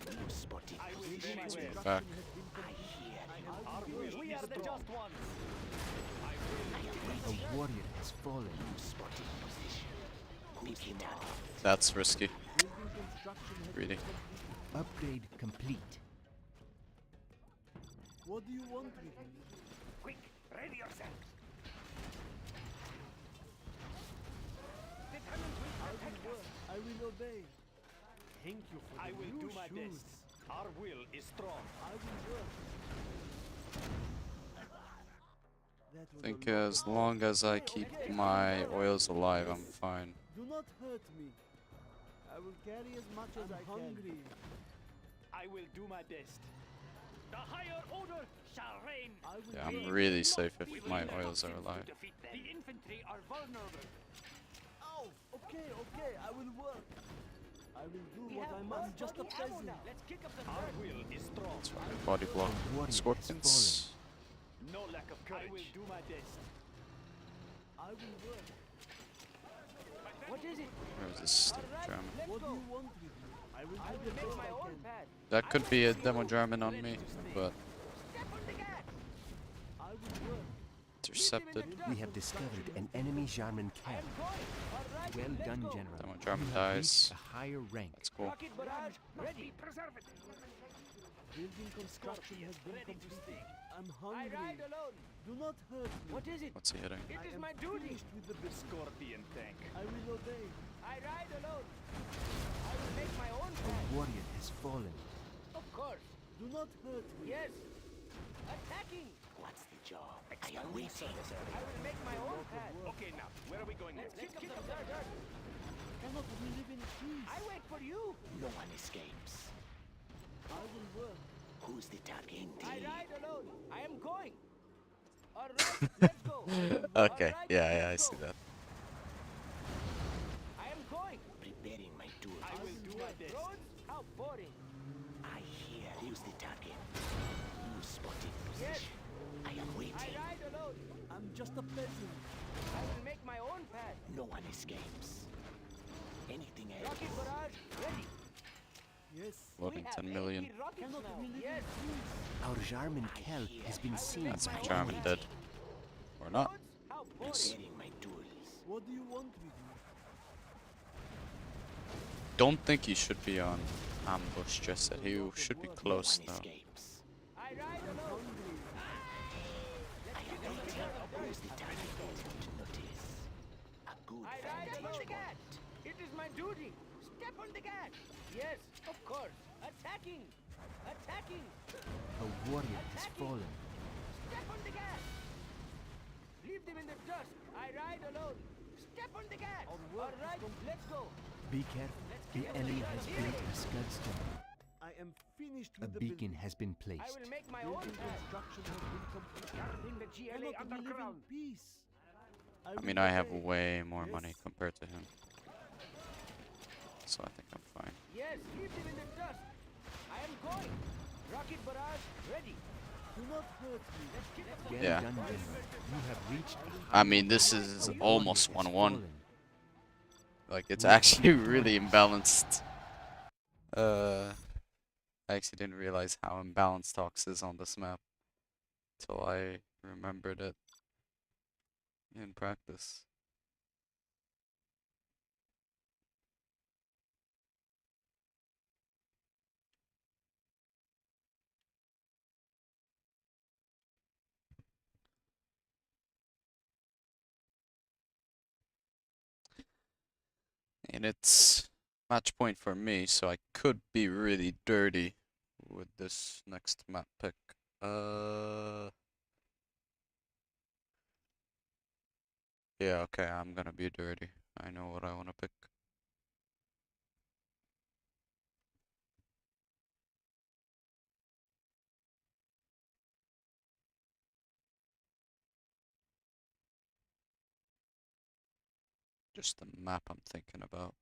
You spotted I will position do my well. best. Back. Has been I complete. hear you. Our will We are the just ones. A warrior has fallen. Spotted position. Pick him up. That's risky. Building construction has Really. been complete. Upgrade complete. What do you want with me? Quick, ready yourself. The tunnels will I will protect work. us. I will obey. Thank you for I the will new do my shoes. best. Our will is strong. I will work. That was I think a lot as of long as I keep my oils alive, I'm fine. Do not hurt me. I will carry as much as I can. I will do my best. The higher order shall reign. I will Yeah, I'm work. really safe if We will my use oils are toxins to alive. defeat them. The infantry are vulnerable. Ow! Okay, okay, I will work. I will do what I must. Just a peasant. Let's kick up some Our dirt. will is strong. That's why I body block A warrior has scorpions. No lack of courage. I will do my best. I will work. What is it? Where's this stupid German? What do you want with me? I will do the Make best my I own can. path. That could be a demo German on me, but Step on the gas. I will work. intercepted. We have discovered an enemy Jarman camp. Well done, General. Demo German You have dies. reached a higher rank. That's cool. Rocket barrage ready. Preserve it. Building construction has been Ready to completed. sting. I'm I hungry. ride alone. Do not hurt me. What is it? What's he hitting? It I is am my duty. finished with the business. Scorpion tank. I will obey. I ride alone. I will make my own A path. warrior has fallen. Of course. Do not hurt me. Yes. Attacking. What's the job? I am waiting. I will make my own path. Okay, now, where are we going next? Let's kick up the dirt. Cannot we live in peace? I wait for you. No one escapes. I will work. Who's the target? I ride alone. I am going. All right, let's go. Okay, Alright, yeah, I let's see go. that. I am going. Preparing my tools. I will do my best. Roads? How boring. I hear. Who's the target? You spotted Yes. position. I am I waiting. ride alone. I'm just a peasant. I will make my own path. No one escapes. Anything else? Rocket barrage ready. Yes. Loading We have 10 million. 80 rockets Cannot now. we live Yes. in peace? Our Jarman Kell has been seen. That's my my own Jarman path. dead. Or not. Roads? How boring. Preparing my tools. What do you want with me? Don't think he should be on ambush just yet. He should be close No now. one escapes. I ride alone. I am waiting. Who's the target? Notice. A good I ride vantage alone. point. It is my duty. Step on the gas. Yes, of course. Attacking. Attacking. A warrior has fallen. Step on the gas. Leave them in the dust. I ride alone. Step on the gas. All right, let's go. Be careful. The enemy has built a Scudstone. I am finished A with the beacon building. has been I placed. will make my own Building path. construction has been completed. Bring the GLA Cannot we live in underground. peace? I will mean, I have obey. way more money Yes. compared to him. So I think I'm fine. Yes, leave them in the dust. I am going. Rocket barrage ready. Do not hurt me. Let's kick up the Well Yeah. done, General. You have reached I mean, this is a almost warrior has 1-1. fallen. Like, it's actually really imbalanced. I actually didn't realize how imbalanced Tox is on this map till I remembered it in practice. And it's match point for me, so I could be really dirty with this next map pick. Yeah, okay, I'm gonna be dirty. I know what I wanna pick. Just the map I'm thinking about.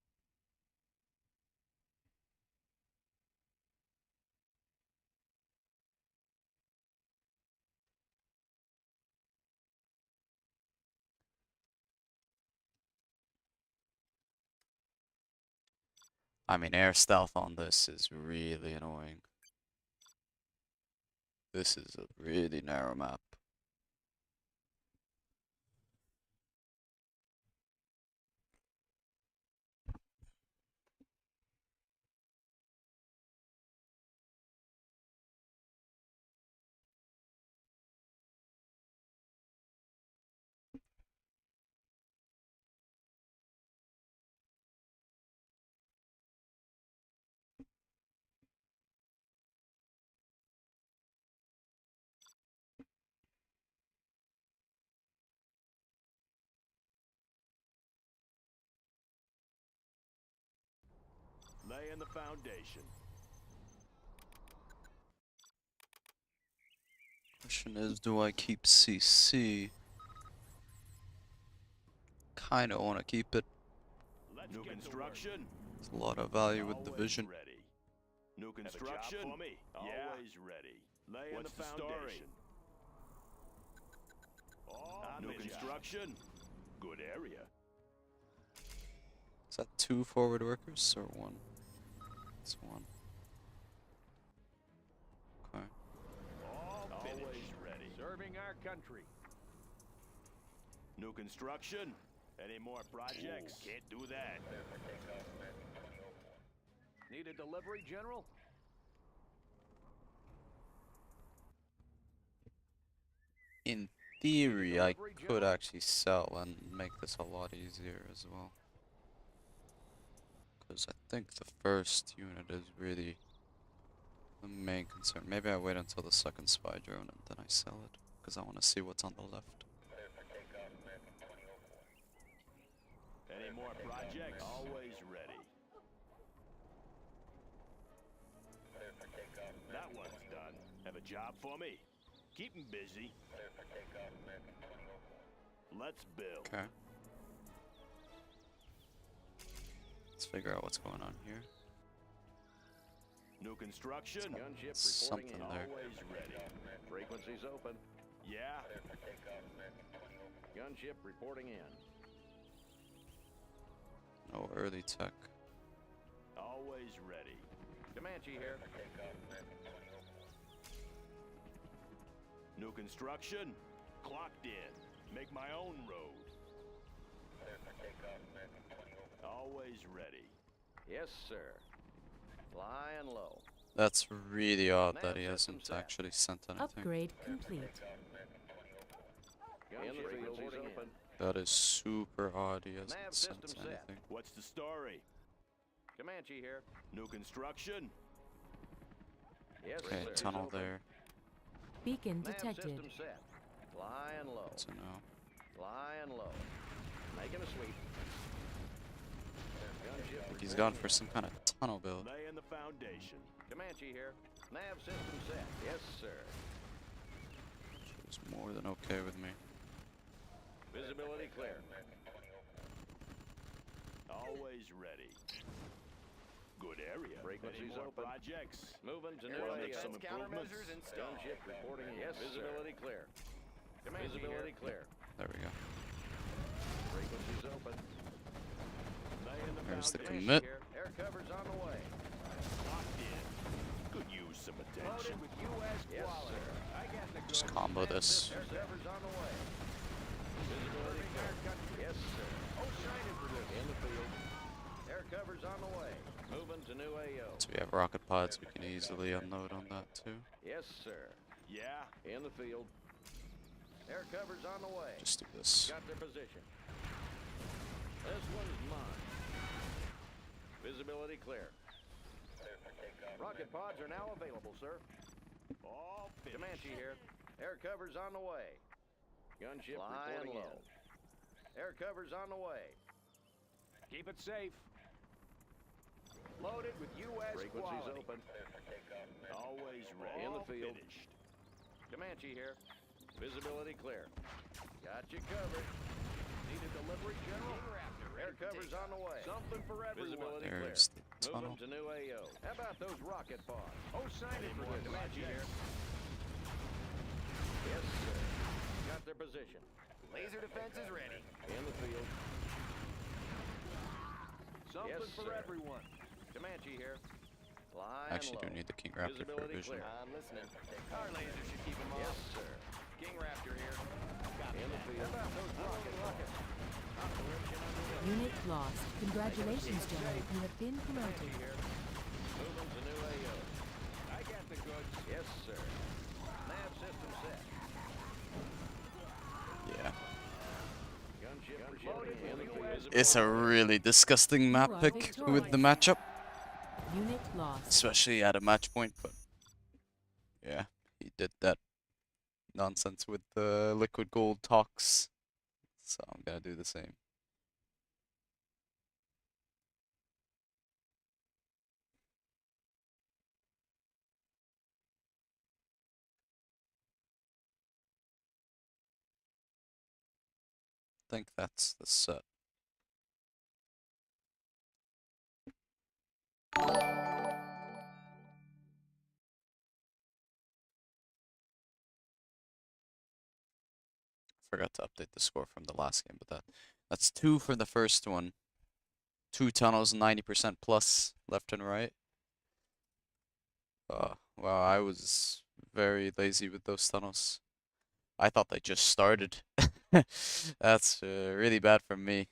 I mean, air stealth on this is really annoying. This is a really narrow map. Laying the foundation. Question is, do I keep CC? Kinda wanna keep it. Let's New construction. There's a lot of value with the Always vision. ready. New construction. For me. Yeah. Always ready. Laying the foundation. New construction. Good area. Is that 2 forward workers or 1? It's 1. Okay. Always ready. Serving our country. New construction. Any more projects? Ooh, can't do that. Need a delivery, General? In theory, I could actually sell and make this a lot easier as well. Because I think the first unit is really the main concern. Maybe I wait until the second spy drone and then I sell it. because I want to see what's on the left. Any more projects? Always ready. That one's done. Have a job for me? Keep 'em busy. Let's build. Okay. Let's figure out what's going on here. New construction. Gunship Something reporting in. there. Always ready. Frequencies open. Yeah. Gunship reporting in. Oh, early tech. Always ready. Comanche here. New construction. Clocked in. Make my own road. Always ready. Yes, sir. Flying low. That's really odd Nav that he system hasn't set. actually sent anything. Upgrade complete. Gunship reporting in. That is super odd. He hasn't Nav sent system set. anything. What's the story? Comanche here. New construction. Yes, Okay, sir. tunnel Open. there. Beacon Nav detected. system set. Flying low. So no. Flying low. Making a sweep. Gunship He's reporting gone in. for some kind of tunnel build. Laying the foundation. Comanche here. Nav system set. Yes, sir. Which is more than okay with me. Visibility clear. Always ready. Good area. Frequencies open. Projects. Moving to new Wanna make make some some improvements. countermeasures installed. Gunship reporting in. Yes, visibility clear. Visibility clear. There we go. Frequencies open. Laying the There's the foundation commit. here. Air cover's on the way. Locked in. Could use some attention. Loaded with U.S. yes, quality. Sir. I got the Just goods. combo this. Air cover's on the way. Visibility clear. Yes, sir. Oh, shining for this. In the field. Air cover's on the way. Moving to new AO. So we have rocket pods. We can easily unload on that too. Yes, sir. Yeah, in the field. Air cover's on the way. Just do this. Got their position. This one's mine. Visibility clear. Rocket pods are now available, sir. All finished. Comanche here. Air cover's on the way. Gunship reporting low. Air cover's on the way. Keep it safe. Loaded with U.S. Frequencies quality. open. Always ready. In the field. Finished. Comanche here. Visibility clear. Got you covered. Need a delivery, General? Air cover's on the way. Something for everyone. Visibility There's the clear. tunnel. Moving to new AO. How about those rocket pods? Oh, sign it for this. Comanche here. Yes, sir. Got their position. Laser defense is ready. In the field. Something Yes, for sir. everyone. Comanche here. Flying Actually, low. do need the King Raptor for Visibility vision. clear. I'm listening. Our laser should keep them off. Yes, sir. King Raptor here. In the field. How about those rockets? Operation underway. Unit lost. Congratulations, General. You have been promoted. Here. Moving to new AO. I got the goods. Yes, sir. Nav system set. Yeah. Gunship reporting in the field. It's a really disgusting map are pick with the matchup, Unit lost. especially at a match point. But yeah, he did that nonsense with the liquid gold talks, so I'm gonna do the same. Think that's the set. Forgot to update the score from the last game, but that's 2 for the first one. 2 tunnels, 90% plus left and right. Wow, I was very lazy with those tunnels. I thought they just started. That's really bad from me.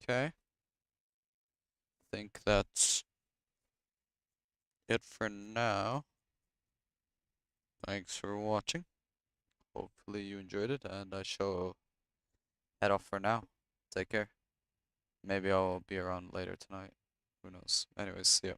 Okay. Think that's it for now. Thanks for watching. Hopefully you enjoyed it, and I shall head off for now. Take care. Maybe I'll be around later tonight. Who knows? Anyways, yeah.